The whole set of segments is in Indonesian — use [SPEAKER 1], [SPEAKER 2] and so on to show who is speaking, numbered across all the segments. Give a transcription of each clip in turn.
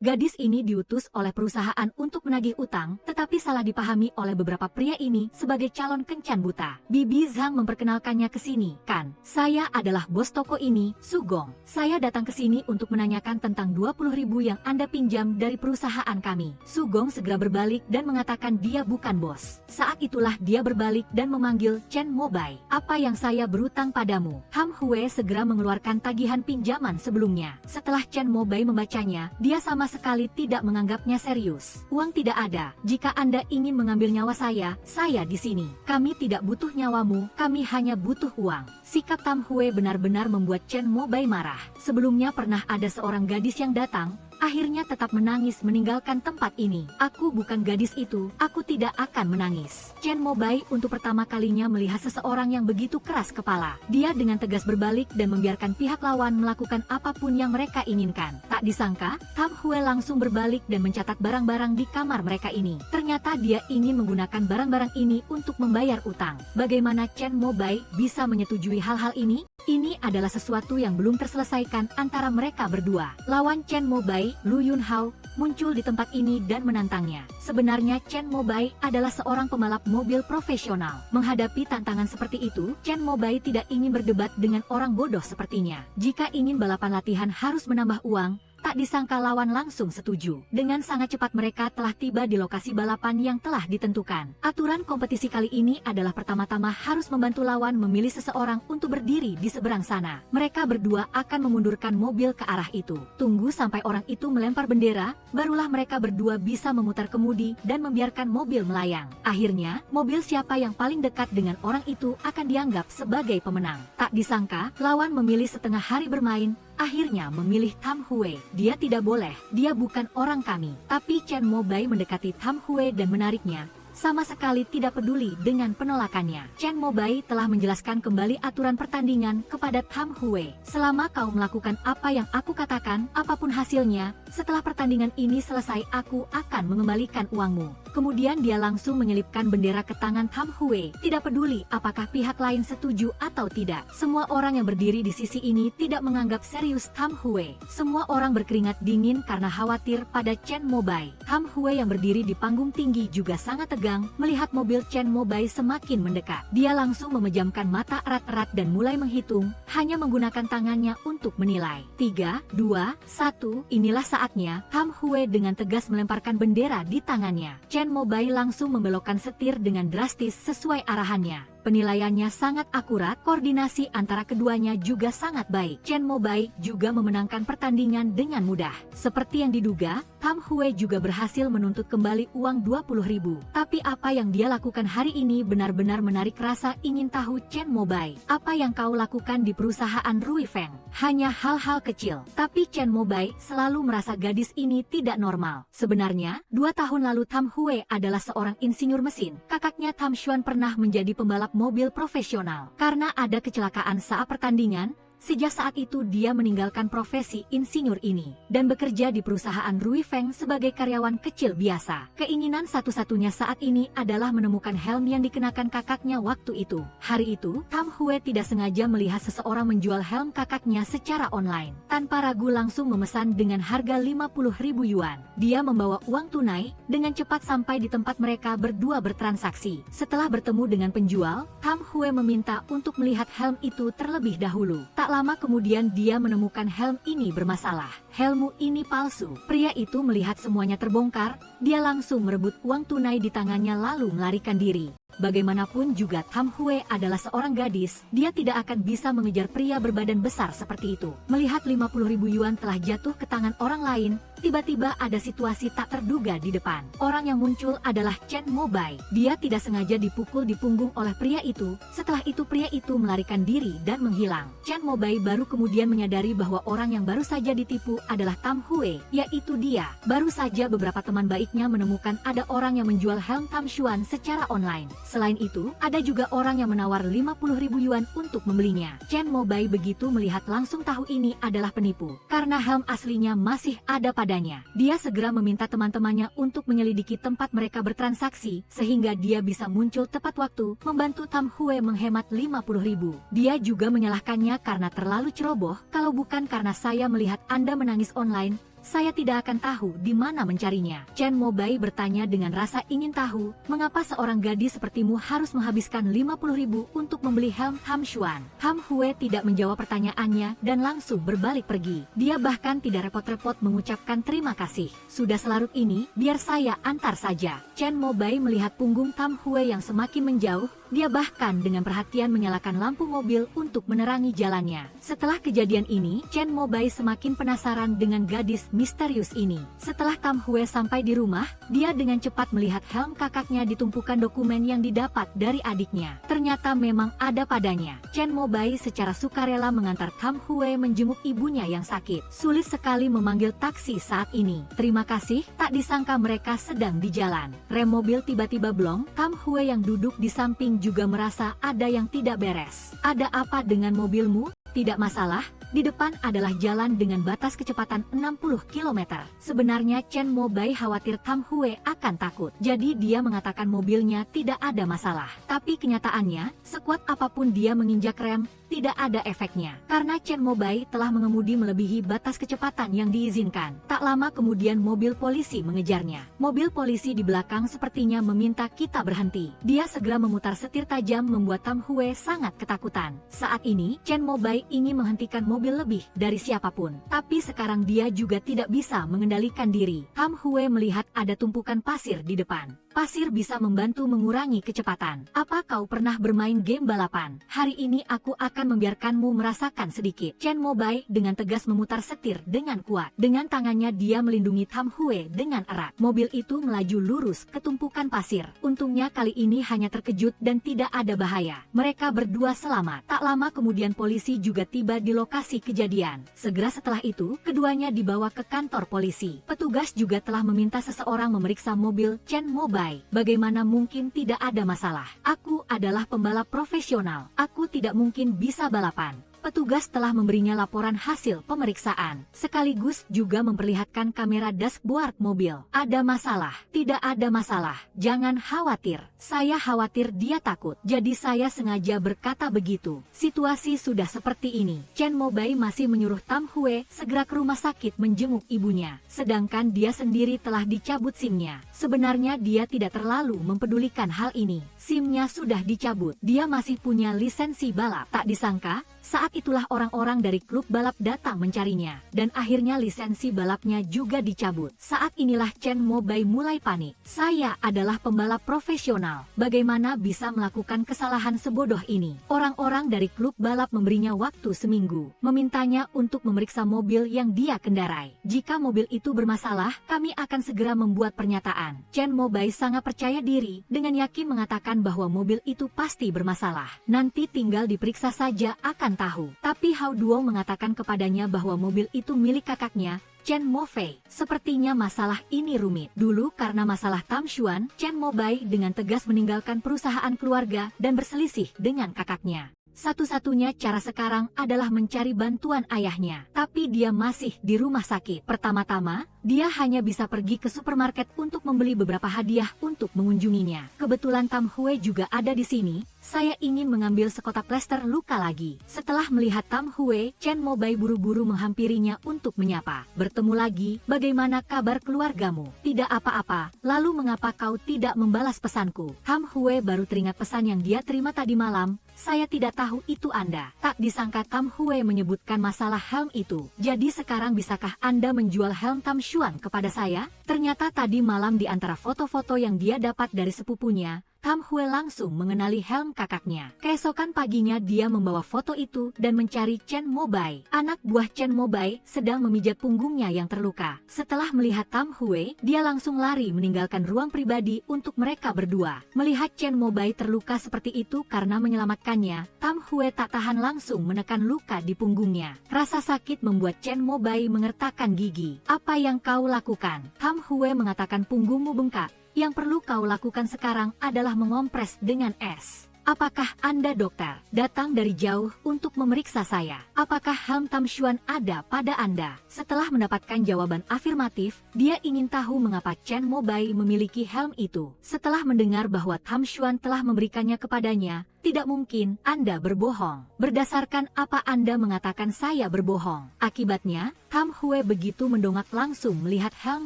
[SPEAKER 1] Gadis ini diutus oleh perusahaan untuk menagih utang, tetapi salah dipahami oleh beberapa pria ini sebagai calon kencan buta. Bibi Zhang memperkenalkannya ke sini. Kan, saya adalah bos toko ini, Sugong. Saya datang ke sini untuk menanyakan tentang 20.000 yang Anda pinjam dari perusahaan kami. Sugong segera berbalik dan mengatakan dia bukan bos. Saat itulah dia berbalik dan memanggil Chen Mobai. Apa yang saya berutang padamu? Ham Hue segera mengeluarkan tagihan pinjaman sebelumnya. Setelah Chen Mobai membacanya, dia sama sekali tidak menganggapnya serius. Uang tidak ada. Jika Anda ingin mengambil nyawa saya di sini. Kami tidak butuh nyawamu, kami hanya butuh uang. Sikap Tam Hue benar-benar membuat Chen Mobai marah. Sebelumnya pernah ada seorang gadis yang datang, akhirnya tetap menangis meninggalkan tempat ini. Aku bukan gadis itu, aku tidak akan menangis. Chen Mobai untuk pertama kalinya melihat seseorang yang begitu keras kepala. Dia dengan tegas berbalik dan membiarkan pihak lawan melakukan apapun yang mereka inginkan. Tak disangka, Tam Hue langsung berbalik dan mencatat barang-barang di kamar mereka ini. Ternyata dia ingin menggunakan barang-barang ini untuk membayar utang. Bagaimana Chen Mobai bisa menyetujui hal-hal ini? Ini adalah sesuatu yang belum terselesaikan antara mereka berdua. Lawan Chen Mobai, Lu Yunhao, muncul di tempat ini dan menantangnya. Sebenarnya Chen Mobai adalah seorang pembalap mobil profesional. Menghadapi tantangan seperti itu, Chen Mobai tidak ingin berdebat dengan orang bodoh sepertinya. Jika ingin balapan latihan harus menambah uang, tak disangka lawan langsung setuju. Dengan sangat cepat mereka telah tiba di lokasi balapan yang telah ditentukan. Aturan kompetisi kali ini adalah pertama-tama harus membantu lawan memilih seseorang untuk berdiri di seberang sana. Mereka berdua akan memundurkan mobil ke arah itu. Tunggu sampai orang itu melempar bendera, barulah mereka berdua bisa memutar kemudi dan membiarkan mobil melayang. Akhirnya, mobil siapa yang paling dekat dengan orang itu akan dianggap sebagai pemenang. Tak disangka, lawan memilih setengah hari bermain, akhirnya memilih Tam Hue. Dia tidak boleh, dia bukan orang kami. Tapi Chen Mobai mendekati Tam Hue dan menariknya, sama sekali tidak peduli dengan penolakannya. Chen Mobai telah menjelaskan kembali aturan pertandingan kepada Tam Hue. Selama kau melakukan apa yang aku katakan, apapun hasilnya, setelah pertandingan ini selesai aku akan mengembalikan uangmu. Kemudian dia langsung menyelipkan bendera ke tangan Tam Hue. Tidak peduli apakah pihak lain setuju atau tidak. Semua orang yang berdiri di sisi ini tidak menganggap serius Tam Hue. Semua orang berkeringat dingin karena khawatir pada Chen Mobai. Tam Hue yang berdiri di panggung tinggi juga sangat tegang melihat mobil Chen Mobai semakin mendekat. Dia langsung memejamkan mata erat-erat dan mulai menghitung, hanya menggunakan tangannya untuk menilai. 3, 2, 1, inilah saatnya. Tam Hue dengan tegas melemparkan bendera di tangannya. Chen Mobai langsung membelokkan setir dengan drastis sesuai arahannya. Penilaiannya sangat akurat, koordinasi antara keduanya juga sangat baik. Chen Mobai juga memenangkan pertandingan dengan mudah. Seperti yang diduga, Tam Hue juga berhasil menuntut kembali uang 20.000. Tapi apa yang dia lakukan hari ini benar-benar menarik rasa ingin tahu Chen Mobai. Apa yang kau lakukan di perusahaan Rui Feng? Hanya hal-hal kecil. Tapi Chen Mobai selalu merasa gadis ini tidak normal. Sebenarnya, 2 tahun lalu Tam Hue adalah seorang insinyur mesin. Kakaknya Tam Xuan pernah menjadi pembalap mobil profesional. Karena ada kecelakaan saat pertandingan, sejak saat itu dia meninggalkan profesi insinyur ini dan bekerja di perusahaan Rui Feng sebagai karyawan kecil biasa. Keinginan satu-satunya saat ini adalah menemukan helm yang dikenakan kakaknya waktu itu. Hari itu, Tam Hue tidak sengaja melihat seseorang menjual helm kakaknya secara online. Tanpa ragu langsung memesan dengan harga 50.000 yuan. Dia membawa uang tunai, dengan cepat sampai di tempat mereka berdua bertransaksi. Setelah bertemu dengan penjual, Tam Hue meminta untuk melihat helm itu terlebih dahulu. Tak lama kemudian dia menemukan helm ini bermasalah. Helmmu ini palsu. Pria itu melihat semuanya terbongkar, dia langsung merebut uang tunai di tangannya lalu melarikan diri. Bagaimanapun juga Tam Hue adalah seorang gadis, dia tidak akan bisa mengejar pria berbadan besar seperti itu. Melihat 50.000 yuan telah jatuh ke tangan orang lain, tiba-tiba ada situasi tak terduga di depan. Orang yang muncul adalah Chen Mobai. Dia tidak sengaja dipukul di punggung oleh pria itu, setelah itu pria itu melarikan diri dan menghilang. Chen Mobai baru kemudian menyadari bahwa orang yang baru saja ditipu adalah Tam Hue, yaitu dia. Baru saja beberapa teman baiknya menemukan ada orang yang menjual helm Tam Xuan secara online. Selain itu, ada juga orang yang menawar 50.000 yuan untuk membelinya. Chen Mobai begitu melihat langsung tahu ini adalah penipu. Karena helm aslinya masih ada padanya. Dia segera meminta teman-temannya untuk menyelidiki tempat mereka bertransaksi, sehingga dia bisa muncul tepat waktu, membantu Tam Hue menghemat 50.000. Dia juga menyalahkannya karena terlalu ceroboh. Kalau bukan karena saya melihat Anda menangis online, saya tidak akan tahu di mana mencarinya. Chen Mobai bertanya dengan rasa ingin tahu, mengapa seorang gadis sepertimu harus menghabiskan 50.000 untuk membeli helm Tam Xuan. Ham Hue tidak menjawab pertanyaannya dan langsung berbalik pergi. Dia bahkan tidak repot-repot mengucapkan terima kasih. Sudah selarut ini, biar saya antar saja. Chen Mobai melihat punggung Tam Hue yang semakin menjauh. Dia bahkan dengan perhatian menyalakan lampu mobil untuk menerangi jalannya. Setelah kejadian ini, Chen Mobai semakin penasaran dengan gadis misterius ini. Setelah Tam Hue sampai di rumah, dia dengan cepat melihat helm kakaknya di tumpukan dokumen yang didapat dari adiknya. Ternyata memang ada padanya. Chen Mobai secara sukarela mengantar Tam Hue menjenguk ibunya yang sakit. Sulit sekali memanggil taksi saat ini. Terima kasih, tak disangka mereka sedang di jalan. Rem mobil tiba-tiba blong. Tam Hue yang duduk di samping juga merasa ada yang tidak beres. Ada apa dengan mobilmu? Tidak masalah, di depan adalah jalan dengan batas kecepatan 60 km. Sebenarnya Chen Mobai khawatir Tam Hue akan takut, jadi dia mengatakan mobilnya tidak ada masalah. Tapi kenyataannya, sekuat apapun dia menginjak rem, tidak ada efeknya. Karena Chen Mobai telah mengemudi melebihi batas kecepatan yang diizinkan. Tak lama kemudian mobil polisi mengejarnya. Mobil polisi di belakang sepertinya meminta kita berhenti. Dia segera memutar setir tajam membuat Tam Hue sangat ketakutan. Saat ini, Chen Mobai ingin menghentikan mobil lebih dari siapapun. Tapi sekarang dia juga tidak bisa mengendalikan diri. Tam Hue melihat ada tumpukan pasir di depan. Pasir bisa membantu mengurangi kecepatan. Apa kau pernah bermain game balapan? Hari ini aku akan membiarkanmu merasakan sedikit. Chen Mobai dengan tegas memutar setir dengan kuat. Dengan tangannya dia melindungi Tam Hue dengan erat. Mobil itu melaju lurus ke tumpukan pasir. Untungnya kali ini hanya terkejut dan tidak ada bahaya. Mereka berdua selamat. Tak lama kemudian polisi juga tiba di lokasi kejadian. Segera setelah itu, keduanya dibawa ke kantor polisi. Petugas juga telah meminta seseorang memeriksa mobil Chen Mobai. Bagaimana mungkin tidak ada masalah? Aku adalah pembalap profesional. Aku tidak mungkin bisa balapan. Petugas telah memberinya laporan hasil pemeriksaan, sekaligus juga memperlihatkan kamera dashboard mobil. Ada masalah? Tidak ada masalah. Jangan khawatir. Saya khawatir dia takut. Jadi saya sengaja berkata begitu. Situasi sudah seperti ini. Chen Mobai masih menyuruh Tam Hue segera ke rumah sakit menjenguk ibunya. Sedangkan dia sendiri telah dicabut SIM-nya. Sebenarnya dia tidak terlalu mempedulikan hal ini. SIM-nya sudah dicabut. Dia masih punya lisensi balap. Tak disangka, saat itulah orang-orang dari klub balap datang mencarinya, dan akhirnya lisensi balapnya juga dicabut. Saat inilah Chen Mobai mulai panik. Saya adalah pembalap profesional. Bagaimana bisa melakukan kesalahan sebodoh ini? Orang-orang dari klub balap memberinya waktu seminggu, memintanya untuk memeriksa mobil yang dia kendarai. Jika mobil itu bermasalah, kami akan segera membuat pernyataan. Chen Mobai sangat percaya diri, dengan yakin mengatakan bahwa mobil itu pasti bermasalah. Nanti tinggal diperiksa saja akan tahu. Tapi Hao Duo mengatakan kepadanya bahwa mobil itu milik kakaknya, Chen Mofei. Sepertinya masalah ini rumit. Dulu karena masalah Tam Xuan, Chen Mobai dengan tegas meninggalkan perusahaan keluarga dan berselisih dengan kakaknya. Satu-satunya cara sekarang adalah mencari bantuan ayahnya. Tapi dia masih di rumah sakit. Pertama-tama, dia hanya bisa pergi ke supermarket untuk membeli beberapa hadiah untuk mengunjunginya. Kebetulan Tam Hue juga ada di sini. Saya ingin mengambil sekotak plester luka lagi. Setelah melihat Tam Hue, Chen Mobai buru-buru menghampirinya untuk menyapa. Bertemu lagi, bagaimana kabar keluargamu? Tidak apa-apa, lalu mengapa kau tidak membalas pesanku? Tam Hue baru teringat pesan yang dia terima tadi malam. Saya tidak tahu itu Anda. Tak disangka Tam Hue menyebutkan masalah helm itu. Jadi sekarang bisakah Anda menjual helm Tam Xuan kepada saya? Ternyata tadi malam di antara foto-foto yang dia dapat dari sepupunya, Tam Hue langsung mengenali helm kakaknya. Keesokan paginya dia membawa foto itu dan mencari Chen Mobai. Anak buah Chen Mobai sedang memijat punggungnya yang terluka. Setelah melihat Tam Hue, dia langsung lari meninggalkan ruang pribadi untuk mereka berdua. Melihat Chen Mobai terluka seperti itu karena menyelamatkannya, Tam Hue tak tahan langsung menekan luka di punggungnya. Rasa sakit membuat Chen Mobai mengertakkan gigi. Apa yang kau lakukan? Tam Hue mengatakan punggungmu bengkak. Yang perlu kau lakukan sekarang adalah mengompres dengan es. Apakah Anda dokter? Datang dari jauh untuk memeriksa saya. Apakah helm Tam Xuan ada pada Anda? Setelah mendapatkan jawaban afirmatif, dia ingin tahu mengapa Chen Mobai memiliki helm itu. Setelah mendengar bahwa Tam Xuan telah memberikannya kepadanya, tidak mungkin Anda berbohong. Berdasarkan apa Anda mengatakan saya berbohong? Akibatnya, Tam Hue begitu mendongak langsung melihat helm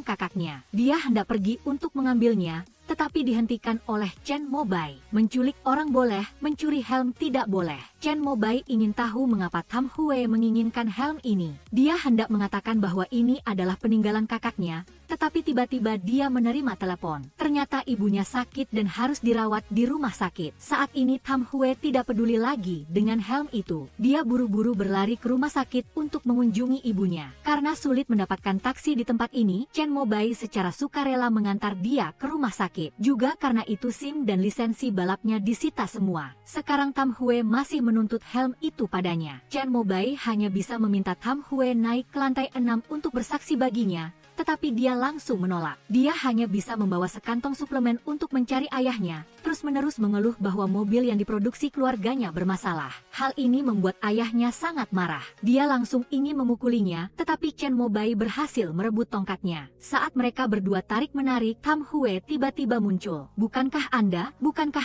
[SPEAKER 1] kakaknya. Dia hendak pergi untuk mengambilnya, tetapi dihentikan oleh Chen Mobai. Menculik orang boleh, mencuri helm tidak boleh. Chen Mobai ingin tahu mengapa Tam Hue menginginkan helm ini. Dia hendak mengatakan bahwa ini adalah peninggalan kakaknya, tetapi tiba-tiba dia menerima telepon. Ternyata ibunya sakit dan harus dirawat di rumah sakit. Saat ini Tam Hue tidak peduli lagi dengan helm itu. Dia buru-buru berlari ke rumah sakit untuk mengunjungi ibunya. Karena sulit mendapatkan taksi di tempat ini, Chen Mobai secara sukarela mengantar dia ke rumah sakit. Juga karena itu SIM dan lisensi balapnya disita semua. Sekarang Tam Hue masih menuntut helm itu padanya. Chen Mobai hanya bisa meminta Tam Hue naik ke lantai 6 untuk bersaksi baginya, tetapi dia langsung menolak. Dia hanya bisa membawa sekantong suplemen untuk mencari ayahnya, terus-menerus mengeluh bahwa mobil yang diproduksi keluarganya bermasalah. Hal ini membuat ayahnya sangat marah. Dia langsung ingin memukulinya, tetapi Chen Mobai berhasil merebut tongkatnya. Saat mereka berdua tarik-menarik, Tam Hue tiba-tiba muncul. Bukankah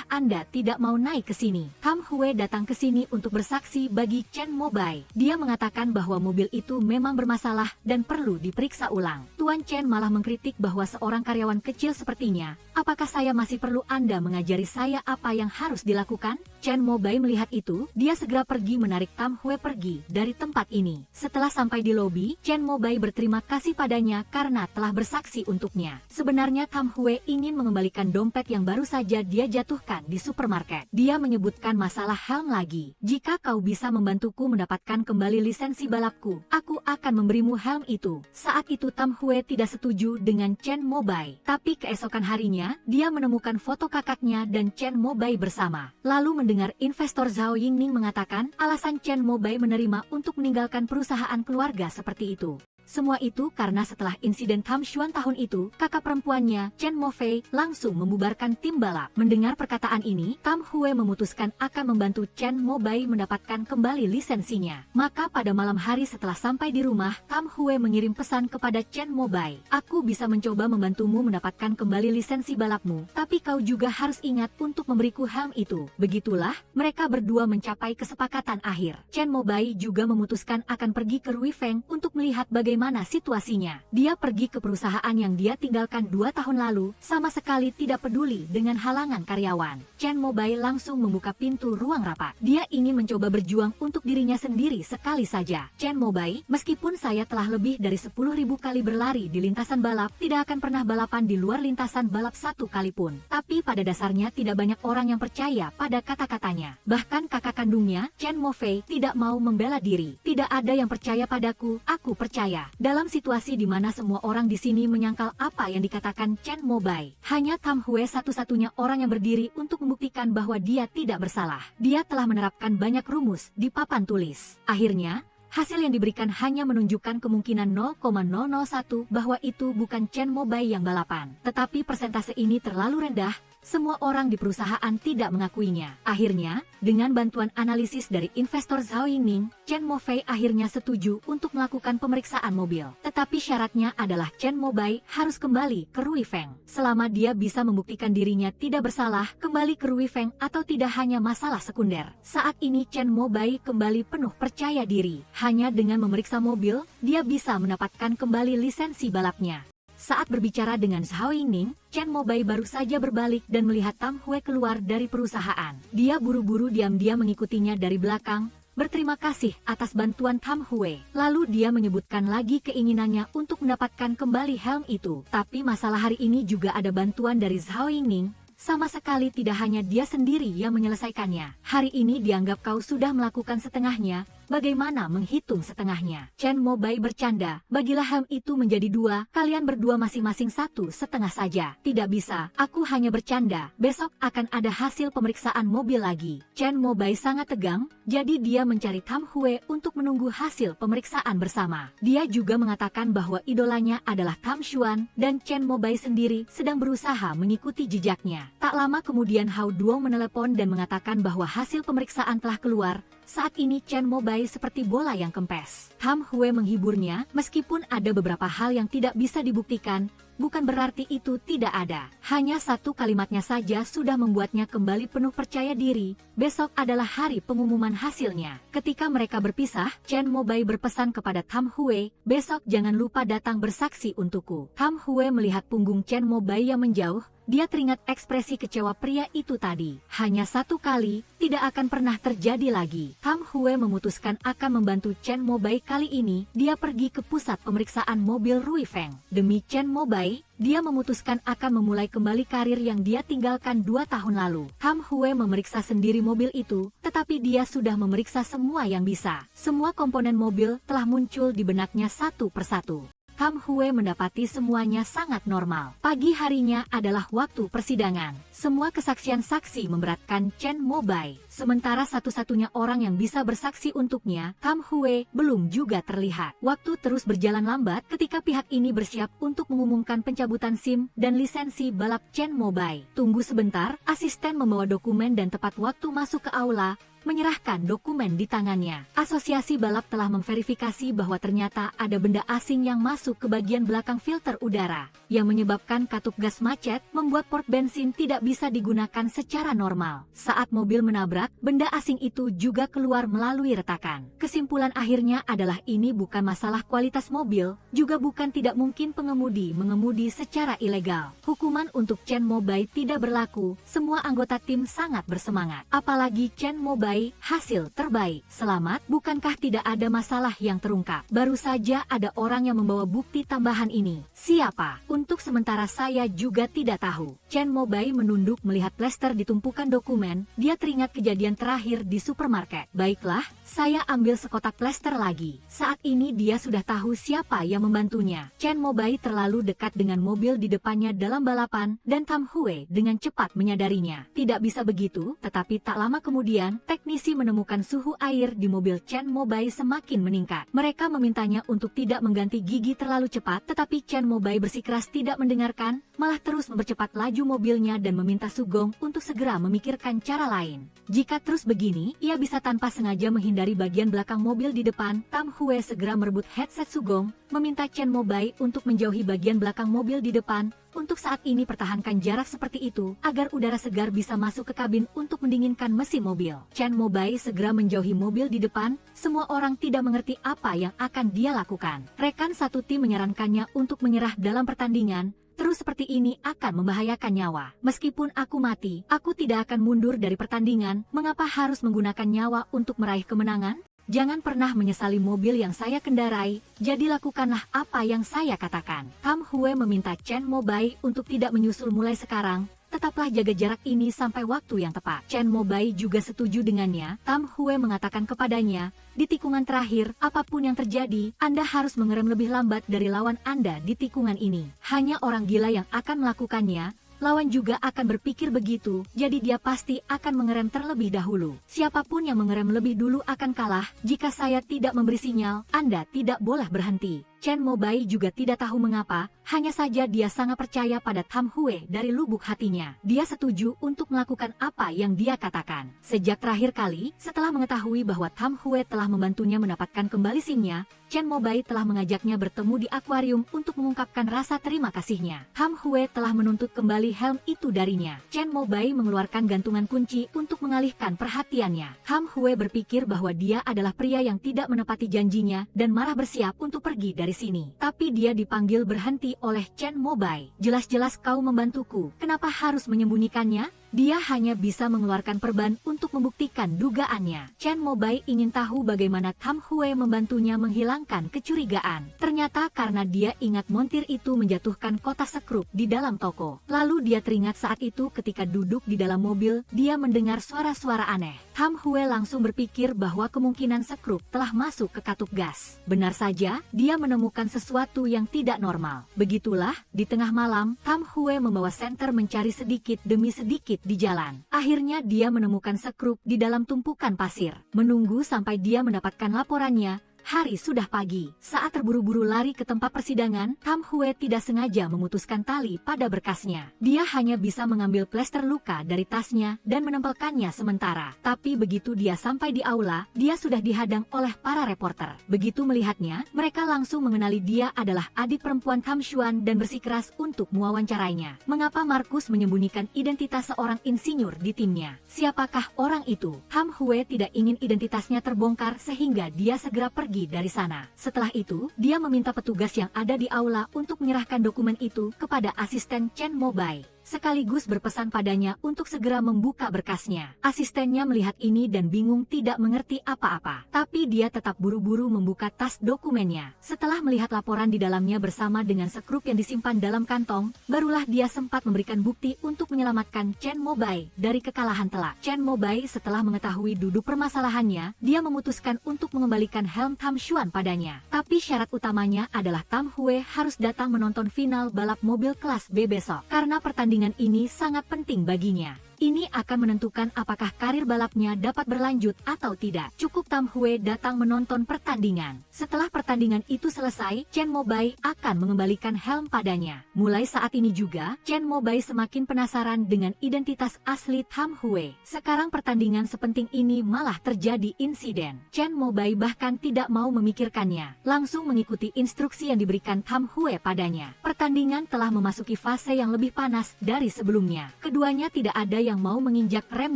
[SPEAKER 1] Anda tidak mau naik ke sini? Tam Hue datang ke sini untuk bersaksi bagi Chen Mobai. Dia mengatakan bahwa mobil itu memang bermasalah dan perlu diperiksa ulang. Tuan Chen malah mengkritik bahwa seorang karyawan kecil sepertinya, apakah saya masih perlu Anda mengajari saya apa yang harus dilakukan? Chen Mobai melihat itu, dia segera pergi menarik Tam Hue pergi dari tempat ini. Setelah sampai di lobi, Chen Mobai berterima kasih padanya karena telah bersaksi untuknya. Sebenarnya Tam Hue ingin mengembalikan dompet yang baru saja dia jatuhkan di supermarket. Dia menyebutkan masalah helm lagi. Jika kau bisa membantuku mendapatkan kembali lisensi balapku, aku akan memberimu helm itu. Saat itu Tam Hue tidak setuju dengan Chen Mobai. Tapi keesokan harinya, dia menemukan foto kakaknya dan Chen Mobai bersama. Lalu mendengar investor Zhao Yingning mengatakan alasan Chen Mobai menerima untuk meninggalkan perusahaan keluarga seperti itu. Semua itu karena setelah insiden Tam Xuan tahun itu, kakak perempuannya, Chen Mofei, langsung membubarkan tim balap. Mendengar perkataan ini, Tam Hue memutuskan akan membantu Chen Mobai mendapatkan kembali lisensinya. Maka pada malam hari setelah sampai di rumah, Tam Hue mengirim pesan kepada Chen Mobai. Aku bisa mencoba membantumu mendapatkan kembali lisensi balapmu, tapi kau juga harus ingat untuk memberiku helm itu. Begitulah, mereka berdua mencapai kesepakatan akhir. Chen Mobai juga memutuskan akan pergi ke Ruifeng untuk melihat bagaimana situasinya. Dia pergi ke perusahaan yang dia tinggalkan 2 tahun lalu, sama sekali tidak peduli dengan halangan karyawan. Chen Mobai langsung membuka pintu ruang rapat. Dia ingin mencoba berjuang untuk dirinya sendiri sekali saja. Chen Mobai, meskipun saya telah lebih dari 10.000 kali berlari di lintasan balap, tidak akan pernah balapan di luar lintasan balap 1 kali pun. Tapi pada dasarnya tidak banyak orang yang percaya pada kata-katanya. Bahkan kakak kandungnya, Chen Mofei, tidak mau membela diri. Tidak ada yang percaya padaku, aku percaya. Dalam situasi di mana semua orang di sini menyangkal apa yang dikatakan Chen Mobai, hanya Tam Hue satu-satunya orang yang berdiri untuk membuktikan bahwa dia tidak bersalah. Dia telah menerapkan banyak rumus di papan tulis. Akhirnya, hasil yang diberikan hanya menunjukkan kemungkinan 0,001 bahwa itu bukan Chen Mobai yang balapan. Tetapi persentase ini terlalu rendah, semua orang di perusahaan tidak mengakuinya. Akhirnya, dengan bantuan analisis dari investor Zhao Yingning, Chen Mofei akhirnya setuju untuk melakukan pemeriksaan mobil. Tetapi syaratnya adalah Chen Mobai harus kembali ke Ruifeng. Selama dia bisa membuktikan dirinya tidak bersalah, kembali ke Ruifeng atau tidak hanya masalah sekunder. Saat ini Chen Mobai kembali penuh percaya diri. Hanya dengan memeriksa mobil, dia bisa mendapatkan kembali lisensi balapnya. Saat berbicara dengan Zhao Yingning, Chen Mobai baru saja berbalik dan melihat Tam Hue keluar dari perusahaan. Dia buru-buru diam-diam mengikutinya dari belakang, berterima kasih atas bantuan Tam Hue. Lalu dia menyebutkan lagi keinginannya untuk mendapatkan kembali helm itu. Tapi masalah hari ini juga ada bantuan dari Zhao Yingning. Sama sekali tidak hanya dia sendiri yang menyelesaikannya. Hari ini dianggap kau sudah melakukan setengahnya, bagaimana menghitung setengahnya? Chen Mobai bercanda, bagilah helm itu menjadi 2, kalian berdua masing-masing 1,5 saja. Tidak bisa, aku hanya bercanda, besok akan ada hasil pemeriksaan mobil lagi. Chen Mobai sangat tegang, jadi dia mencari Tam Hue untuk menunggu hasil pemeriksaan bersama. Dia juga mengatakan bahwa idolanya adalah Tam Xuan, dan Chen Mobai sendiri sedang berusaha mengikuti jejaknya. Tak lama kemudian Hao Duo menelepon dan mengatakan bahwa hasil pemeriksaan telah keluar. Saat ini Chen Mobai seperti bola yang kempes. Tam Hue menghiburnya, meskipun ada beberapa hal yang tidak bisa dibuktikan, bukan berarti itu tidak ada. Hanya satu kalimatnya saja sudah membuatnya kembali penuh percaya diri. Besok adalah hari pengumuman hasilnya. Ketika mereka berpisah, Chen Mobai berpesan kepada Tam Hue, besok jangan lupa datang bersaksi untukku. Tam Hue melihat punggung Chen Mobai yang menjauh. Dia teringat ekspresi kecewa pria itu tadi. Hanya satu kali, tidak akan pernah terjadi lagi. Tam Hue memutuskan akan membantu Chen Mobai kali ini. Dia pergi ke pusat pemeriksaan mobil Rui Feng. Demi Chen Mobai, dia memutuskan akan memulai kembali karir yang dia tinggalkan 2 tahun lalu. Tam Hue memeriksa sendiri mobil itu, tetapi dia sudah memeriksa semua yang bisa. Semua komponen mobil telah muncul di benaknya satu persatu. Tam Hue mendapati semuanya sangat normal. Pagi harinya adalah waktu persidangan. Semua kesaksian saksi memberatkan Chen Mobai. Sementara satu-satunya orang yang bisa bersaksi untuknya, Tam Hue, belum juga terlihat. Waktu terus berjalan lambat ketika pihak ini bersiap untuk mengumumkan pencabutan SIM dan lisensi balap Chen Mobai. Tunggu sebentar, asisten membawa dokumen dan tepat waktu masuk ke aula, menyerahkan dokumen di tangannya. Asosiasi balap telah memverifikasi bahwa ternyata ada benda asing yang masuk ke bagian belakang filter udara, yang menyebabkan katup gas macet, membuat port bensin tidak bisa digunakan secara normal. Saat mobil menabrak, benda asing itu juga keluar melalui retakan. Kesimpulan akhirnya adalah ini bukan masalah kualitas mobil, juga bukan tidak mungkin pengemudi mengemudi secara ilegal. Hukuman untuk Chen Mobai tidak berlaku, semua anggota tim sangat bersemangat. Apalagi Chen Mobai hasil terbaik. Selamat, bukankah tidak ada masalah yang terungkap? Baru saja ada orang yang membawa bukti tambahan ini. Siapa? Untuk sementara saya juga tidak tahu. Chen Mobai menunduk melihat plester di tumpukan dokumen. Dia teringat kejadian terakhir di supermarket. Baiklah, saya ambil sekotak plester lagi. Saat ini dia sudah tahu siapa yang membantunya. Chen Mobai terlalu dekat dengan mobil di depannya dalam balapan, dan Tam Hue dengan cepat menyadarinya. Tidak bisa begitu, tetapi tak lama kemudian, teknisi menemukan suhu air di mobil Chen Mobai semakin meningkat. Mereka memintanya untuk tidak mengganti gigi terlalu cepat, tetapi Chen Mobai bersikeras tidak mendengarkan, malah terus mempercepat laju mobilnya dan meminta Sugong untuk segera memikirkan cara lain. Jika terus begini, ia bisa tanpa sengaja menghindari bagian belakang mobil di depan. Tam Hue segera merebut headset Sugong, meminta Chen Mobai untuk menjauhi bagian belakang mobil di depan. Untuk saat ini pertahankan jarak seperti itu, agar udara segar bisa masuk ke kabin untuk mendinginkan mesin mobil. Chen Mobai segera menjauhi mobil di depan, semua orang tidak mengerti apa yang akan dia lakukan. Rekan satu tim menyarankannya untuk menyerah dalam pertandingan, terus seperti ini akan membahayakan nyawa. Meskipun aku mati, aku tidak akan mundur dari pertandingan, mengapa harus menggunakan nyawa untuk meraih kemenangan? Jangan pernah menyesali mobil yang saya kendarai, jadi lakukanlah apa yang saya katakan. Tam Hue meminta Chen Mobai untuk tidak menyusul mulai sekarang, tetaplah jaga jarak ini sampai waktu yang tepat. Chen Mobai juga setuju dengannya. Tam Hue mengatakan kepadanya, di tikungan terakhir, apapun yang terjadi, Anda harus mengerem lebih lambat dari lawan Anda di tikungan ini. Hanya orang gila yang akan melakukannya. Lawan juga akan berpikir begitu, jadi dia pasti akan mengerem terlebih dahulu. Siapapun yang mengerem lebih dulu akan kalah. Jika saya tidak memberi sinyal, Anda tidak boleh berhenti. Chen Mobai juga tidak tahu mengapa, hanya saja dia sangat percaya pada Tam Hue dari lubuk hatinya. Dia setuju untuk melakukan apa yang dia katakan. Sejak terakhir kali, setelah mengetahui bahwa Tam Hue telah membantunya mendapatkan kembali SIM-nya, Chen Mobai telah mengajaknya bertemu di akuarium untuk mengungkapkan rasa terima kasihnya. Tam Hue telah menuntut kembali helm itu darinya. Chen Mobai mengeluarkan gantungan kunci untuk mengalihkan perhatiannya. Tam Hue berpikir bahwa dia adalah pria yang tidak menepati janjinya dan marah bersiap untuk pergi dari sini. Tapi dia dipanggil berhenti oleh Chen Mobai. Jelas-jelas kau membantuku, kenapa harus menyembunyikannya? Dia hanya bisa mengeluarkan perban untuk membuktikan dugaannya. Chen Mobai ingin tahu bagaimana Tam Hue membantunya menghilangkan kecurigaan. Ternyata karena dia ingat montir itu menjatuhkan kotak sekrup di dalam toko. Lalu dia teringat saat itu ketika duduk di dalam mobil, dia mendengar suara-suara aneh. Tam Hue langsung berpikir bahwa kemungkinan sekrup telah masuk ke katup gas. Benar saja, dia menemukan sesuatu yang tidak normal. Begitulah, di tengah malam, Tam Hue membawa senter mencari sedikit demi sedikit di jalan. Akhirnya dia menemukan sekrup di dalam tumpukan pasir. Menunggu sampai dia mendapatkan laporannya, hari sudah pagi. Saat terburu-buru lari ke tempat persidangan, Tam Hue tidak sengaja memutuskan tali pada berkasnya. Dia hanya bisa mengambil plester luka dari tasnya dan menempelkannya sementara. Tapi begitu dia sampai di aula, dia sudah dihadang oleh para reporter. Begitu melihatnya, mereka langsung mengenali dia adalah adik perempuan Tam Xuan dan bersikeras untuk mewawancarainya. Mengapa Markus menyembunyikan identitas seorang insinyur di timnya? Siapakah orang itu? Tam Hue tidak ingin identitasnya terbongkar sehingga dia segera pergi dari sana. Setelah itu, dia meminta petugas yang ada di aula untuk menyerahkan dokumen itu kepada asisten Chen Mobai, sekaligus berpesan padanya untuk segera membuka berkasnya. Asistennya melihat ini dan bingung tidak mengerti apa-apa. Tapi dia tetap buru-buru membuka tas dokumennya. Setelah melihat laporan di dalamnya bersama dengan sekrup yang disimpan dalam kantong, barulah dia sempat memberikan bukti untuk menyelamatkan Chen Mobai dari kekalahan telak. Chen Mobai setelah mengetahui duduk permasalahannya, dia memutuskan untuk mengembalikan helm Tam Xuan padanya. Tapi syarat utamanya adalah Tam Hue harus datang menonton final balap mobil kelas B besok. Karena pertandingan ini sangat penting baginya. Ini akan menentukan apakah karir balapnya dapat berlanjut atau tidak. Cukup Tam Hue datang menonton pertandingan. Setelah pertandingan itu selesai, Chen Mobai akan mengembalikan helm padanya. Mulai saat ini juga, Chen Mobai semakin penasaran dengan identitas asli Tam Hue. Sekarang pertandingan sepenting ini malah terjadi insiden. Chen Mobai bahkan tidak mau memikirkannya. Langsung mengikuti instruksi yang diberikan Tam Hue padanya. Pertandingan telah memasuki fase yang lebih panas dari sebelumnya. Keduanya tidak ada yang mau menginjak rem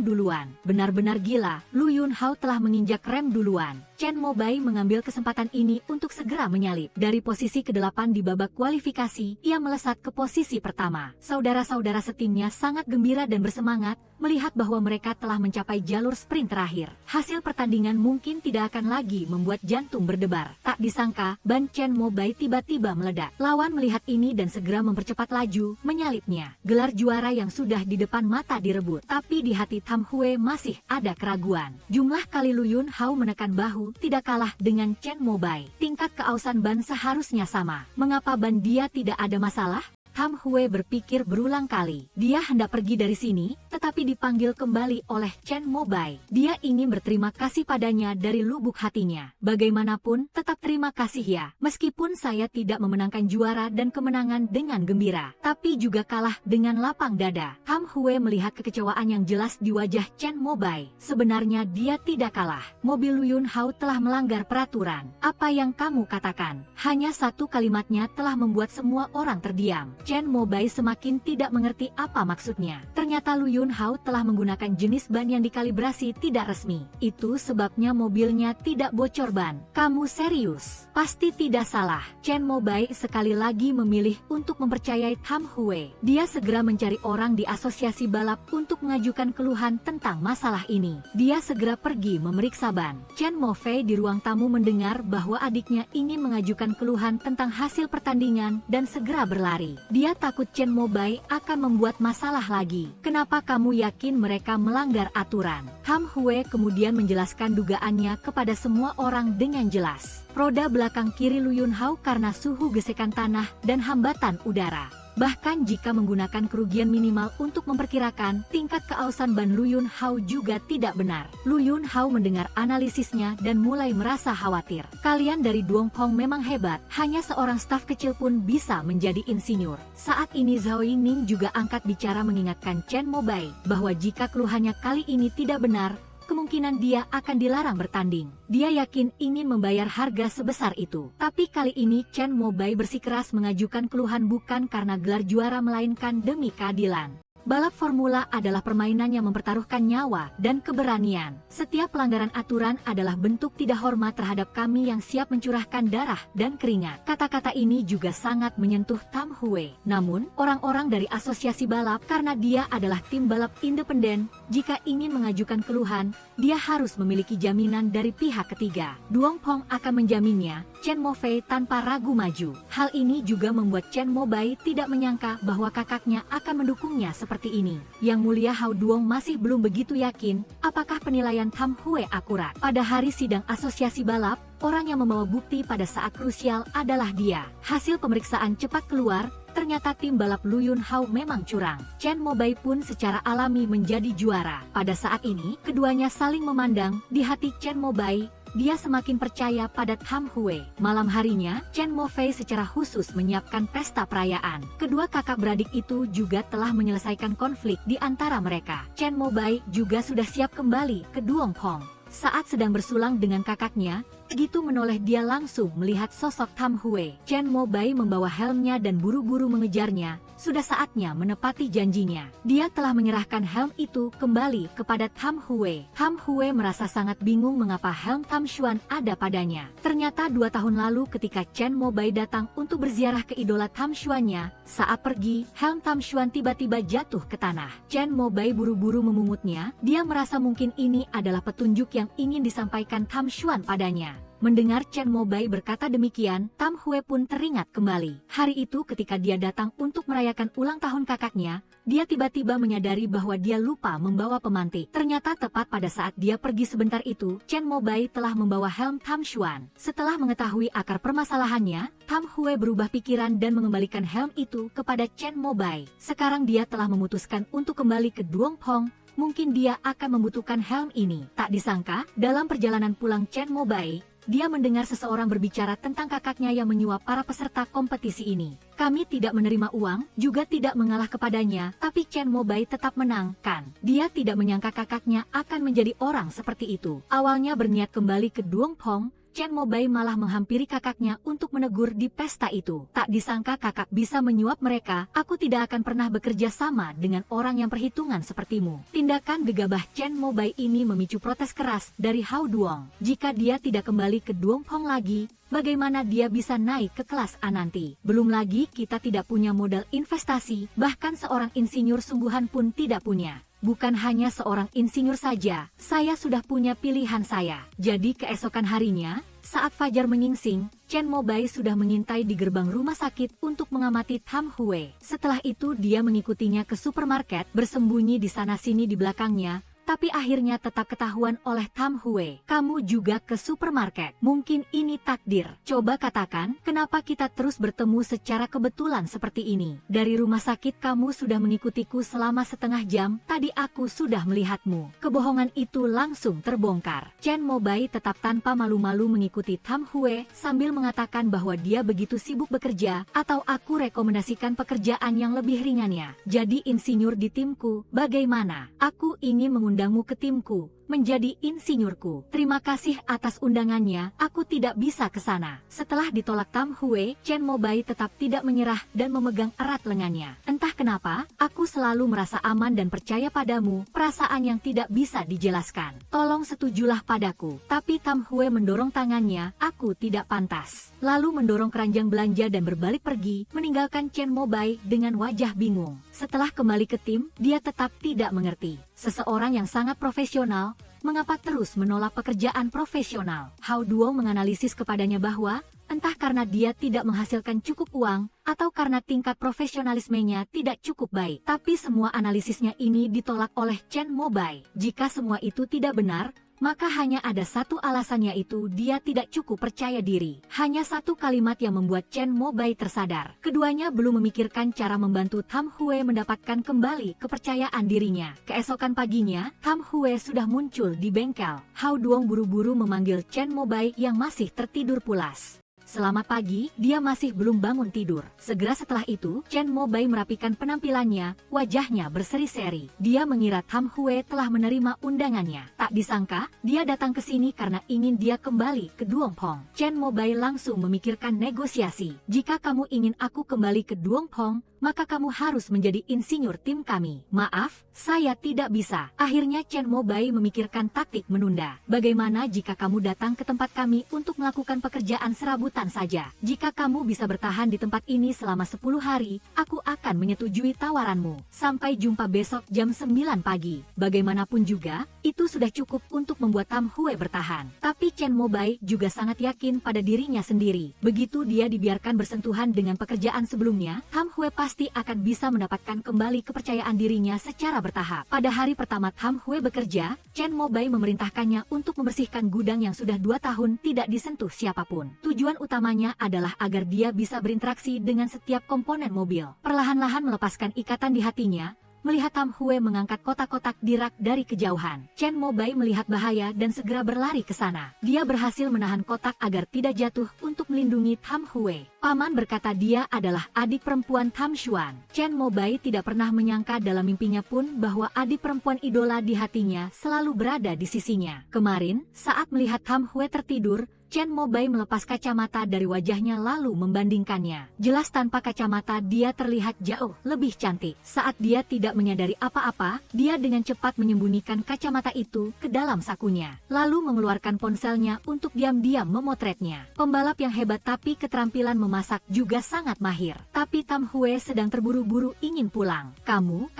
[SPEAKER 1] duluan. Benar-benar gila, Lu Yunhao telah menginjak rem duluan. Chen Mobai mengambil kesempatan ini untuk segera menyalip. Dari posisi ke-8 di babak kualifikasi, ia melesat ke posisi pertama. Saudara-saudara setimnya sangat gembira dan bersemangat melihat bahwa mereka telah mencapai jalur sprint terakhir. Hasil pertandingan mungkin tidak akan lagi membuat jantung berdebar. Tak disangka, ban Chen Mobai tiba-tiba meledak. Lawan melihat ini dan segera mempercepat laju, menyalipnya. Gelar juara yang sudah di depan mata direbut. Tapi di hati Tam Hue masih ada keraguan. Jumlah kali Lu Yunhao menekan bahu tidak kalah dengan Chen Mobai. Tingkat keausan ban seharusnya sama. Mengapa ban dia tidak ada masalah? Tam Hue berpikir berulang kali. Dia hendak pergi dari sini, tetapi dipanggil kembali oleh Chen Mobai. Dia ingin berterima kasih padanya dari lubuk hatinya. Bagaimanapun, tetap terima kasih ya. Meskipun saya tidak memenangkan juara dan kemenangan dengan gembira, tapi juga kalah dengan lapang dada. Tam Hue melihat kekecewaan yang jelas di wajah Chen Mobai. Sebenarnya dia tidak kalah. Mobil Lu Yunhao telah melanggar peraturan. Apa yang kamu katakan? Hanya satu kalimatnya telah membuat semua orang terdiam. Chen Mobai semakin tidak mengerti apa maksudnya. Ternyata Lu Yunhao telah menggunakan jenis ban yang dikalibrasi tidak resmi. Itu sebabnya mobilnya tidak bocor ban. Kamu serius? Pasti tidak salah. Chen Mobai sekali lagi memilih untuk mempercayai Tam Hue. Dia segera mencari orang di asosiasi balap untuk mengajukan keluhan tentang masalah ini. Dia segera pergi memeriksa ban. Chen Mofei di ruang tamu mendengar bahwa adiknya ingin mengajukan keluhan tentang hasil pertandingan dan segera berlari. Dia takut Chen Mobai akan membuat masalah lagi. Kenapa kamu yakin mereka melanggar aturan? Tam Hue kemudian menjelaskan dugaannya kepada semua orang dengan jelas. Roda belakang kiri Lu Yunhao karena suhu gesekan tanah dan hambatan udara. Bahkan jika menggunakan kerugian minimal untuk memperkirakan, tingkat keausan ban Lu Yunhao juga tidak benar. Lu Yunhao mendengar analisisnya dan mulai merasa khawatir. Kalian dari Duongpong memang hebat, hanya seorang staf kecil pun bisa menjadi insinyur. Saat ini Zhao Yingning juga angkat bicara mengingatkan Chen Mobai bahwa jika keluhannya kali ini tidak benar, kemungkinan dia akan dilarang bertanding. Dia yakin ingin membayar harga sebesar itu. Tapi kali ini Chen Mobai bersikeras mengajukan keluhan bukan karena gelar juara melainkan demi keadilan. Balap formula adalah permainan yang mempertaruhkan nyawa dan keberanian. Setiap pelanggaran aturan adalah bentuk tidak hormat terhadap kami yang siap mencurahkan darah dan keringat. Kata-kata ini juga sangat menyentuh Tam Hue. Namun, orang-orang dari asosiasi balap, karena dia adalah tim balap independen, jika ingin mengajukan keluhan, dia harus memiliki jaminan dari pihak ketiga. Duong Pong akan menjaminnya. Chen Mofei tanpa ragu maju. Hal ini juga membuat Chen Mobai tidak menyangka bahwa kakaknya akan mendukungnya seperti ini. Yang mulia Hao Duong masih belum begitu yakin apakah penilaian Tam Hue akurat. Pada hari sidang asosiasi balap, orang yang membawa bukti pada saat krusial adalah dia. Hasil pemeriksaan cepat keluar, ternyata tim balap Lu Yun Hao memang curang. Chen Mobai pun secara alami menjadi juara. Pada saat ini, keduanya saling memandang. Di hati Chen Mobai, dia semakin percaya pada Tam Hue. Malam harinya, Chen Mofei secara khusus menyiapkan pesta perayaan. Kedua kakak beradik itu juga telah menyelesaikan konflik di antara mereka. Chen Mobai juga sudah siap kembali ke Duong Pong. Saat sedang bersulang dengan kakaknya, begitu menoleh dia langsung melihat sosok Tam Hue. Chen Mobai membawa helmnya dan buru-buru mengejarnya. Sudah saatnya menepati janjinya. Dia telah menyerahkan helm itu kembali kepada Tam Hue. Tam Hue merasa sangat bingung mengapa helm Tam Xuan ada padanya. Ternyata 2 tahun lalu ketika Chen Mobai datang untuk berziarah ke idola Tam Xuan-nya, saat pergi, helm Tam Xuan tiba-tiba jatuh ke tanah. Chen Mobai buru-buru memungutnya. Dia merasa mungkin ini adalah petunjuk yang ingin disampaikan Tam Xuan padanya. Mendengar Chen Mobai berkata demikian, Tam Hue pun teringat kembali. Hari itu ketika dia datang untuk merayakan ulang tahun kakaknya, dia tiba-tiba menyadari bahwa dia lupa membawa pemantik. Ternyata tepat pada saat dia pergi sebentar itu, Chen Mobai telah membawa helm Tam Xuan. Setelah mengetahui akar permasalahannya, Tam Hue berubah pikiran dan mengembalikan helm itu kepada Chen Mobai. Sekarang dia telah memutuskan untuk kembali ke Duong Pong. Mungkin dia akan membutuhkan helm ini. Tak disangka, dalam perjalanan pulang Chen Mobai, dia mendengar seseorang berbicara tentang kakaknya yang menyuap para peserta kompetisi ini. Kami tidak menerima uang, juga tidak mengalah kepadanya, tapi Chen Mobai tetap menang, kan? Dia tidak menyangka kakaknya akan menjadi orang seperti itu. Awalnya berniat kembali ke Duong Pong, Chen Mobai malah menghampiri kakaknya untuk menegur di pesta itu. Tak disangka kakak bisa menyuap mereka. Aku tidak akan pernah bekerja sama dengan orang yang perhitungan sepertimu. Tindakan gegabah Chen Mobai ini memicu protes keras dari Hao Duong. Jika dia tidak kembali ke Duong Pong lagi, bagaimana dia bisa naik ke kelas A nanti? Belum lagi kita tidak punya modal investasi, bahkan seorang insinyur sungguhan pun tidak punya. Bukan hanya seorang insinyur saja, saya sudah punya pilihan saya. Jadi keesokan harinya, saat fajar menyingsing, Chen Mobai sudah mengintai di gerbang rumah sakit untuk mengamati Tam Hue. Setelah itu dia mengikutinya ke supermarket, bersembunyi di sana-sini di belakangnya. Tapi akhirnya tetap ketahuan oleh Tam Hue. Kamu juga ke supermarket. Mungkin ini takdir. Coba katakan, kenapa kita terus bertemu secara kebetulan seperti ini? Dari rumah sakit kamu sudah mengikutiku selama setengah jam. Tadi aku sudah melihatmu. Kebohongan itu langsung terbongkar. Chen Mobai tetap tanpa malu-malu mengikuti Tam Hue sambil mengatakan bahwa dia begitu sibuk bekerja, atau aku rekomendasikan pekerjaan yang lebih ringannya. Jadi insinyur di timku, bagaimana? Aku ingin mengundangmu ke timku, menjadi insinyurku. Terima kasih atas undangannya, aku tidak bisa ke sana. Setelah ditolak Tam Hue, Chen Mobai tetap tidak menyerah dan memegang erat lengannya. Entah kenapa, aku selalu merasa aman dan percaya padamu, perasaan yang tidak bisa dijelaskan. Tolong setujulah padaku. Tapi Tam Hue mendorong tangannya, aku tidak pantas. Lalu mendorong keranjang belanja dan berbalik pergi, meninggalkan Chen Mobai dengan wajah bingung. Setelah kembali ke tim, dia tetap tidak mengerti. Seseorang yang sangat profesional, mengapa terus menolak pekerjaan profesional? Hao Duong menganalisis kepadanya bahwa, entah karena dia tidak menghasilkan cukup uang, atau karena tingkat profesionalismenya tidak cukup baik. Tapi semua analisisnya ini ditolak oleh Chen Mobai. Jika semua itu tidak benar, maka hanya ada satu alasannya, itu dia tidak cukup percaya diri. Hanya satu kalimat yang membuat Chen Mobai tersadar. Keduanya belum memikirkan cara membantu Tam Hue mendapatkan kembali kepercayaan dirinya. Keesokan paginya, Tam Hue sudah muncul di bengkel. Hao Duong buru-buru memanggil Chen Mobai yang masih tertidur pulas. Selamat pagi, dia masih belum bangun tidur. Segera setelah itu, Chen Mobai merapikan penampilannya, wajahnya berseri-seri. Dia mengira Tam Hue telah menerima undangannya. Tak disangka, dia datang ke sini karena ingin dia kembali ke Duong Pong. Chen Mobai langsung memikirkan negosiasi. Jika kamu ingin aku kembali ke Duong Pong, maka kamu harus menjadi insinyur tim kami. Maaf, saya tidak bisa. Akhirnya Chen Mobai memikirkan taktik menunda. Bagaimana jika kamu datang ke tempat kami untuk melakukan pekerjaan serabutan saja? Jika kamu bisa bertahan di tempat ini selama 10 hari, aku akan menyetujui tawaranmu. Sampai jumpa besok jam 9 pagi. Bagaimanapun juga, itu sudah cukup untuk membuat Tam Hue bertahan. Tapi Chen Mobai juga sangat yakin pada dirinya sendiri. Begitu dia dibiarkan bersentuhan dengan pekerjaan sebelumnya, Tam Hue pasti akan bisa mendapatkan kembali kepercayaan dirinya secara bertahap. Pada hari pertama Tam Hue bekerja, Chen Mobai memerintahkannya untuk membersihkan gudang yang sudah 2 tahun tidak disentuh siapapun. Tujuan utamanya adalah agar dia bisa berinteraksi dengan setiap komponen mobil. Perlahan-lahan melepaskan ikatan di hatinya, melihat Tam Hue mengangkat kotak-kotak di rak dari kejauhan. Chen Mobai melihat bahaya dan segera berlari ke sana. Dia berhasil menahan kotak agar tidak jatuh untuk melindungi Tam Hue. Paman berkata dia adalah adik perempuan Tam Xuan. Chen Mobai tidak pernah menyangka dalam mimpinya pun bahwa adik perempuan idola di hatinya selalu berada di sisinya. Kemarin, saat melihat Tam Hue tertidur, Chen Mobai melepas kacamata dari wajahnya lalu membandingkannya. Jelas tanpa kacamata dia terlihat jauh lebih cantik. Saat dia tidak menyadari apa-apa, dia dengan cepat menyembunyikan kacamata itu ke dalam sakunya. Lalu mengeluarkan ponselnya untuk diam-diam memotretnya. Pembalap yang hebat tapi keterampilan memasak juga sangat mahir. Tapi Tam Hue sedang terburu-buru ingin pulang. Kamu,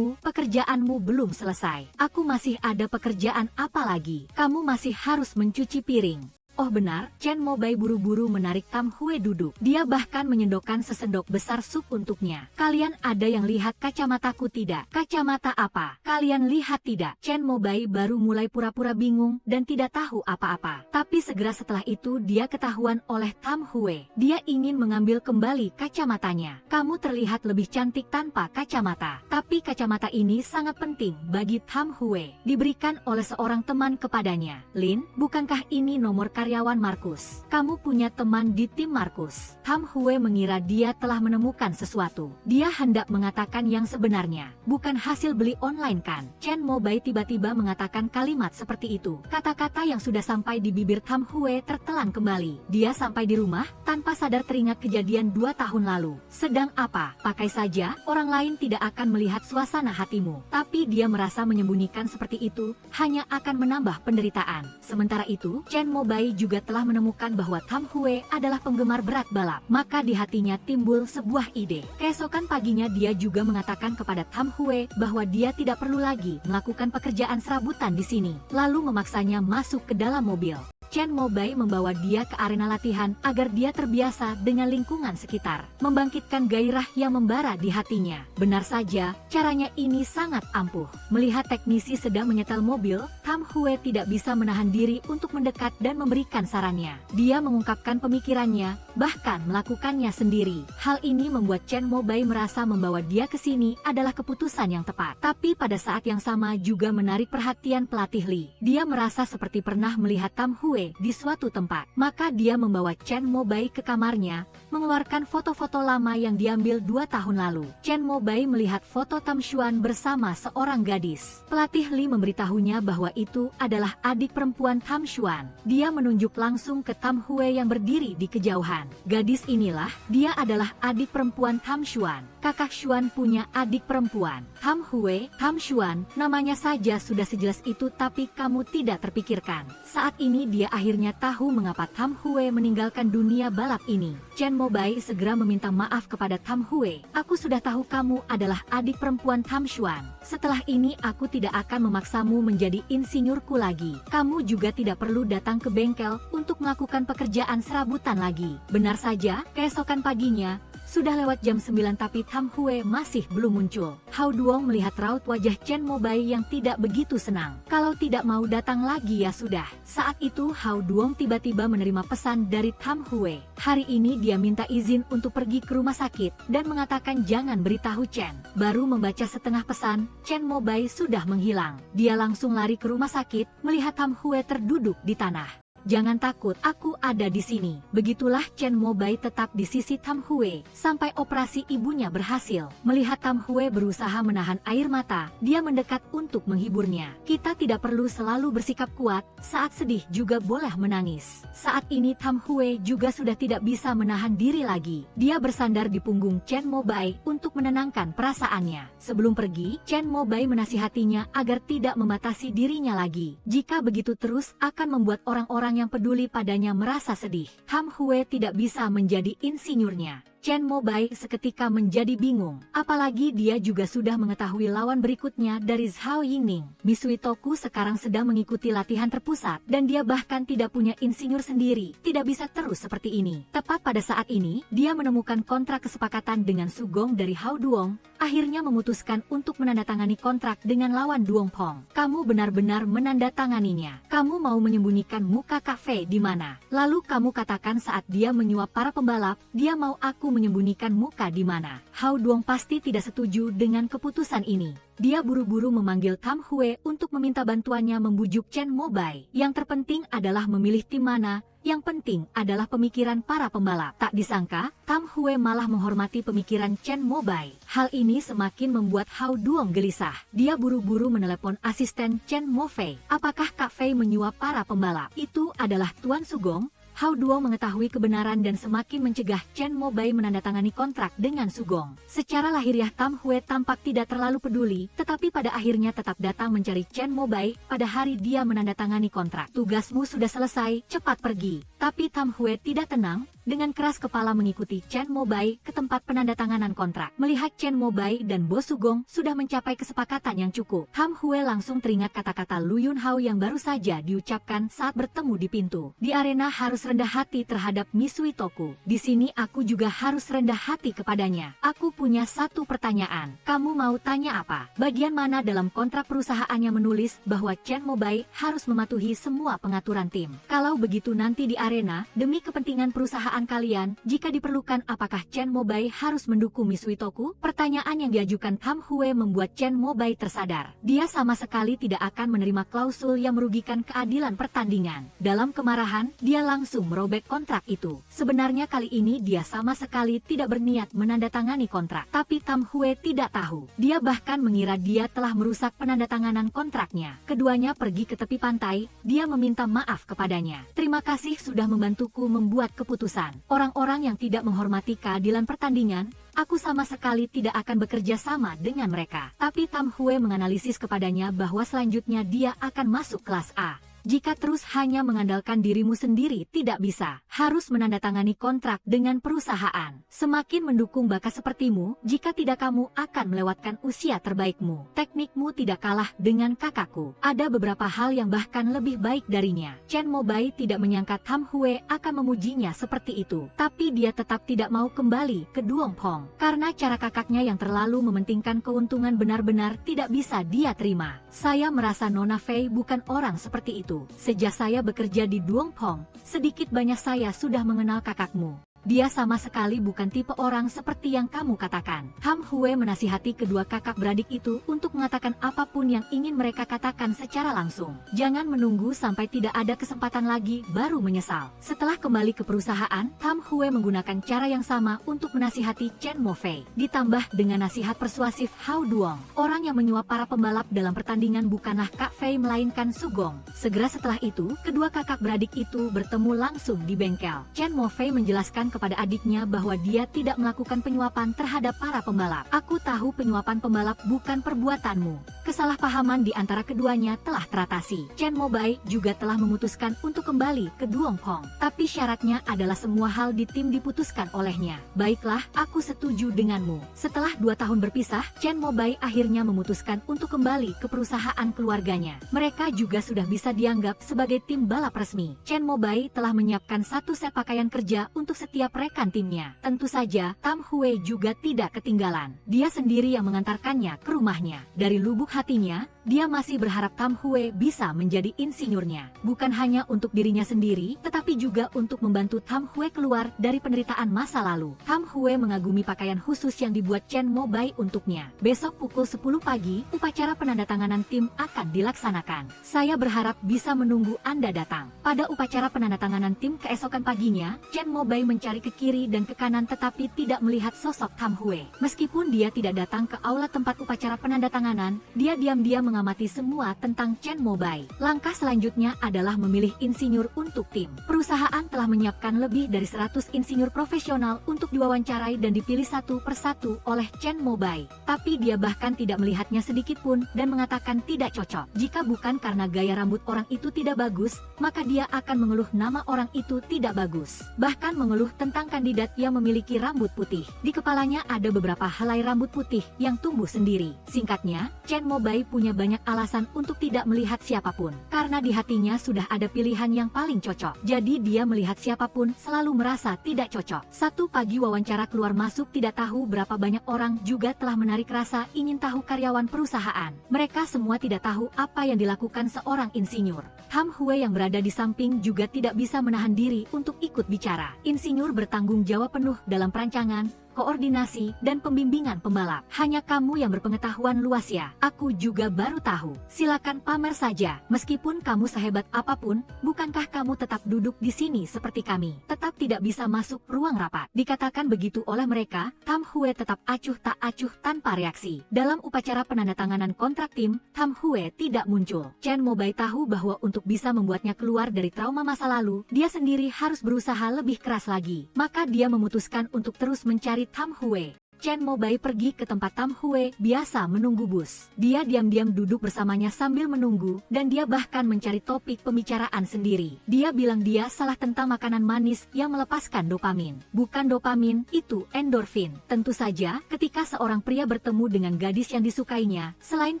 [SPEAKER 1] pekerjaanmu belum selesai. Aku masih ada pekerjaan apa lagi? Kamu masih harus mencuci piring. Oh benar, Chen Mobai buru-buru menarik Tam Hue duduk. Dia bahkan menyendokkan sesendok besar sup untuknya. Kalian ada yang lihat kacamataku tidak? Kacamata apa? Kalian lihat tidak? Chen Mobai baru mulai pura-pura bingung dan tidak tahu apa-apa. Tapi segera setelah itu dia ketahuan oleh Tam Hue. Dia ingin mengambil kembali kacamatanya. Kamu terlihat lebih cantik tanpa kacamata. Tapi kacamata ini sangat penting bagi Tam Hue. Diberikan oleh seorang teman kepadanya. Lin, bukankah ini nomor karyawan Markus? Kamu punya teman di tim Markus. Tam Hue mengira dia telah menemukan sesuatu. Dia hendak mengatakan yang sebenarnya. Bukan hasil beli online kan? Chen Mobai tiba-tiba mengatakan kalimat seperti itu. Kata-kata yang sudah sampai di bibir Tam Hue tertelan kembali. Dia sampai di rumah, tanpa sadar teringat kejadian 2 tahun lalu. Sedang apa? Pakai saja, orang lain tidak akan melihat suasana hatimu. Tapi dia merasa menyembunyikan seperti itu, hanya akan menambah penderitaan. Sementara itu, Chen Mobai juga telah menemukan bahwa Tam Hue adalah penggemar berat balap. Maka di hatinya timbul sebuah ide. Keesokan paginya dia juga mengatakan kepada Tam Hue bahwa dia tidak perlu lagi melakukan pekerjaan serabutan di sini. Lalu memaksanya masuk ke dalam mobil. Chen Mobai membawa dia ke arena latihan agar dia terbiasa dengan lingkungan sekitar, membangkitkan gairah yang membara di hatinya. Benar saja, caranya ini sangat ampuh. Melihat teknisi sedang menyetel mobil, Tam Hue tidak bisa menahan diri untuk mendekat dan memberikan sarannya. Dia mengungkapkan pemikirannya, bahkan melakukannya sendiri. Hal ini membuat Chen Mobai merasa membawa dia ke sini adalah keputusan yang tepat. Tapi pada saat yang sama juga menarik perhatian pelatih Li. Dia merasa seperti pernah melihat Tam Hue di suatu tempat. Maka dia membawa Chen Mobai ke kamarnya, mengeluarkan foto-foto lama yang diambil 2 tahun lalu. Chen Mobai melihat foto Tam Xuan bersama seorang gadis. Pelatih Li memberitahunya bahwa itu adalah adik perempuan Tam Xuan. Dia menunjuk langsung ke Tam Hue yang berdiri di kejauhan. Gadis inilah, dia adalah adik perempuan Tam Xuan. Kakak Xuan punya adik perempuan. Tam Hue, Tam Xuan, namanya saja sudah sejelas itu tapi kamu tidak terpikirkan. Saat ini dia akhirnya tahu mengapa Tam Hue meninggalkan dunia balap ini. Chen Mobai segera meminta maaf kepada Tam Hue. Aku sudah tahu kamu adalah adik perempuan Tam Xuan. Setelah ini aku tidak akan memaksamu menjadi insinyurku lagi. Kamu juga tidak perlu datang ke bengkel untuk melakukan pekerjaan serabutan lagi. Benar saja, keesokan paginya, sudah lewat jam 9 tapi Tam Hue masih belum muncul. Hao Duong melihat raut wajah Chen Mobai yang tidak begitu senang. Kalau tidak mau datang lagi ya sudah. Saat itu Hao Duong tiba-tiba menerima pesan dari Tam Hue. Hari ini dia minta izin untuk pergi ke rumah sakit dan mengatakan jangan beritahu Chen. Baru membaca setengah pesan, Chen Mobai sudah menghilang. Dia langsung lari ke rumah sakit, melihat Tam Hue terduduk di tanah. Jangan takut, aku ada di sini. Begitulah Chen Mobai tetap di sisi Tam Hue sampai operasi ibunya berhasil. Melihat Tam Hue berusaha menahan air mata, dia mendekat untuk menghiburnya. Kita tidak perlu selalu bersikap kuat, saat sedih juga boleh menangis. Saat ini Tam Hue juga sudah tidak bisa menahan diri lagi. Dia bersandar di punggung Chen Mobai untuk menenangkan perasaannya. Sebelum pergi, Chen Mobai menasihatinya agar tidak membatasi dirinya lagi. Jika begitu terus akan membuat orang-orang yang peduli padanya merasa sedih. Tam Hue tidak bisa menjadi insinyurnya. Chen Mobai seketika menjadi bingung, apalagi dia juga sudah mengetahui lawan berikutnya dari Zhao Yingning. Misui Toku sekarang sedang mengikuti latihan terpusat, dan dia bahkan tidak punya insinyur sendiri, tidak bisa terus seperti ini. Tepat pada saat ini, dia menemukan kontrak kesepakatan dengan Sugong dari Hao Duong, akhirnya memutuskan untuk menandatangani kontrak dengan lawan Duong Pong. Kamu benar-benar menandatanganinya. Kamu mau menyembunyikan muka Kak Fei di mana? Lalu kamu katakan saat dia menyuap para pembalap, dia mau aku menyembunyikan muka di mana. Hao Duong pasti tidak setuju dengan keputusan ini. Dia buru-buru memanggil Tam Hue untuk meminta bantuannya membujuk Chen Mobai. Yang terpenting adalah memilih tim mana, yang penting adalah pemikiran para pembalap. Tak disangka, Tam Hue malah menghormati pemikiran Chen Mobai. Hal ini semakin membuat Hao Duong gelisah. Dia buru-buru menelepon asisten Chen Mo Fei. Apakah Kak Fei menyuap para pembalap? Itu adalah Tuan Sugong. Hao Duong mengetahui kebenaran dan semakin mencegah Chen Mobai menandatangani kontrak dengan Sugong. Secara lahiriah Tam Hue tampak tidak terlalu peduli, tetapi pada akhirnya tetap datang mencari Chen Mobai pada hari dia menandatangani kontrak. Tugasmu sudah selesai, cepat pergi. Tapi Tam Hue tidak tenang, dengan keras kepala mengikuti Chen Mobai ke tempat penandatanganan kontrak. Melihat Chen Mobai dan Bos Sugong sudah mencapai kesepakatan yang cukup, Tam Hue langsung teringat kata-kata Lu Yunhao yang baru saja diucapkan saat bertemu di pintu. Di arena harus rendah hati terhadap Misui Toku. Di sini aku juga harus rendah hati kepadanya. Aku punya satu pertanyaan. Kamu mau tanya apa? Bagian mana dalam kontrak perusahaannya menulis bahwa Chen Mobai harus mematuhi semua pengaturan tim? Kalau begitu nanti di arena, demi kepentingan perusahaan kalian, jika diperlukan apakah Chen Mobai harus mendukung Misui Toku? Pertanyaan yang diajukan Tam Hue membuat Chen Mobai tersadar. Dia sama sekali tidak akan menerima klausul yang merugikan keadilan pertandingan. Dalam kemarahan, dia langsung merobek kontrak itu. Sebenarnya kali ini dia sama sekali tidak berniat menandatangani kontrak. Tapi Tam Hue tidak tahu. Dia bahkan mengira dia telah merusak penandatanganan kontraknya. Keduanya pergi ke tepi pantai, dia meminta maaf kepadanya. Terima kasih sudah membantuku membuat keputusan. Orang-orang yang tidak menghormati keadilan pertandingan, aku sama sekali tidak akan bekerja sama dengan mereka. Tapi Tam Hue menganalisis kepadanya bahwa selanjutnya dia akan masuk kelas A. Jika terus hanya mengandalkan dirimu sendiri tidak bisa. Harus menandatangani kontrak dengan perusahaan. Semakin mendukung bakat sepertimu, jika tidak kamu akan melewatkan usia terbaikmu. Teknikmu tidak kalah dengan kakakku. Ada beberapa hal yang bahkan lebih baik darinya. Chen Mobai tidak menyangka Tam Hue akan memujinya seperti itu. Tapi dia tetap tidak mau kembali ke Duong Pong. Karena cara kakaknya yang terlalu mementingkan keuntungan benar-benar tidak bisa dia terima. Saya merasa Nona Fei bukan orang seperti itu. Sejak saya bekerja di Duong Pong, sedikit banyak saya sudah mengenal kakakmu. Dia sama sekali bukan tipe orang seperti yang kamu katakan. Tam Hue menasihati kedua kakak beradik itu untuk mengatakan apapun yang ingin mereka katakan secara langsung. Jangan menunggu sampai tidak ada kesempatan lagi baru menyesal. Setelah kembali ke perusahaan, Tam Hue menggunakan cara yang sama untuk menasihati Chen Mo Fei. Ditambah dengan nasihat persuasif Hao Duong. Orang yang menyuap para pembalap dalam pertandingan bukanlah Kak Fei melainkan Sugong. Segera setelah itu, kedua kakak beradik itu bertemu langsung di bengkel. Chen Mo Fei menjelaskan kepada adiknya bahwa dia tidak melakukan penyuapan terhadap para pembalap. Aku tahu penyuapan pembalap bukan perbuatanmu. Kesalahpahaman di antara keduanya telah teratasi. Chen Mobai juga telah memutuskan untuk kembali ke Duong Pong. Tapi syaratnya adalah semua hal di tim diputuskan olehnya. Baiklah, aku setuju denganmu. Setelah 2 tahun berpisah, Chen Mobai akhirnya memutuskan untuk kembali ke perusahaan keluarganya. Mereka juga sudah bisa dianggap sebagai tim balap resmi. Chen Mobai telah menyiapkan satu set pakaian kerja untuk setiap rekan timnya. Tentu saja, Tam Hue juga tidak ketinggalan. Dia sendiri yang mengantarkannya ke rumahnya. Dari lubuk hatinya, dia masih berharap Tam Hue bisa menjadi insinyurnya. Bukan hanya untuk dirinya sendiri, tetapi juga untuk membantu Tam Hue keluar dari penderitaan masa lalu. Tam Hue mengagumi pakaian khusus yang dibuat Chen Mobai untuknya. Besok pukul 10 pagi, upacara penandatanganan tim akan dilaksanakan. Saya berharap bisa menunggu Anda datang. Pada upacara penandatanganan tim keesokan paginya, Chen Mobai mencari ke kiri dan ke kanan tetapi tidak melihat sosok Tam Hue. Meskipun dia tidak datang ke aula tempat upacara penandatanganan, dia diam-diam mengamati semua tentang Chen Mobai. Langkah selanjutnya adalah memilih insinyur untuk tim. Perusahaan telah menyiapkan lebih dari 100 insinyur profesional untuk diwawancarai dan dipilih satu persatu oleh Chen Mobai. Tapi dia bahkan tidak melihatnya sedikit pun dan mengatakan tidak cocok. Jika bukan karena gaya rambut orang itu tidak bagus, maka dia akan mengeluh nama orang itu tidak bagus. Bahkan mengeluh tentang kandidat yang memiliki rambut putih. Di kepalanya ada beberapa helai rambut putih yang tumbuh sendiri. Singkatnya, Chen Mobai punya banyak alasan untuk tidak melihat siapapun. Karena di hatinya sudah ada pilihan yang paling cocok. Jadi dia melihat siapapun selalu merasa tidak cocok. Satu pagi wawancara keluar masuk tidak tahu berapa banyak orang juga telah menarik rasa ingin tahu karyawan perusahaan. Mereka semua tidak tahu apa yang dilakukan seorang insinyur. Tam Hue yang berada di samping juga tidak bisa menahan diri untuk ikut bicara. Insinyur bertanggung jawab penuh dalam perancangan, koordinasi, dan pembimbingan pembalap. Hanya kamu yang berpengetahuan luas ya. Aku juga baru tahu. Silakan pamer saja. Meskipun kamu sehebat apapun, bukankah kamu tetap duduk di sini seperti kami? Tetap tidak bisa masuk ruang rapat. Dikatakan begitu oleh mereka, Tam Hue tetap acuh tak acuh tanpa reaksi. Dalam upacara penandatanganan kontrak tim, Tam Hue tidak muncul. Chen Mobai tahu bahwa untuk bisa membuatnya keluar dari trauma masa lalu, dia sendiri harus berusaha lebih keras lagi. Maka dia memutuskan untuk terus mencari Tam Hue. Chen Mobai pergi ke tempat Tam Hue biasa menunggu bus. Dia diam-diam duduk bersamanya sambil menunggu, dan dia bahkan mencari topik pembicaraan sendiri. Dia bilang dia salah tentang makanan manis yang melepaskan dopamin. Bukan dopamin, itu endorfin. Tentu saja, ketika seorang pria bertemu dengan gadis yang disukainya, selain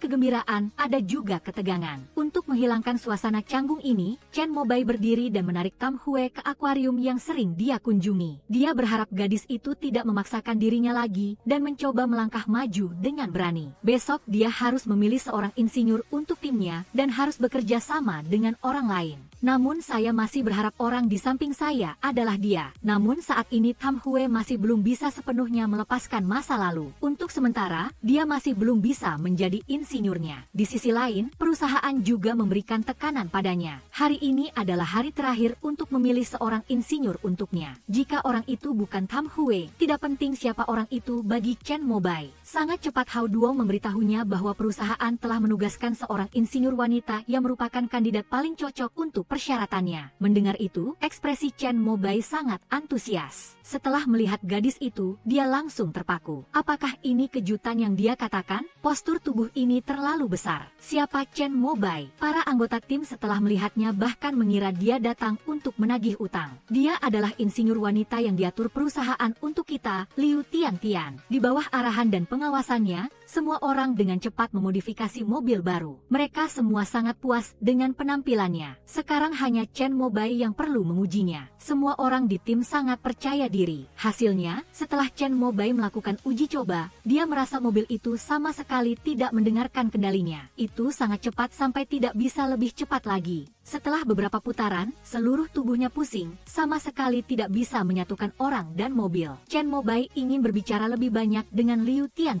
[SPEAKER 1] kegembiraan, ada juga ketegangan. Untuk menghilangkan suasana canggung ini, Chen Mobai berdiri dan menarik Tam Hue ke akuarium yang sering dia kunjungi. Dia berharap gadis itu tidak memaksakan dirinya lagi, dan mencoba melangkah maju dengan berani. Besok dia harus memilih seorang insinyur untuk timnya dan harus bekerja sama dengan orang lain. Namun saya masih berharap orang di samping saya adalah dia. Namun saat ini Tam Hue masih belum bisa sepenuhnya melepaskan masa lalu. Untuk sementara, dia masih belum bisa menjadi insinyurnya. Di sisi lain, perusahaan juga memberikan tekanan padanya. Hari ini adalah hari terakhir untuk memilih seorang insinyur untuknya. Jika orang itu bukan Tam Hue, tidak penting siapa orang itu bagi Chen Mobai. Sangat cepat Hao Duo memberitahunya bahwa perusahaan telah menugaskan seorang insinyur wanita yang merupakan kandidat paling cocok untuk persyaratannya. Mendengar itu, ekspresi Chen Mobai sangat antusias. Setelah melihat gadis itu, dia langsung terpaku. Apakah ini kejutan yang dia katakan? Postur tubuh ini terlalu besar. Siapa Chen Mobai? Para anggota tim setelah melihatnya bahkan mengira dia datang untuk menagih utang. Dia adalah insinyur wanita yang diatur perusahaan untuk kita, Liu Tian. Di bawah arahan dan pengawasannya, semua orang dengan cepat memodifikasi mobil baru. Mereka semua sangat puas dengan penampilannya. Sekarang hanya Chen Mobai yang perlu mengujinya. Semua orang di tim sangat percaya diri. Hasilnya, setelah Chen Mobai melakukan uji coba, dia merasa mobil itu sama sekali tidak mendengarkan kendalinya. Itu sangat cepat sampai tidak bisa lebih cepat lagi. Setelah beberapa putaran, seluruh tubuhnya pusing, sama sekali tidak bisa menyatukan orang dan mobil. Chen Mobai ingin berbicara lebih banyak dengan Liu Tian.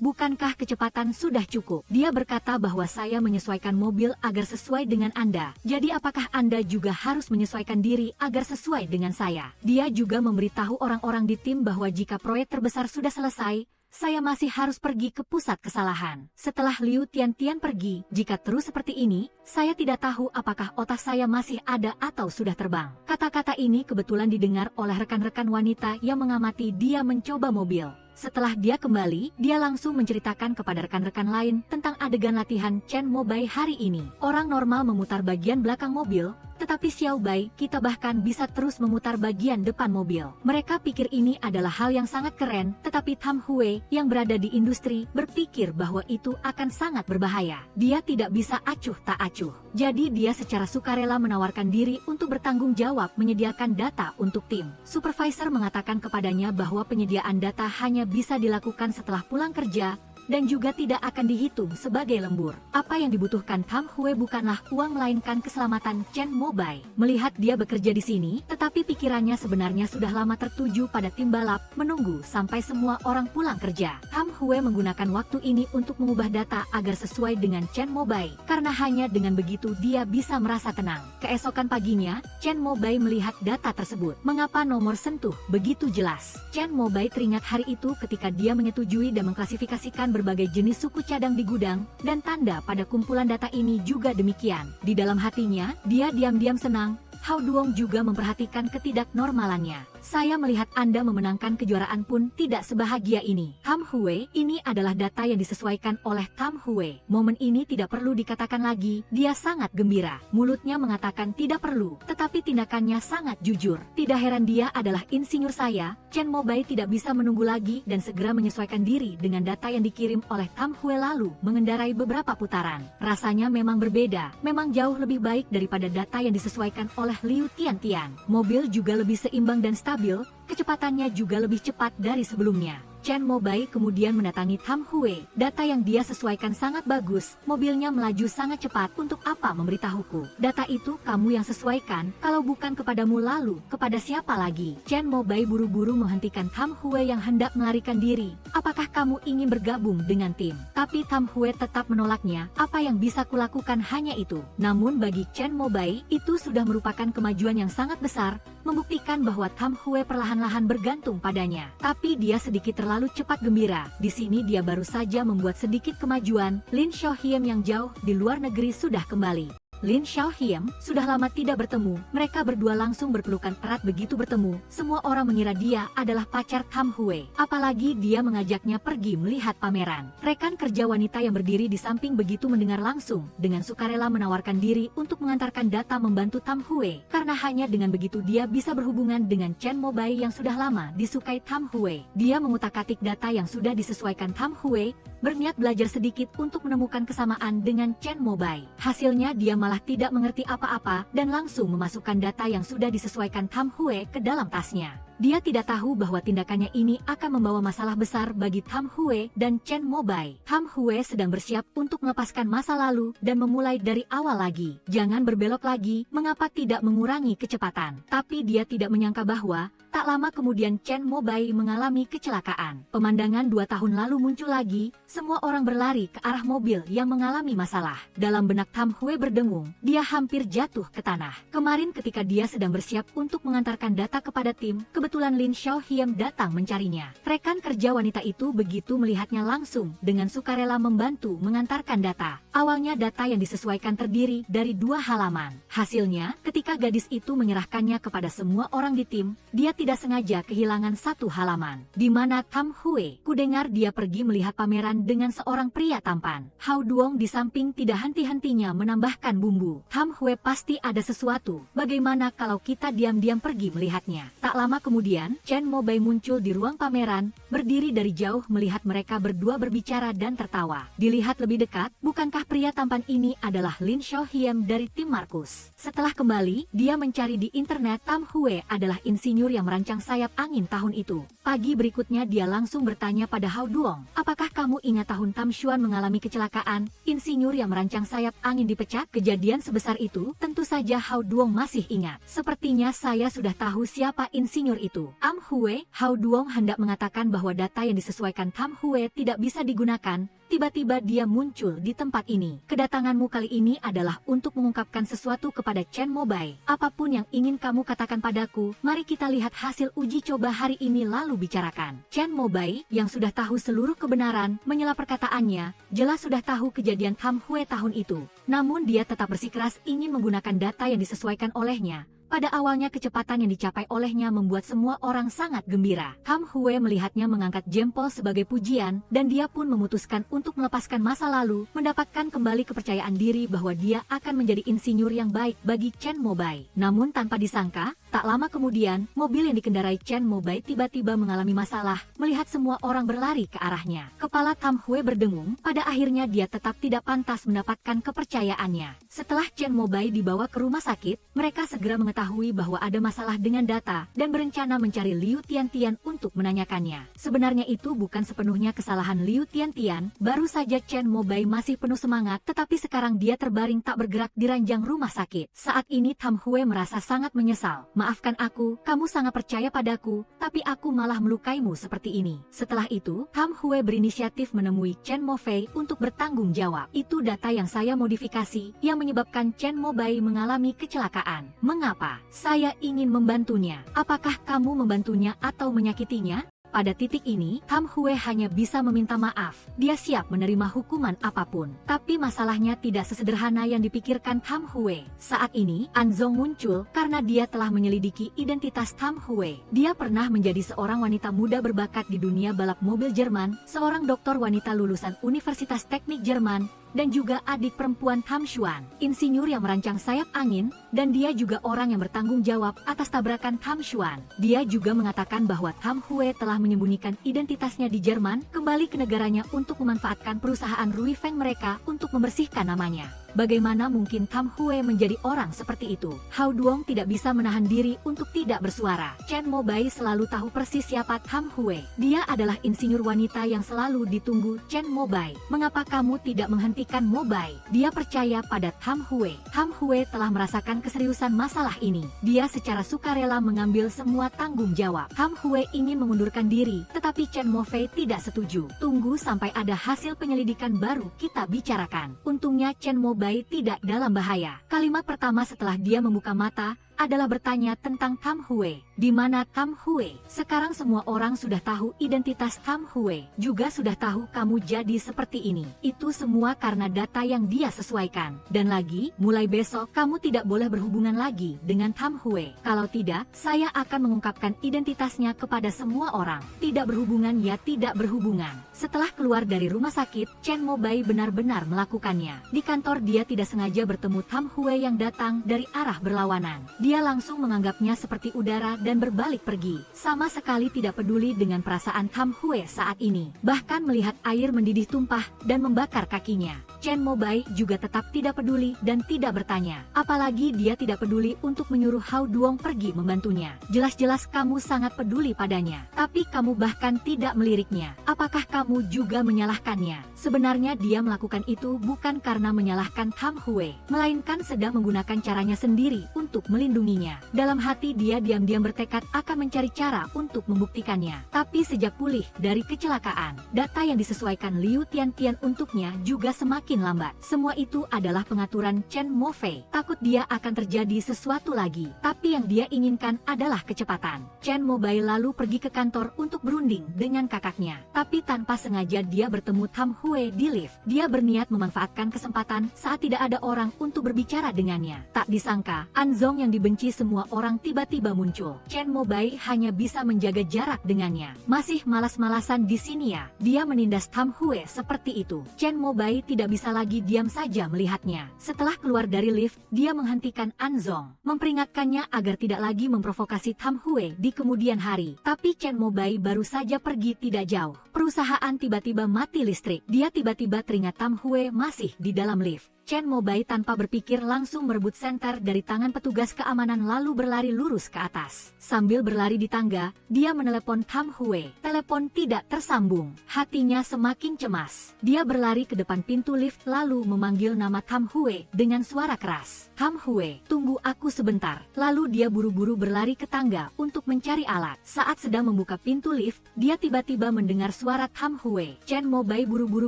[SPEAKER 1] Bukankah kecepatan sudah cukup? Dia berkata bahwa saya menyesuaikan mobil agar sesuai dengan Anda. Jadi apakah Anda juga harus menyesuaikan diri agar sesuai dengan saya? Dia juga memberitahu orang-orang di tim bahwa jika proyek terbesar sudah selesai, saya masih harus pergi ke pusat kesalahan. Setelah Liu Tian pergi, jika terus seperti ini, saya tidak tahu apakah otak saya masih ada atau sudah terbang. Kata-kata ini kebetulan didengar oleh rekan-rekan wanita yang mengamati dia mencoba mobil. Setelah dia kembali, dia langsung menceritakan kepada rekan-rekan lain tentang adegan latihan Chen Mobai hari ini. Orang normal memutar bagian belakang mobil, tetapi Xiao Bai, kita bahkan bisa terus memutar bagian depan mobil. Mereka pikir ini adalah hal yang sangat keren, tetapi Tam Hue yang berada di industri berpikir bahwa itu akan sangat berbahaya. Dia tidak bisa acuh tak acuh. Jadi dia secara sukarela menawarkan diri untuk bertanggung jawab menyediakan data untuk tim. Supervisor mengatakan kepadanya bahwa penyediaan data hanya bisa dilakukan setelah pulang kerja, dan juga tidak akan dihitung sebagai lembur. Apa yang dibutuhkan Tam Hue bukanlah uang melainkan keselamatan Chen Mobai. Melihat dia bekerja di sini, tetapi pikirannya sebenarnya sudah lama tertuju pada tim balap, menunggu sampai semua orang pulang kerja. Tam Hue menggunakan waktu ini untuk mengubah data agar sesuai dengan Chen Mobai, karena hanya dengan begitu dia bisa merasa tenang. Keesokan paginya, Chen Mobai melihat data tersebut. Mengapa nomor sentuh begitu jelas? Chen Mobai teringat hari itu ketika dia menyetujui dan mengklasifikasikan berbagai jenis suku cadang di gudang, dan tanda pada kumpulan data ini juga demikian. Di dalam hatinya, dia diam-diam senang. Hao Duong juga memperhatikan ketidaknormalannya. Saya melihat Anda memenangkan kejuaraan pun tidak sebahagia ini. Tam Hue, ini adalah data yang disesuaikan oleh Tam Hue. Momen ini tidak perlu dikatakan lagi, dia sangat gembira. Mulutnya mengatakan tidak perlu, tetapi tindakannya sangat jujur. Tidak heran dia adalah insinyur saya. Chen Mobai tidak bisa menunggu lagi dan segera menyesuaikan diri dengan data yang dikirim oleh Tam Hue lalu mengendarai beberapa putaran. Rasanya memang berbeda, memang jauh lebih baik daripada data yang disesuaikan oleh Liu Tiantian. Mobil juga lebih seimbang dan stabil, kecepatannya juga lebih cepat dari sebelumnya. Chen Mobai kemudian mendatangi Tam Hue. Data yang dia sesuaikan sangat bagus, mobilnya melaju sangat cepat. Untuk apa memberitahuku? Data itu kamu yang sesuaikan, kalau bukan kepadamu lalu, kepada siapa lagi? Chen Mobai buru-buru menghentikan Tam Hue yang hendak melarikan diri. Apakah kamu ingin bergabung dengan tim? Tapi Tam Hue tetap menolaknya. Apa yang bisa kulakukan hanya itu. Namun bagi Chen Mobai, itu sudah merupakan kemajuan yang sangat besar, membuktikan bahwa Tam Hue perlahan-lahan bergantung padanya. Tapi dia sedikit terlalu cepat gembira. Di sini dia baru saja membuat sedikit kemajuan. Lin Xiaohiem yang jauh di luar negeri sudah kembali. Lin Xiaohiem sudah lama tidak bertemu. Mereka berdua langsung berpelukan erat begitu bertemu. Semua orang mengira dia adalah pacar Tam Hue. Apalagi dia mengajaknya pergi melihat pameran. Rekan kerja wanita yang berdiri di samping begitu mendengar langsung, dengan sukarela menawarkan diri untuk mengantarkan data membantu Tam Hue. Karena hanya dengan begitu dia bisa berhubungan dengan Chen Mobai yang sudah lama disukai Tam Hue. Dia mengutak-atik data yang sudah disesuaikan Tam Hue, berniat belajar sedikit untuk menemukan kesamaan dengan Chen Mobai. Hasilnya dia malah tidak mengerti apa-apa dan langsung memasukkan data yang sudah disesuaikan Tam Hue ke dalam tasnya. Dia tidak tahu bahwa tindakannya ini akan membawa masalah besar bagi Tam Hue dan Chen Mobai. Tam Hue sedang bersiap untuk melepaskan masa lalu dan memulai dari awal lagi. Jangan berbelok lagi, mengapa tidak mengurangi kecepatan? Tapi dia tidak menyangka bahwa tak lama kemudian Chen Mobai mengalami kecelakaan. Pemandangan 2 tahun lalu muncul lagi, semua orang berlari ke arah mobil yang mengalami masalah. Dalam benak Tam Hue berdengung, dia hampir jatuh ke tanah. Kemarin ketika dia sedang bersiap untuk mengantarkan data kepada tim, kebetulan Lin Xiaohiem datang mencarinya. Rekan kerja wanita itu begitu melihatnya langsung, dengan sukarela membantu mengantarkan data. Awalnya data yang disesuaikan terdiri dari 2 halaman. Hasilnya, ketika gadis itu menyerahkannya kepada semua orang di tim, dia tidak sengaja kehilangan 1 halaman. Di mana Tam Hue? Kudengar dia pergi melihat pameran dengan seorang pria tampan. Hao Duong di samping tidak henti-hentinya menambahkan bumbu. Tam Hue pasti ada sesuatu. Bagaimana kalau kita diam-diam pergi melihatnya? Tak lama kemudian, Chen Mobai muncul di ruang pameran, berdiri dari jauh melihat mereka berdua berbicara dan tertawa. Dilihat lebih dekat, bukankah pria tampan ini adalah Lin Xiaohiem dari tim Markus? Setelah kembali, dia mencari di internet Tam Hue adalah insinyur yang merancang sayap angin tahun itu. Pagi berikutnya dia langsung bertanya pada Hao Duong, apakah kamu ingat tahun Tam Xuan mengalami kecelakaan, insinyur yang merancang sayap angin dipecat? Kejadian sebesar itu, tentu saja Hao Duong masih ingat. Sepertinya saya sudah tahu siapa insinyur itu. Tam Hue. Hao Duong hendak mengatakan bahwa data yang disesuaikan Tam Hue tidak bisa digunakan. Tiba-tiba dia muncul di tempat ini. Kedatanganmu kali ini adalah untuk mengungkapkan sesuatu kepada Chen Mobai. Apapun yang ingin kamu katakan padaku, mari kita lihat hasil uji coba hari ini lalu bicarakan. Chen Mobai, yang sudah tahu seluruh kebenaran, menyela perkataannya, jelas sudah tahu kejadian Tam Hue tahun itu. Namun dia tetap bersikeras ingin menggunakan data yang disesuaikan olehnya. Pada awalnya kecepatan yang dicapai olehnya membuat semua orang sangat gembira. Tam Hue melihatnya mengangkat jempol sebagai pujian, dan dia pun memutuskan untuk melepaskan masa lalu, mendapatkan kembali kepercayaan diri bahwa dia akan menjadi insinyur yang baik bagi Chen Mobai. Namun tanpa disangka, Tak lama kemudian, mobil yang dikendarai Chen Mobai tiba-tiba mengalami masalah, melihat semua orang berlari ke arahnya. Kepala Tam Hue berdengung, pada akhirnya dia tetap tidak pantas mendapatkan kepercayaannya. Setelah Chen Mobai dibawa ke rumah sakit, mereka segera mengetahui bahwa ada masalah dengan data, dan berencana mencari Liu Tiantian untuk menanyakannya. Sebenarnya itu bukan sepenuhnya kesalahan Liu Tiantian, baru saja Chen Mobai masih penuh semangat, tetapi sekarang dia terbaring tak bergerak di ranjang rumah sakit. Saat ini Tam Hue merasa sangat menyesal. Maafkan aku, kamu sangat percaya padaku, tapi aku malah melukaimu seperti ini. Setelah itu, Tam Hue berinisiatif menemui Chen Mofei untuk bertanggung jawab. Itu data yang saya modifikasi, yang menyebabkan Chen Mobai mengalami kecelakaan. Mengapa? Saya ingin membantunya. Apakah kamu membantunya atau menyakitinya? Pada titik ini, Tam Hue hanya bisa meminta maaf. Dia siap menerima hukuman apapun. Tapi masalahnya tidak sesederhana yang dipikirkan Tam Hue. Saat ini, Anzong muncul karena dia telah menyelidiki identitas Tam Hue. Dia pernah menjadi seorang wanita muda berbakat di dunia balap mobil Jerman, seorang dokter wanita lulusan Universitas Teknik Jerman, dan juga adik perempuan Tam Xuan, insinyur yang merancang sayap angin, dan dia juga orang yang bertanggung jawab atas tabrakan Tam Xuan. Dia juga mengatakan bahwa Tam Hue telah menyembunyikan identitasnya di Jerman, kembali ke negaranya untuk memanfaatkan perusahaan Rui Feng mereka untuk membersihkan namanya. Bagaimana mungkin Tam Hue menjadi orang seperti itu? Hao Duong tidak bisa menahan diri untuk tidak bersuara. Chen Mobai selalu tahu persis siapa Tam Hue. Dia adalah insinyur wanita yang selalu ditunggu Chen Mobai. Mengapa kamu tidak menghentikan Mobai? Dia percaya pada Tam Hue. Tam Hue telah merasakan keseriusan masalah ini. Dia secara sukarela mengambil semua tanggung jawab. Tam Hue ingin mengundurkan diri, tetapi Chen Mofei tidak setuju. Tunggu sampai ada hasil penyelidikan baru kita bicarakan. Untungnya Chen Mobai tidak dalam bahaya. Kalimat pertama setelah dia membuka mata adalah bertanya tentang Tam Hue. Di mana Tam Hue? Sekarang semua orang sudah tahu identitas Tam Hue. Juga sudah tahu kamu jadi seperti ini. Itu semua karena data yang dia sesuaikan. Dan lagi, mulai besok kamu tidak boleh berhubungan lagi dengan Tam Hue. Kalau tidak, saya akan mengungkapkan identitasnya kepada semua orang. Tidak berhubungan ya tidak berhubungan. Setelah keluar dari rumah sakit, Chen Mobai benar-benar melakukannya. Di kantor dia tidak sengaja bertemu Tam Hue yang datang dari arah berlawanan. Dia langsung menganggapnya seperti udara dan berbalik pergi. Sama sekali tidak peduli dengan perasaan Tam Hue saat ini. Bahkan melihat air mendidih tumpah dan membakar kakinya. Chen Mobai juga tetap tidak peduli dan tidak bertanya. Apalagi dia tidak peduli untuk menyuruh Hao Duong pergi membantunya. Jelas-jelas kamu sangat peduli padanya. Tapi kamu bahkan tidak meliriknya. Apakah kamu juga menyalahkannya? Sebenarnya dia melakukan itu bukan karena menyalahkan Tam Hue, melainkan sedang menggunakan caranya sendiri untuk melindunginya. Dalam hati dia diam-diam bertekad akan mencari cara untuk membuktikannya. Tapi sejak pulih dari kecelakaan, data yang disesuaikan Liu Tiantian untuknya juga semakin lambat. Semua itu adalah pengaturan Chen Mofei. Takut dia akan terjadi sesuatu lagi. Tapi yang dia inginkan adalah kecepatan. Chen Mobai lalu pergi ke kantor untuk berunding dengan kakaknya. Tapi tanpa sengaja dia bertemu Tam Hue di lift. Dia berniat memanfaatkan kesempatan saat tidak ada orang untuk berbicara dengannya. Tak disangka, Anzong yang dibenci semua orang tiba-tiba muncul. Chen Mobai hanya bisa menjaga jarak dengannya. Masih malas-malasan di sini ya? Dia menindas Tam Hue seperti itu. Chen Mobai tidak bisa lagi diam saja melihatnya. Setelah keluar dari lift, dia menghentikan Anzong, memperingatkannya agar tidak lagi memprovokasi Tam Hue di kemudian hari. Tapi Chen Mobai baru saja pergi tidak jauh. Perusahaan tiba-tiba mati listrik. Dia tiba-tiba teringat Tam Hue masih di dalam lift. Chen Mobai tanpa berpikir langsung merebut senter dari tangan petugas keamanan lalu berlari lurus ke atas. Sambil berlari di tangga, dia menelepon Tam Hue. Telepon tidak tersambung. Hatinya semakin cemas. Dia berlari ke depan pintu lift lalu memanggil nama Tam Hue dengan suara keras. Tam Hue, tunggu aku sebentar. Lalu dia buru-buru berlari ke tangga untuk mencari alat. Saat sedang membuka pintu lift, dia tiba-tiba mendengar suara Tam Hue. Chen Mobai buru-buru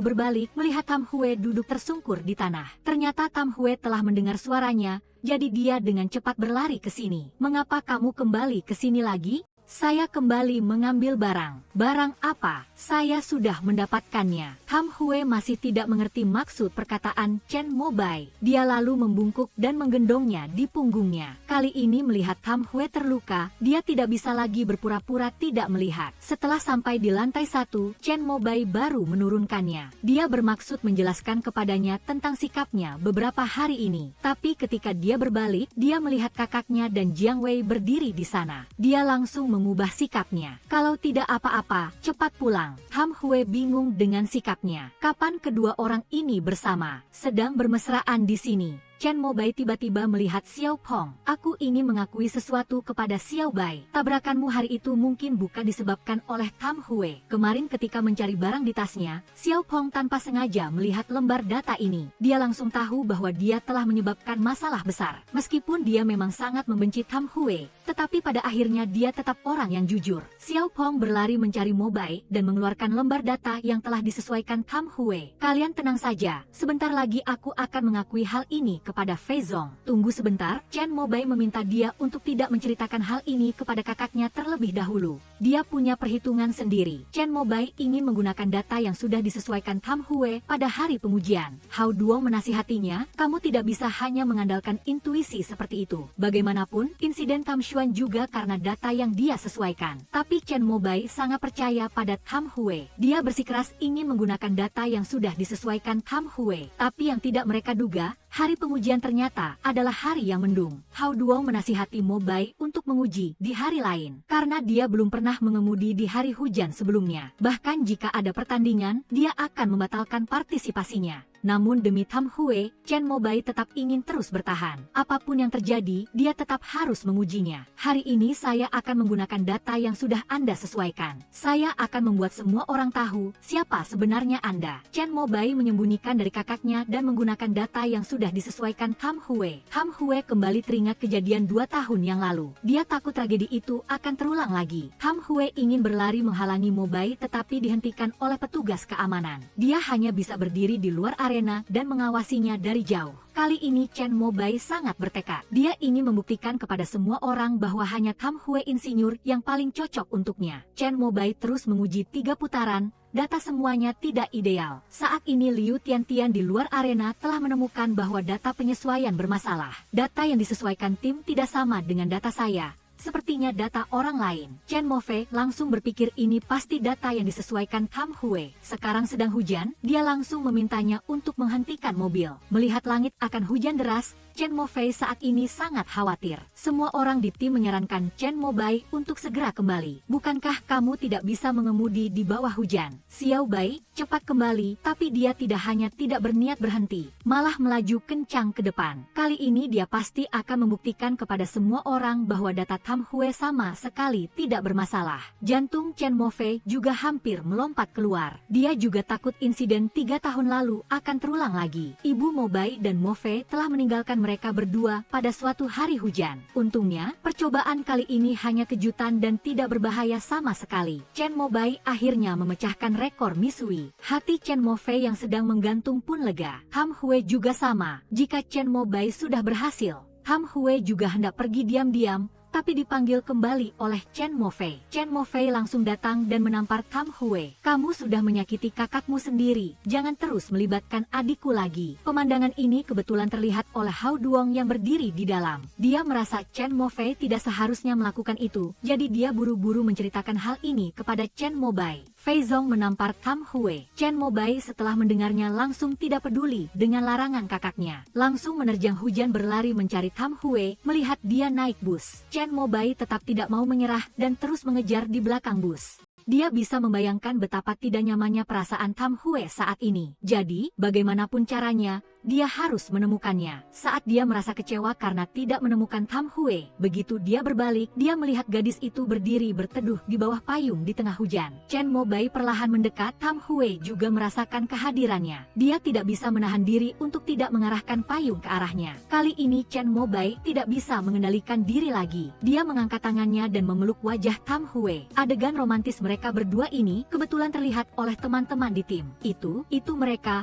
[SPEAKER 1] berbalik melihat Tam Hue duduk tersungkur di tanah. Ternyata Tam Hue telah mendengar suaranya, jadi dia dengan cepat berlari ke sini. Mengapa kamu kembali ke sini lagi? Saya kembali mengambil barang. Barang apa? Saya sudah mendapatkannya. Tam Hue masih tidak mengerti maksud perkataan Chen Mobai. Dia lalu membungkuk dan menggendongnya di punggungnya. Kali ini melihat Tam Hue terluka, dia tidak bisa lagi berpura-pura tidak melihat. Setelah sampai di lantai 1, Chen Mobai baru menurunkannya. Dia bermaksud menjelaskan kepadanya tentang sikapnya beberapa hari ini. Tapi ketika dia berbalik, dia melihat kakaknya dan Jiang Wei berdiri di sana. Dia langsung mengubah sikapnya. Kalau tidak apa-apa, cepat pulang. Tam Hue bingung dengan sikapnya. Kapan kedua orang ini bersama? Sedang bermesraan di sini. Chen Mobai tiba-tiba melihat Xiao Pong. Aku ingin mengakui sesuatu kepada Xiao Bai. Tabrakanmu hari itu mungkin bukan disebabkan oleh Tam Hue. Kemarin ketika mencari barang di tasnya, Xiao Pong tanpa sengaja melihat lembar data ini. Dia langsung tahu bahwa dia telah menyebabkan masalah besar. Meskipun dia memang sangat membenci Tam Hue, tetapi pada akhirnya dia tetap orang yang jujur. Xiao Pong berlari mencari Mobai dan mengeluarkan lembar data yang telah disesuaikan Tam Hue. Kalian tenang saja, sebentar lagi aku akan mengakui hal ini kepada Fei Zong. Tunggu sebentar, Chen Mobai meminta dia untuk tidak menceritakan hal ini kepada kakaknya terlebih dahulu. Dia punya perhitungan sendiri. Chen Mobai ingin menggunakan data yang sudah disesuaikan Tam Hue pada hari pengujian. Hao Duong menasihatinya, kamu tidak bisa hanya mengandalkan intuisi seperti itu. Bagaimanapun, insiden Tam Xuan juga karena data yang dia sesuaikan. Tapi Chen Mobai sangat percaya pada Tam Hue. Dia bersikeras ingin menggunakan data yang sudah disesuaikan Tam Hue. Tapi yang tidak mereka duga, hari pengujian ternyata adalah hari yang mendung. Hao Duong menasihati Mobai untuk menguji di hari lain, karena dia belum pernah mengemudi di hari hujan sebelumnya. Bahkan jika ada pertandingan, dia akan membatalkan partisipasinya. Namun demi Tam Hue, Chen Mobai tetap ingin terus bertahan. Apapun yang terjadi, dia tetap harus mengujinya. Hari ini saya akan menggunakan data yang sudah Anda sesuaikan. Saya akan membuat semua orang tahu siapa sebenarnya Anda. Chen Mobai menyembunyikan dari kakaknya dan menggunakan data yang sudah disesuaikan Tam Hue. Tam Hue kembali teringat kejadian 2 tahun yang lalu. Dia takut tragedi itu akan terulang lagi. Tam Hue ingin berlari menghalangi Mobai tetapi dihentikan oleh petugas keamanan. Dia hanya bisa berdiri di luar area dan mengawasinya dari jauh. Kali ini Chen Mobai sangat bertekad. Dia ingin membuktikan kepada semua orang bahwa hanya Tam Hue insinyur yang paling cocok untuknya. Chen Mobai terus menguji 3 putaran. Data semuanya tidak ideal. Saat ini Liu Tiantian di luar arena telah menemukan bahwa data penyesuaian bermasalah. Data yang disesuaikan tim tidak sama dengan data saya. Sepertinya data orang lain. Chen Mofei langsung berpikir ini pasti data yang disesuaikan Tam Hue. Sekarang sedang hujan, dia langsung memintanya untuk menghentikan mobil. Melihat langit akan hujan deras, Chen Mofei saat ini sangat khawatir. Semua orang di tim menyarankan Chen Mobai untuk segera kembali. Bukankah kamu tidak bisa mengemudi di bawah hujan? Xiao Bai, cepat kembali, tapi dia tidak hanya tidak berniat berhenti, malah melaju kencang ke depan. Kali ini dia pasti akan membuktikan kepada semua orang bahwa data Tam Hue sama sekali tidak bermasalah. Jantung Chen Mofei juga hampir melompat keluar. Dia juga takut insiden 3 tahun lalu akan terulang lagi. Ibu Mobai dan Mofei telah meninggalkan mereka berdua pada suatu hari hujan. Untungnya, percobaan kali ini hanya kejutan dan tidak berbahaya sama sekali. Chen Mobai akhirnya memecahkan rekor Misui. Hati Chen Mofei yang sedang menggantung pun lega. Tam Hue juga sama. Jika Chen Mobai sudah berhasil, Tam Hue juga hendak pergi diam-diam, tapi dipanggil kembali oleh Chen Mofei. Chen Mofei langsung datang dan menampar Tam Hue. Kamu sudah menyakiti kakakmu sendiri. Jangan terus melibatkan adikku lagi. Pemandangan ini kebetulan terlihat oleh Hao Duong yang berdiri di dalam. Dia merasa Chen Mofei tidak seharusnya melakukan itu, jadi dia buru-buru menceritakan hal ini kepada Chen Mobai. Fei Zong menampar Tam Hue. Chen Mobai setelah mendengarnya langsung tidak peduli dengan larangan kakaknya. Langsung menerjang hujan berlari mencari Tam Hue, melihat dia naik bus. Chen Mobai tetap tidak mau menyerah dan terus mengejar di belakang bus. Dia bisa membayangkan betapa tidak nyamannya perasaan Tam Hue saat ini. Jadi, bagaimanapun caranya, dia harus menemukannya. Saat dia merasa kecewa karena tidak menemukan Tam Hue, begitu dia berbalik, dia melihat gadis itu berdiri berteduh di bawah payung di tengah hujan. Chen Mobai perlahan mendekat. Tam Hue juga merasakan kehadirannya. Dia tidak bisa menahan diri untuk tidak mengarahkan payung ke arahnya. Kali ini Chen Mobai tidak bisa mengendalikan diri lagi. Dia mengangkat tangannya dan memeluk wajah Tam Hue. Adegan romantis mereka berdua ini kebetulan terlihat oleh teman-teman di tim. Itu mereka.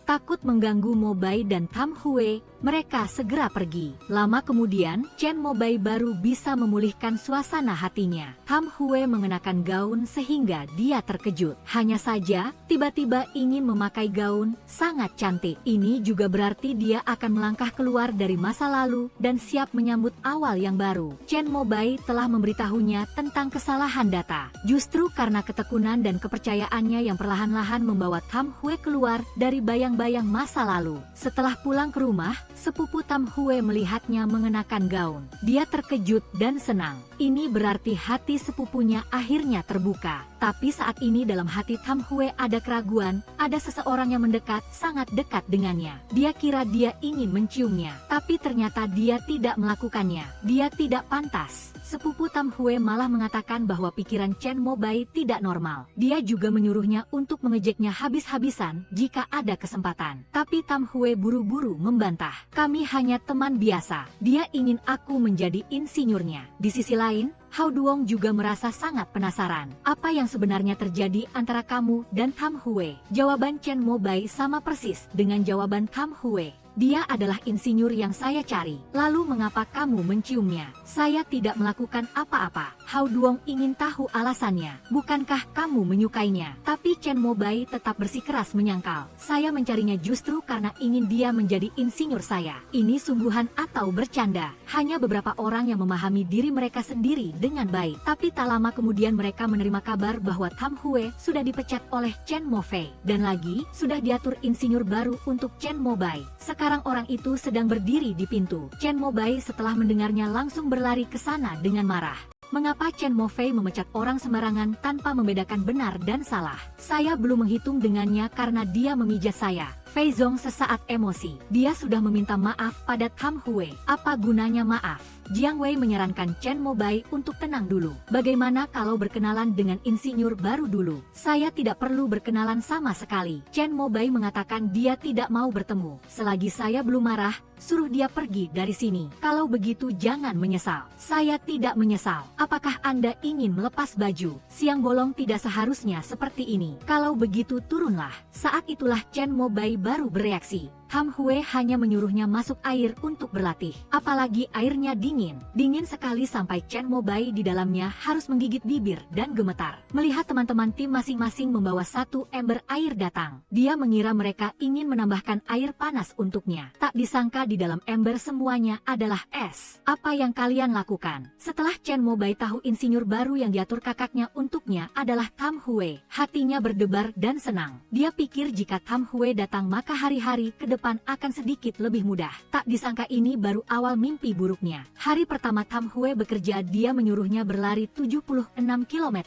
[SPEAKER 1] Takut mengganggu mengganggu Mo Bai dan Tam Hue, mereka segera pergi. Lama kemudian, Chen Mo Bai baru bisa memulihkan suasana hatinya. Tam Hue mengenakan gaun sehingga dia terkejut. Hanya saja, tiba-tiba ingin memakai gaun sangat cantik. Ini juga berarti dia akan melangkah keluar dari masa lalu dan siap menyambut awal yang baru. Chen Mo Bai telah memberitahunya tentang kesalahan data. Justru karena ketekunan dan kepercayaannya yang perlahan-lahan membawa Tam Hue keluar dari bayang-bayang masa lalu. Setelah pulang ke rumah, sepupu Tam Hue melihatnya mengenakan gaun. Dia terkejut dan senang. Ini berarti hati sepupunya akhirnya terbuka. Tapi saat ini dalam hati Tam Hue ada keraguan, ada seseorang yang mendekat, sangat dekat dengannya. Dia kira dia ingin menciumnya, tapi ternyata dia tidak melakukannya. Dia tidak pantas. Sepupu Tam Hue malah mengatakan bahwa pikiran Chen Mo Bai tidak normal. Dia juga menyuruhnya untuk mengejeknya habis-habisan jika ada kesempatan. Tapi Tam Hue buru-buru membantah. Kami hanya teman biasa. Dia ingin aku menjadi insinyurnya. Di sisi lain, Hao Duong juga merasa sangat penasaran. Apa yang sebenarnya terjadi antara kamu dan Tam Hue? Jawaban Chen Mo Bai sama persis dengan jawaban Tam Hue. Dia adalah insinyur yang saya cari. Lalu mengapa kamu menciumnya? Saya tidak melakukan apa-apa. Hao Duong ingin tahu alasannya. Bukankah kamu menyukainya? Tapi Chen Mo Bai tetap bersikeras menyangkal. Saya mencarinya justru karena ingin dia menjadi insinyur saya. Ini sungguhan atau bercanda? Hanya beberapa orang yang memahami diri mereka sendiri dengan baik. Tapi tak lama kemudian mereka menerima kabar bahwa Tam Hue sudah dipecat oleh Chen Mo Fei. Dan lagi, sudah diatur insinyur baru untuk Chen Mo Bai. Sekarang orang itu sedang berdiri di pintu. Chen Mo Bai setelah mendengarnya langsung berlari ke sana dengan marah. Mengapa Chen Mo Fei memecat orang sembarangan tanpa membedakan benar dan salah? Saya belum menghitung dengannya karena dia memijat saya. Fei Zong sesaat emosi. Dia sudah meminta maaf pada Tam Hue. Apa gunanya maaf? Jiang Wei menyarankan Chen Mo Bai untuk tenang dulu. Bagaimana kalau berkenalan dengan insinyur baru dulu? Saya tidak perlu berkenalan sama sekali. Chen Mo Bai mengatakan dia tidak mau bertemu. Selagi saya belum marah, suruh dia pergi dari sini. Kalau begitu jangan menyesal. Saya tidak menyesal. Apakah Anda ingin melepas baju? Siang bolong tidak seharusnya seperti ini. Kalau begitu turunlah. Saat itulah Chen Mo Bai baru bereaksi. Tam Hue hanya menyuruhnya masuk air untuk berlatih. Apalagi airnya dingin. Dingin sekali sampai Chen Mo Bai di dalamnya harus menggigit bibir dan gemetar. Melihat teman-teman tim masing-masing membawa satu ember air datang. Dia mengira mereka ingin menambahkan air panas untuknya. Tak disangka di dalam ember semuanya adalah es. Apa yang kalian lakukan? Setelah Chen Mo Bai tahu insinyur baru yang diatur kakaknya untuknya adalah Tam Hue, hatinya berdebar dan senang. Dia pikir jika Tam Hue datang maka hari-hari ke depan akan sedikit lebih mudah. Tak disangka ini baru awal mimpi buruknya. Hari pertama Tam Hue bekerja dia menyuruhnya berlari 76 km.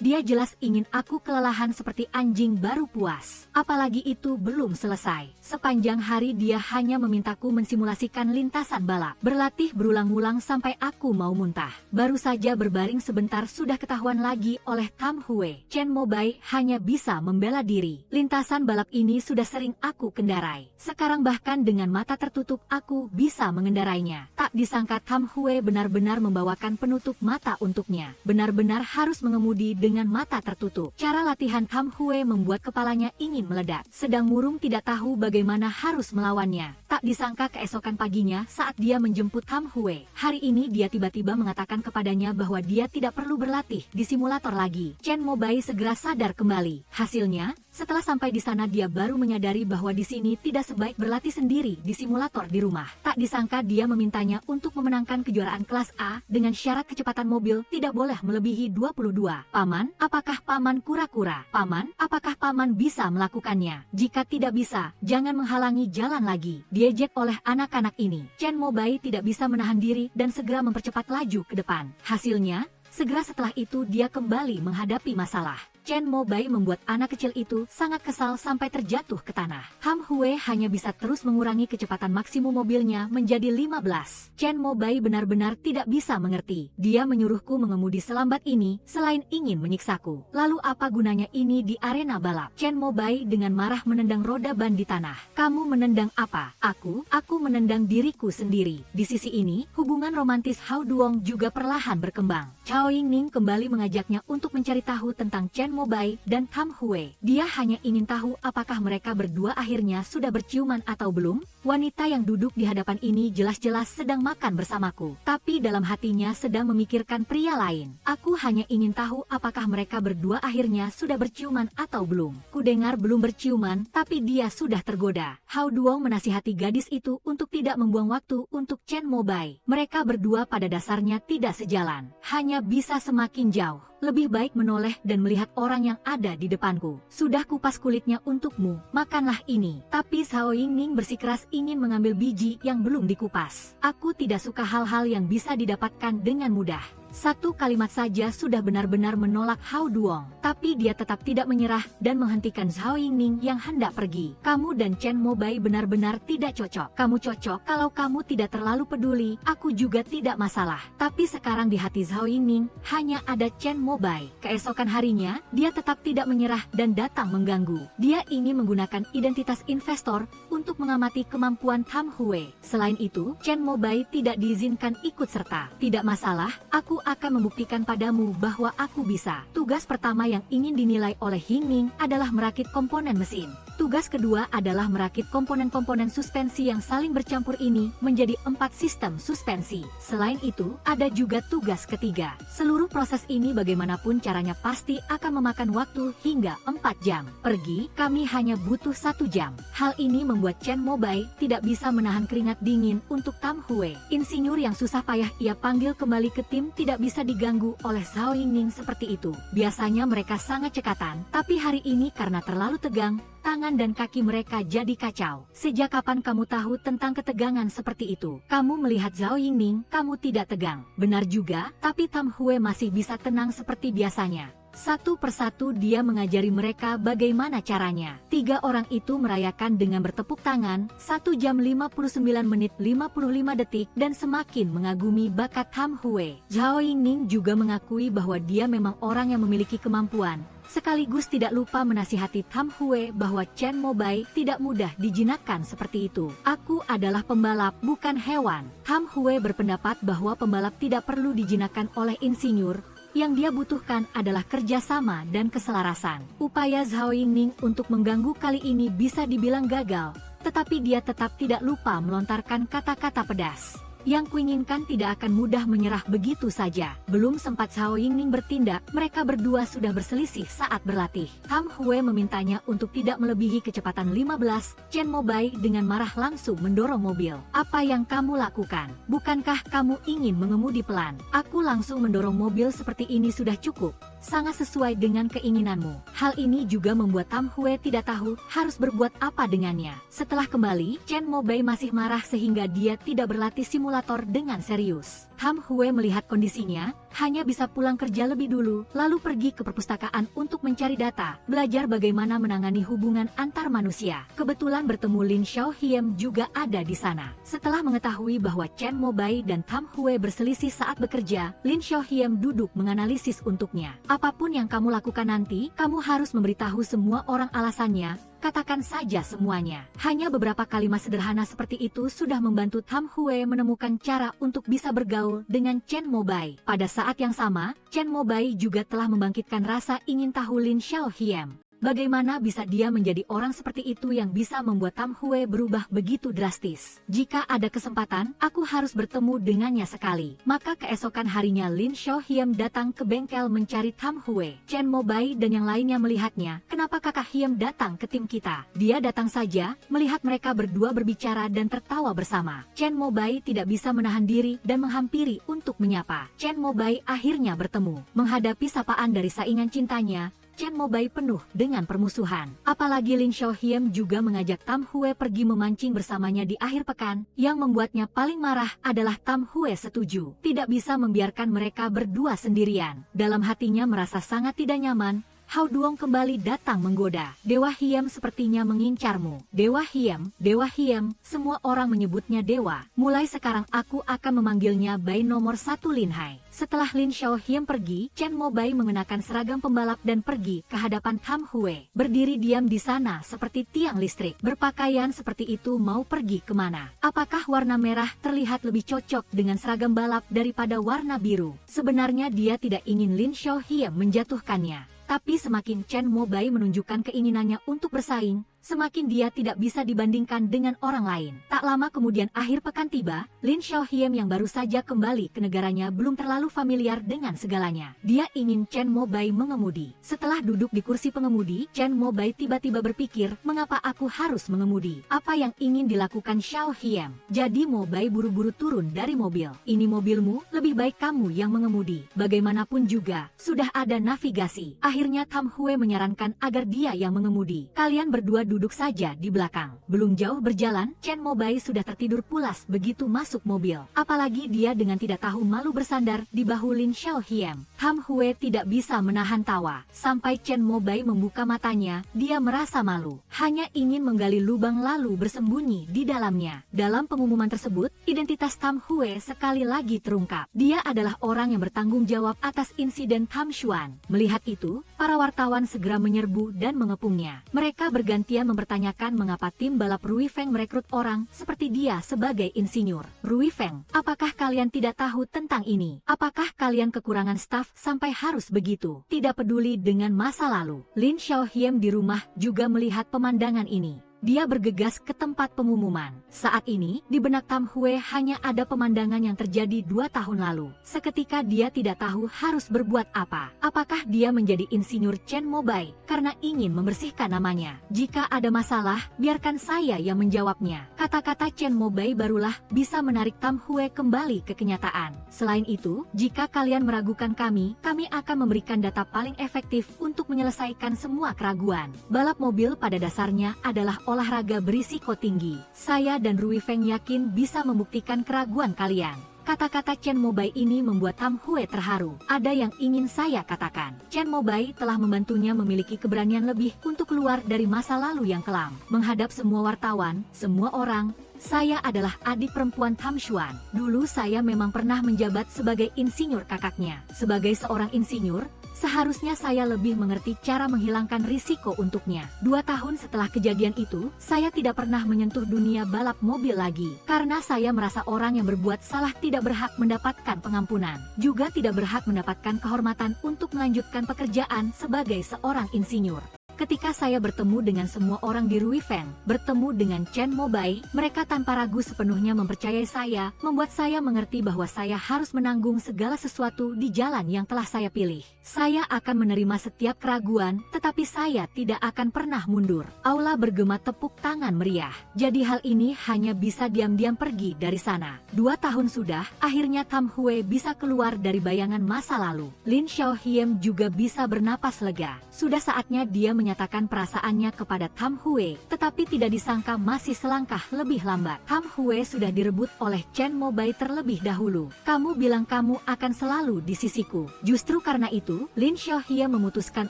[SPEAKER 1] Dia jelas ingin aku kelelahan seperti anjing baru puas. Apalagi itu belum selesai. Sepanjang hari dia hanya memintaku mensimulasikan lintasan balap. Berlatih berulang-ulang sampai aku mau muntah. Baru saja berbaring sebentar sudah ketahuan lagi oleh Tam Hue. Chen Mo Bai hanya bisa membela diri. Lintasan balap ini sudah sering aku kendarai. Sekarang bahkan dengan mata tertutup aku bisa mengendarainya. Tak disangka Tam Hue benar-benar membawakan penutup mata untuknya. Benar-benar harus mengemudi dengan mata tertutup. Cara latihan Tam Hue membuat kepalanya ingin meledak. Sedang murung tidak tahu bagaimana harus melawannya. Tak disangka keesokan paginya saat dia menjemput Tam Hue. Hari ini dia tiba-tiba mengatakan kepadanya bahwa dia tidak perlu berlatih di simulator lagi. Chen Mo Bai segera sadar kembali. Hasilnya, setelah sampai di sana dia baru menyadari bahwa di sini tidak sebaik berlatih sendiri di simulator di rumah. Tak disangka dia memintanya untuk memenangkan kejuaraan kelas A dengan syarat kecepatan mobil tidak boleh melebihi 22. Paman, apakah paman kura-kura? Paman, apakah paman bisa melakukannya? Jika tidak bisa, jangan menghalangi jalan lagi. Diejek oleh anak-anak ini. Chen Mo Bai tidak bisa menahan diri dan segera mempercepat laju ke depan. Hasilnya, segera setelah itu dia kembali menghadapi masalah. Chen Mo Bai membuat anak kecil itu sangat kesal sampai terjatuh ke tanah. Tam Hue hanya bisa terus mengurangi kecepatan maksimum mobilnya menjadi 15. Chen Mo Bai benar-benar tidak bisa mengerti. Dia menyuruhku mengemudi selambat ini selain ingin menyiksaku. Lalu apa gunanya ini di arena balap? Chen Mo Bai dengan marah menendang roda ban di tanah. Kamu menendang apa? Aku menendang diriku sendiri. Di sisi ini, hubungan romantis Hao Duong juga perlahan berkembang. Chao Yingning kembali mengajaknya untuk mencari tahu tentang Chen Chen Mobai dan Tam Hue. Dia hanya ingin tahu apakah mereka berdua akhirnya sudah berciuman atau belum. Wanita yang duduk di hadapan ini jelas-jelas sedang makan bersamaku, tapi dalam hatinya sedang memikirkan pria lain. Aku hanya ingin tahu apakah mereka berdua akhirnya sudah berciuman atau belum. Kudengar belum berciuman, tapi dia sudah tergoda. Hao Duong menasihati gadis itu untuk tidak membuang waktu untuk Chen Mobai. Mereka berdua pada dasarnya tidak sejalan, hanya bisa semakin jauh. Lebih baik menoleh dan melihat orang yang ada di depanku. Sudah kupas kulitnya untukmu, makanlah ini. Tapi Zhao Yingning bersikeras ingin mengambil biji yang belum dikupas. Aku tidak suka hal-hal yang bisa didapatkan dengan mudah. Satu kalimat saja sudah benar-benar menolak Hao Duong. Tapi dia tetap tidak menyerah dan menghentikan Zhao Yingning yang hendak pergi. Kamu dan Chen Mobai benar-benar tidak cocok. Kamu cocok kalau kamu tidak terlalu peduli, aku juga tidak masalah. Tapi sekarang di hati Zhao Yingning hanya ada Chen Mobai. Keesokan harinya, dia tetap tidak menyerah dan datang mengganggu. Dia ingin menggunakan identitas investor untuk mengamati kemampuan Tam Hue. Selain itu, Chen Mobai tidak diizinkan ikut serta. Tidak masalah, aku akan membuktikan padamu bahwa aku bisa. Tugas pertama yang ingin dinilai oleh Yingning adalah merakit komponen mesin. Tugas kedua adalah merakit komponen-komponen suspensi yang saling bercampur ini menjadi 4 sistem suspensi. Selain itu, ada juga tugas ketiga. Seluruh proses ini bagaimanapun caranya pasti akan memakan waktu hingga 4 jam. Pergi, kami hanya butuh 1 jam. Hal ini membuat Chen Mobai tidak bisa menahan keringat dingin untuk Tam Hue. Insinyur yang susah payah ia panggil kembali ke tim tidak bisa diganggu oleh Zhao Yingning seperti itu. Biasanya mereka sangat cekatan, tapi hari ini karena terlalu tegang, tangan dan kaki mereka jadi kacau. Sejak kapan kamu tahu tentang ketegangan seperti itu? Kamu melihat Zhao Yingning, kamu tidak tegang. Benar juga, tapi Tam Hue masih bisa tenang seperti biasanya. Satu persatu dia mengajari mereka bagaimana caranya. 3 orang itu merayakan dengan bertepuk tangan, 1 jam 59 menit 55 detik dan semakin mengagumi bakat Tam Hue. Zhao Yingning juga mengakui bahwa dia memang orang yang memiliki kemampuan. Sekaligus tidak lupa menasihati Tam Hue bahwa Chen Mobai tidak mudah dijinakkan seperti itu. Aku adalah pembalap, bukan hewan. Tam Hue berpendapat bahwa pembalap tidak perlu dijinakkan oleh insinyur. Yang dia butuhkan adalah kerjasama dan keselarasan. Upaya Zhao Yingning untuk mengganggu kali ini bisa dibilang gagal, tetapi dia tetap tidak lupa melontarkan kata-kata pedas. Yang kuinginkan tidak akan mudah menyerah begitu saja. Belum sempat Zhao Yingning bertindak, mereka berdua sudah berselisih saat berlatih. Tam Hue memintanya untuk tidak melebihi kecepatan 15. Chen Mobai dengan marah langsung mendorong mobil. Apa yang kamu lakukan? Bukankah kamu ingin mengemudi pelan? Aku langsung mendorong mobil seperti ini sudah cukup. Sangat sesuai dengan keinginanmu. Hal ini juga membuat Tam Hue tidak tahu harus berbuat apa dengannya. Setelah kembali, Chen Mobai masih marah sehingga dia tidak berlatih simulator dengan serius. Tam Hue melihat kondisinya, hanya bisa pulang kerja lebih dulu, lalu pergi ke perpustakaan untuk mencari data, belajar bagaimana menangani hubungan antar manusia. Kebetulan bertemu Lin Xiaohiem juga ada di sana. Setelah mengetahui bahwa Chen Mobai dan Tam Hue berselisih saat bekerja, Lin Xiaohiem duduk menganalisis untuknya. Apapun yang kamu lakukan nanti, kamu harus memberitahu semua orang alasannya. Katakan saja semuanya. Hanya beberapa kalimat sederhana seperti itu sudah membantu Tam Hue menemukan cara untuk bisa bergaul dengan Chen Mobai. Pada saat yang sama, Chen Mobai juga telah membangkitkan rasa ingin tahu Lin Xiaohiem. Bagaimana bisa dia menjadi orang seperti itu yang bisa membuat Tam Hue berubah begitu drastis? Jika ada kesempatan, aku harus bertemu dengannya sekali. Maka keesokan harinya Lin Xiaohiem datang ke bengkel mencari Tam Hue. Chen Mobai dan yang lainnya melihatnya. Kenapa kakak Hiem datang ke tim kita? Dia datang saja, melihat mereka berdua berbicara dan tertawa bersama. Chen Mobai tidak bisa menahan diri dan menghampiri untuk menyapa. Chen Mobai akhirnya bertemu. Menghadapi sapaan dari saingan cintanya, Chen Mobai penuh dengan permusuhan. Apalagi Lin Xiaohiem juga mengajak Tam Hue pergi memancing bersamanya di akhir pekan. Yang membuatnya paling marah adalah Tam Hue setuju. Tidak bisa membiarkan mereka berdua sendirian. Dalam hatinya merasa sangat tidak nyaman. Hao Duong kembali datang menggoda. Dewa Hiem sepertinya mengincarmu. Dewa Hiem, semua orang menyebutnya Dewa. Mulai sekarang aku akan memanggilnya by nomor 1 Lin Hai. Setelah Lin Xiaohiem pergi, Chen Mobai mengenakan seragam pembalap dan pergi ke hadapan Tam Hue. Berdiri diam di sana seperti tiang listrik. Berpakaian seperti itu mau pergi kemana? Apakah warna merah terlihat lebih cocok dengan seragam balap daripada warna biru? Sebenarnya dia tidak ingin Lin Xiaohiem menjatuhkannya. Tapi semakin Chen Mobai menunjukkan keinginannya untuk bersaing, semakin dia tidak bisa dibandingkan dengan orang lain. Tak lama kemudian akhir pekan tiba, Lin Xiaohiem yang baru saja kembali ke negaranya belum terlalu familiar dengan segalanya. Dia ingin Chen Mobai mengemudi. Setelah duduk di kursi pengemudi, Chen Mobai tiba-tiba berpikir, mengapa aku harus mengemudi? Apa yang ingin dilakukan Xiaohiem? Jadi Mobai buru-buru turun dari mobil. Ini mobilmu, lebih baik kamu yang mengemudi. Bagaimanapun juga, sudah ada navigasi. Akhirnya Tam Hue menyarankan agar dia yang mengemudi. Kalian berdua duduk saja di belakang. Belum jauh berjalan, Chen Mobai sudah tertidur pulas begitu masuk mobil. Apalagi dia dengan tidak tahu malu bersandar di bahu Lin Xiaohiem. Tam Hue tidak bisa menahan tawa. Sampai Chen Mobai membuka matanya, dia merasa malu. Hanya ingin menggali lubang lalu bersembunyi di dalamnya. Dalam pengumuman tersebut, identitas Tam Hue sekali lagi terungkap. Dia adalah orang yang bertanggung jawab atas insiden Tam Xuan. Melihat itu, para wartawan segera menyerbu dan mengepungnya. Mereka bergantian mempertanyakan mengapa tim balap Rui Feng merekrut orang seperti dia sebagai insinyur. Rui Feng, apakah kalian tidak tahu tentang ini? Apakah kalian kekurangan staf sampai harus begitu? Tidak peduli dengan masa lalu. Lin Xiaohiem di rumah juga melihat pemandangan ini. Dia bergegas ke tempat pengumuman. Saat ini, di benak Tam Hue hanya ada pemandangan yang terjadi 2 tahun lalu. Seketika dia tidak tahu harus berbuat apa. Apakah dia menjadi insinyur Chen Mobai karena ingin membersihkan namanya? Jika ada masalah, biarkan saya yang menjawabnya. Kata-kata Chen Mobai barulah bisa menarik Tam Hue kembali ke kenyataan. Selain itu, jika kalian meragukan kami akan memberikan data paling efektif untuk menyelesaikan semua keraguan. Balap mobil pada dasarnya adalah olahraga berisiko tinggi. Saya dan Rui Feng yakin bisa membuktikan keraguan kalian. Kata-kata Chen Mobai ini membuat Tam Hue terharu. Ada yang ingin saya katakan. Chen Mobai telah membantunya memiliki keberanian lebih untuk keluar dari masa lalu yang kelam. Menghadap semua wartawan, semua orang, saya adalah adik perempuan Tam Xuan. Dulu saya memang pernah menjabat sebagai insinyur kakaknya. Sebagai seorang insinyur, seharusnya saya lebih mengerti cara menghilangkan risiko untuknya. 2 tahun setelah kejadian itu, saya tidak pernah menyentuh dunia balap mobil lagi. Karena saya merasa orang yang berbuat salah tidak berhak mendapatkan pengampunan. Juga tidak berhak mendapatkan kehormatan untuk melanjutkan pekerjaan sebagai seorang insinyur. Ketika saya bertemu dengan semua orang di Rui Feng, bertemu dengan Chen Mobai, mereka tanpa ragu sepenuhnya mempercayai saya, membuat saya mengerti bahwa saya harus menanggung segala sesuatu di jalan yang telah saya pilih. Saya akan menerima setiap keraguan, tetapi saya tidak akan pernah mundur. Aula bergema tepuk tangan meriah. Jadi hal ini hanya bisa diam-diam pergi dari sana. 2 tahun sudah, akhirnya Tam Hue bisa keluar dari bayangan masa lalu. Lin Xiaohiem juga bisa bernapas lega. Sudah saatnya dia menyatakan perasaannya kepada Tam Hue, tetapi tidak disangka masih selangkah lebih lambat. Tam Hue sudah direbut oleh Chen Mobai terlebih dahulu. Kamu bilang kamu akan selalu di sisiku. Justru karena itu, Lin Xiaohiem memutuskan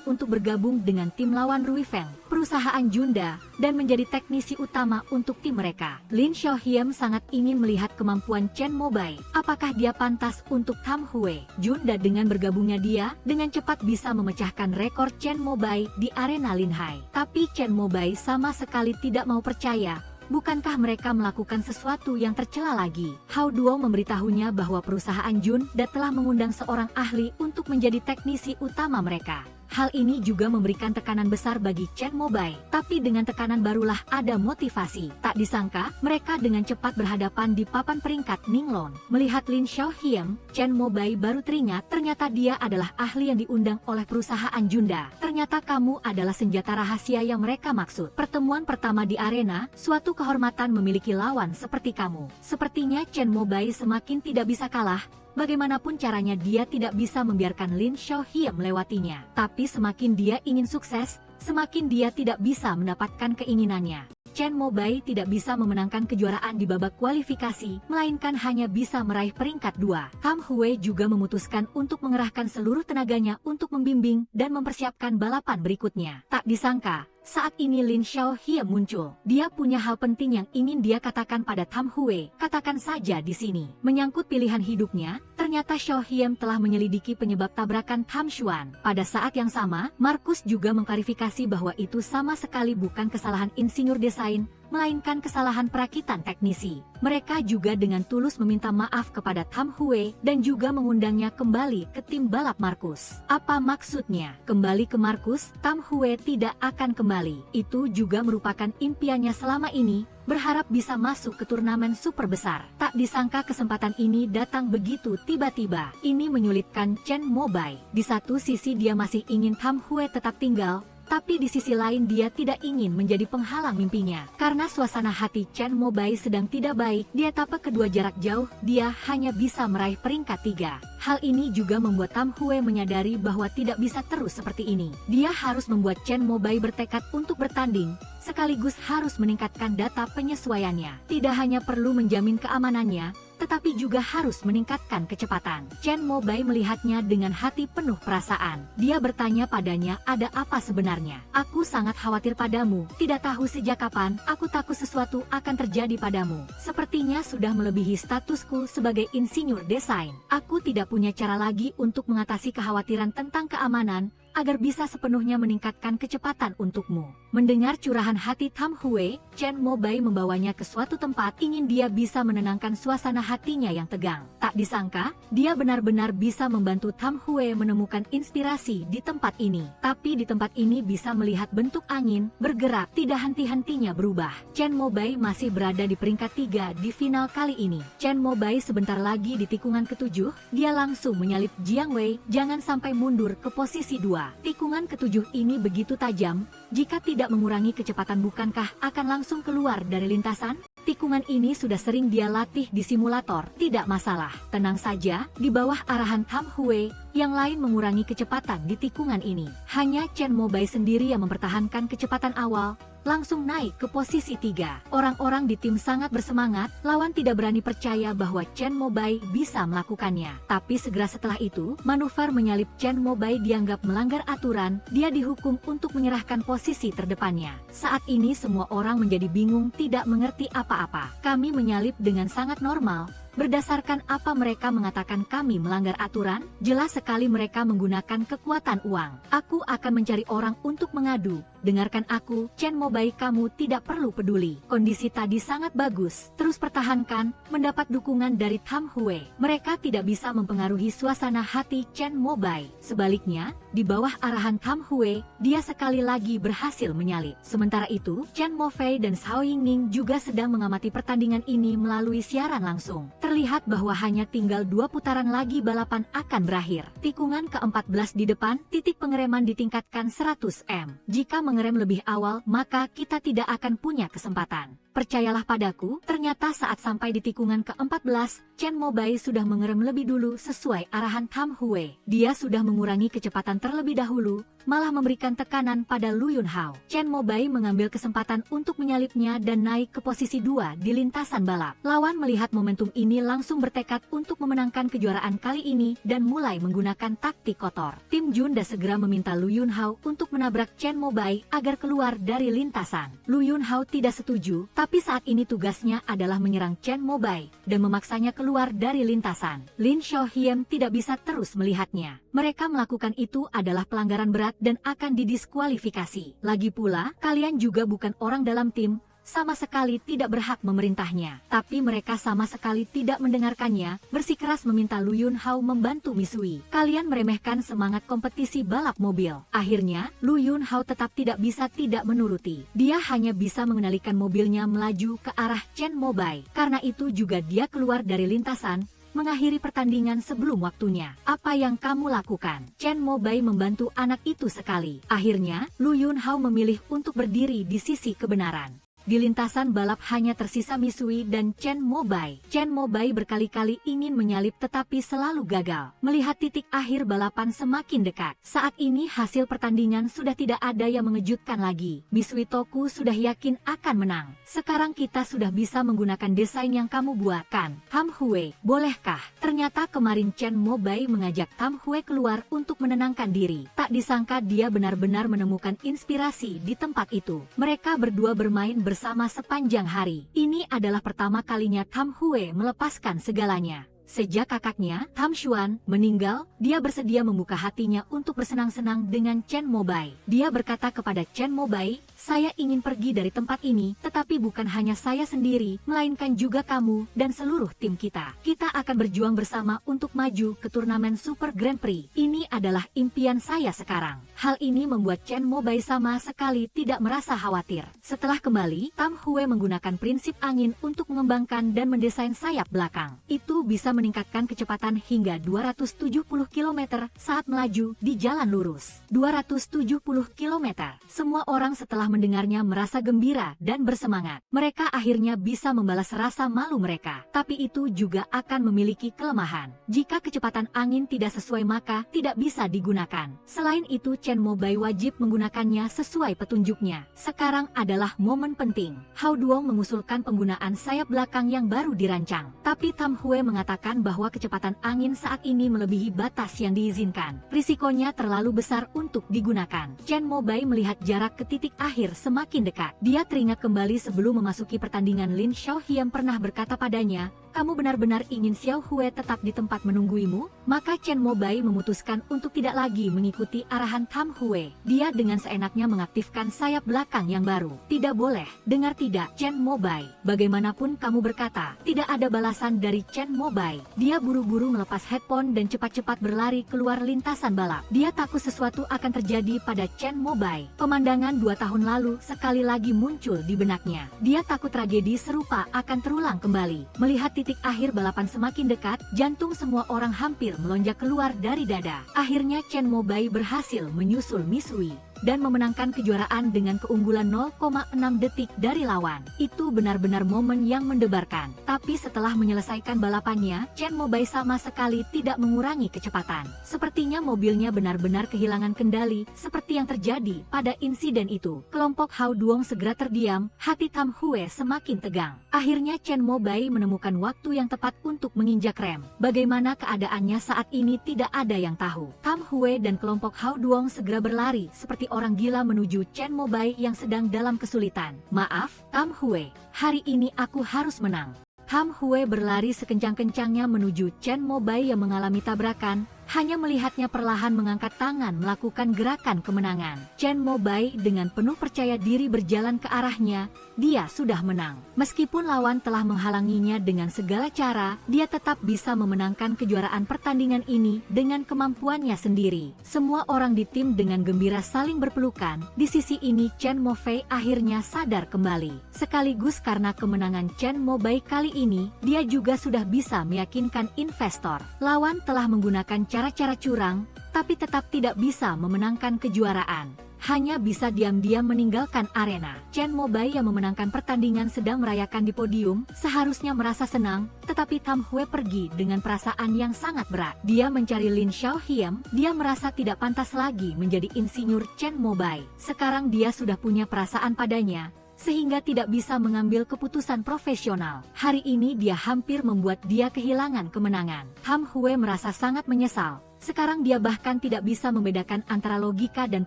[SPEAKER 1] untuk bergabung dengan tim lawan Rui Feng, perusahaan Junda, dan menjadi teknisi utama untuk tim mereka. Lin Xiaohiem sangat ingin melihat kemampuan Chen Mobai. Apakah dia pantas untuk Tam Hue? Junda dengan bergabungnya dia, dengan cepat bisa memecahkan rekor Chen Mobai di arena Linhai. Tapi Chen Mobai sama sekali tidak mau percaya. Bukankah mereka melakukan sesuatu yang tercela lagi? Hao Duo memberitahunya bahwa perusahaan Junda telah mengundang seorang ahli untuk menjadi teknisi utama mereka. Hal ini juga memberikan tekanan besar bagi Chen Mobai. Tapi dengan tekanan barulah ada motivasi. Tak disangka, mereka dengan cepat berhadapan di papan peringkat Ninglong. Melihat Lin Xiaohiem, Chen Mobai baru teringat ternyata dia adalah ahli yang diundang oleh perusahaan Junda. Ternyata kamu adalah senjata rahasia yang mereka maksud. Pertemuan pertama di arena, suatu kehormatan memiliki lawan seperti kamu. Sepertinya Chen Mobai semakin tidak bisa kalah. Bagaimanapun caranya dia tidak bisa membiarkan Lin Xiaohiem melewatinya. Tapi semakin dia ingin sukses, semakin dia tidak bisa mendapatkan keinginannya. Chen Mobai tidak bisa memenangkan kejuaraan di babak kualifikasi, melainkan hanya bisa meraih peringkat 2. Tam Hue juga memutuskan untuk mengerahkan seluruh tenaganya untuk membimbing dan mempersiapkan balapan berikutnya. Tak disangka, saat ini Lin Xiaohiem muncul. Dia punya hal penting yang ingin dia katakan pada Tam Hue. Katakan saja di sini. Menyangkut pilihan hidupnya, ternyata Xiaohiem telah menyelidiki penyebab tabrakan Tam Xuan. Pada saat yang sama, Markus juga mengklarifikasi bahwa itu sama sekali bukan kesalahan insinyur desain, melainkan kesalahan perakitan teknisi. Mereka juga dengan tulus meminta maaf kepada Tam Hue dan juga mengundangnya kembali ke tim balap Markus. Apa maksudnya? Kembali ke Markus, Tam Hue tidak akan kembali. Itu juga merupakan impiannya selama ini, berharap bisa masuk ke turnamen super besar. Tak disangka kesempatan ini datang begitu tiba-tiba. Ini menyulitkan Chen Mobai. Di satu sisi dia masih ingin Tam Hue tetap tinggal, tapi di sisi lain dia tidak ingin menjadi penghalang mimpinya. Karena suasana hati Chen Mobai sedang tidak baik, di etapa kedua jarak jauh, dia hanya bisa meraih peringkat 3. Hal ini juga membuat Tam Hue menyadari bahwa tidak bisa terus seperti ini. Dia harus membuat Chen Mobai bertekad untuk bertanding, sekaligus harus meningkatkan data penyesuaiannya. Tidak hanya perlu menjamin keamanannya, tetapi juga harus meningkatkan kecepatan. Chen Mobai melihatnya dengan hati penuh perasaan. Dia bertanya padanya, ada apa sebenarnya? Aku sangat khawatir padamu, tidak tahu sejak kapan, aku takut sesuatu akan terjadi padamu. Sepertinya sudah melebihi statusku sebagai insinyur desain. Aku tidak punya cara lagi untuk mengatasi kekhawatiran tentang keamanan, agar bisa sepenuhnya meningkatkan kecepatan untukmu. Mendengar curahan hati Tam Hue, Chen Mobai membawanya ke suatu tempat, ingin dia bisa menenangkan suasana hatinya yang tegang. Tak disangka, dia benar-benar bisa membantu Tam Hue menemukan inspirasi di tempat ini. Tapi di tempat ini bisa melihat bentuk angin, bergerak, tidak henti-hentinya berubah. Chen Mobai masih berada di peringkat 3 di final kali ini. Chen Mobai sebentar lagi di tikungan ke-7, dia langsung menyalip Jiang Wei, jangan sampai mundur ke posisi 2. Tikungan ke-7 ini begitu tajam, jika tidak mengurangi kecepatan bukankah akan langsung keluar dari lintasan? Tikungan ini sudah sering dia latih di simulator, tidak masalah. Tenang saja, di bawah arahan Tam Hue, yang lain mengurangi kecepatan di tikungan ini. Hanya Chen Mobai sendiri yang mempertahankan kecepatan awal, langsung naik ke posisi 3. Orang-orang di tim sangat bersemangat, lawan tidak berani percaya bahwa Chen Mobai bisa melakukannya. Tapi segera setelah itu, manuver menyalip Chen Mobai dianggap melanggar aturan, dia dihukum untuk menyerahkan posisi terdepannya. Saat ini semua orang menjadi bingung, tidak mengerti apa-apa. Kami menyalip dengan sangat normal. Berdasarkan apa mereka mengatakan kami melanggar aturan? Jelas sekali mereka menggunakan kekuatan uang. Aku akan mencari orang untuk mengadu. Dengarkan aku, Chen Mobai, kamu tidak perlu peduli. Kondisi tadi sangat bagus. Terus pertahankan, mendapat dukungan dari Tam Hue. Mereka tidak bisa mempengaruhi suasana hati Chen Mobai. Sebaliknya, di bawah arahan Tam Hue, dia sekali lagi berhasil menyalip. Sementara itu, Chen Mofei dan Xiao Yingning juga sedang mengamati pertandingan ini melalui siaran langsung. Terlihat bahwa hanya tinggal 2 putaran lagi balapan akan berakhir. Tikungan ke-14 di depan, titik pengereman ditingkatkan 100 m. Jika mengerem lebih awal, maka kita tidak akan punya kesempatan. Percayalah padaku, ternyata saat sampai di tikungan ke-14, Chen Mobai sudah mengerem lebih dulu sesuai arahan Tam Hue. Dia sudah mengurangi kecepatan terlebih dahulu, malah memberikan tekanan pada Lu Yunhao. Chen Mobai mengambil kesempatan untuk menyalipnya dan naik ke posisi 2 di lintasan balap. Lawan melihat momentum ini langsung bertekad untuk memenangkan kejuaraan kali ini dan mulai menggunakan taktik kotor. Tim Junda segera meminta Lu Yunhao untuk menabrak Chen Mobai agar keluar dari lintasan. Lu Yunhao tidak setuju, tapi saat ini tugasnya adalah menyerang Chen Mobai dan memaksanya keluar dari lintasan. Lin Xiaohiem tidak bisa terus melihatnya. Mereka melakukan itu adalah pelanggaran berat dan akan didiskualifikasi. Lagi pula, kalian juga bukan orang dalam tim, sama sekali tidak berhak memerintahnya. Tapi mereka sama sekali tidak mendengarkannya, bersikeras meminta Lu Yunhao membantu Misui. Kalian meremehkan semangat kompetisi balap mobil. Akhirnya, Lu Yunhao tetap tidak bisa tidak menuruti. Dia hanya bisa mengendalikan mobilnya melaju ke arah Chen Mobai. Karena itu juga dia keluar dari lintasan, mengakhiri pertandingan sebelum waktunya. Apa yang kamu lakukan? Chen Mobai membantu anak itu sekali. Akhirnya, Lu Yunhao memilih untuk berdiri di sisi kebenaran. Di lintasan balap hanya tersisa Misui dan Chen Mobai. Chen Mobai berkali-kali ingin menyalip tetapi selalu gagal. Melihat titik akhir balapan semakin dekat. Saat ini hasil pertandingan sudah tidak ada yang mengejutkan lagi. Misui Toku sudah yakin akan menang. Sekarang kita sudah bisa menggunakan desain yang kamu buatkan. Tam Hue, bolehkah? Ternyata kemarin Chen Mobai mengajak Tam Hue keluar untuk menenangkan diri. Tak disangka dia benar-benar menemukan inspirasi di tempat itu. Mereka berdua bermain bersama sepanjang hari. Ini adalah pertama kalinya Tam Hue melepaskan segalanya. Sejak kakaknya, Tam Xuan, meninggal, dia bersedia membuka hatinya untuk bersenang-senang dengan Chen Mobai. Dia berkata kepada Chen Mobai, "Saya ingin pergi dari tempat ini, tetapi bukan hanya saya sendiri, melainkan juga kamu dan seluruh tim kita. Kita akan berjuang bersama untuk maju ke turnamen Super Grand Prix. Ini adalah impian saya sekarang." Hal ini membuat Chen Mobai sama sekali tidak merasa khawatir. Setelah kembali, Tam Hue menggunakan prinsip angin untuk mengembangkan dan mendesain sayap belakang. Itu bisa meningkatkan kecepatan hingga 270 km saat melaju di jalan lurus. 270 km. Semua orang setelah mendengarnya merasa gembira dan bersemangat. Mereka akhirnya bisa membalas rasa malu mereka. Tapi itu juga akan memiliki kelemahan. Jika kecepatan angin tidak sesuai maka tidak bisa digunakan. Selain itu Chen Mobai wajib menggunakannya sesuai petunjuknya. Sekarang adalah momen penting. Hao Duong mengusulkan penggunaan sayap belakang yang baru dirancang. Tapi Tam Hue mengatakan bahwa kecepatan angin saat ini melebihi batas yang diizinkan. Risikonya terlalu besar untuk digunakan. Chen Mobai melihat jarak ke titik akhir semakin dekat. Dia teringat kembali sebelum memasuki pertandingan Lin Xiaohiam pernah berkata padanya, "Kamu benar-benar ingin Xiao Hue tetap di tempat menungguimu?" Maka Chen Mobai memutuskan untuk tidak lagi mengikuti arahan Tam Hue. Dia dengan seenaknya mengaktifkan sayap belakang yang baru. "Tidak boleh, dengar tidak, Chen Mobai. Bagaimanapun kamu berkata." Tidak ada balasan dari Chen Mobai. Dia buru-buru melepas headphone dan cepat-cepat berlari keluar lintasan balap. Dia takut sesuatu akan terjadi pada Chen Mobai. Pemandangan 2 tahun lalu sekali lagi muncul di benaknya. Dia takut tragedi serupa akan terulang kembali. Melihat titik akhir balapan semakin dekat, jantung semua orang hampir melonjak keluar dari dada. Akhirnya Chen Mobai berhasil menyusul Misui dan memenangkan kejuaraan dengan keunggulan 0,6 detik dari lawan. Itu benar-benar momen yang mendebarkan. Tapi setelah menyelesaikan balapannya, Chen Mobai sama sekali tidak mengurangi kecepatan. Sepertinya mobilnya benar-benar kehilangan kendali, seperti yang terjadi pada insiden itu. Kelompok Hao Duong segera terdiam, hati Tam Hue semakin tegang. Akhirnya Chen Mobai menemukan waktu yang tepat untuk menginjak rem. Bagaimana keadaannya saat ini tidak ada yang tahu. Tam Hue dan kelompok Hao Duong segera berlari seperti orang gila menuju Chen Mobai yang sedang dalam kesulitan. "Maaf, Tam Hue, hari ini aku harus menang." Tam Hue berlari sekencang-kencangnya menuju Chen Mobai yang mengalami tabrakan. Hanya melihatnya perlahan mengangkat tangan melakukan gerakan kemenangan. Chen Mobai dengan penuh percaya diri berjalan ke arahnya. Dia sudah menang. Meskipun lawan telah menghalanginya dengan segala cara, dia tetap bisa memenangkan kejuaraan pertandingan ini dengan kemampuannya sendiri. Semua orang di tim dengan gembira saling berpelukan. Di sisi ini Chen Mofei akhirnya sadar kembali. Sekaligus karena kemenangan Chen Mobai kali ini, dia juga sudah bisa meyakinkan investor. Lawan telah menggunakan cara-cara curang, tapi tetap tidak bisa memenangkan kejuaraan. Hanya bisa diam-diam meninggalkan arena. Chen Mobai yang memenangkan pertandingan sedang merayakan di podium, seharusnya merasa senang, tetapi Tam Hue pergi dengan perasaan yang sangat berat. Dia mencari Lin Xiaohiam, dia merasa tidak pantas lagi menjadi insinyur Chen Mobai. Sekarang dia sudah punya perasaan padanya, sehingga tidak bisa mengambil keputusan profesional. Hari ini dia hampir membuat dia kehilangan kemenangan. Tam Hue merasa sangat menyesal. Sekarang dia bahkan tidak bisa membedakan antara logika dan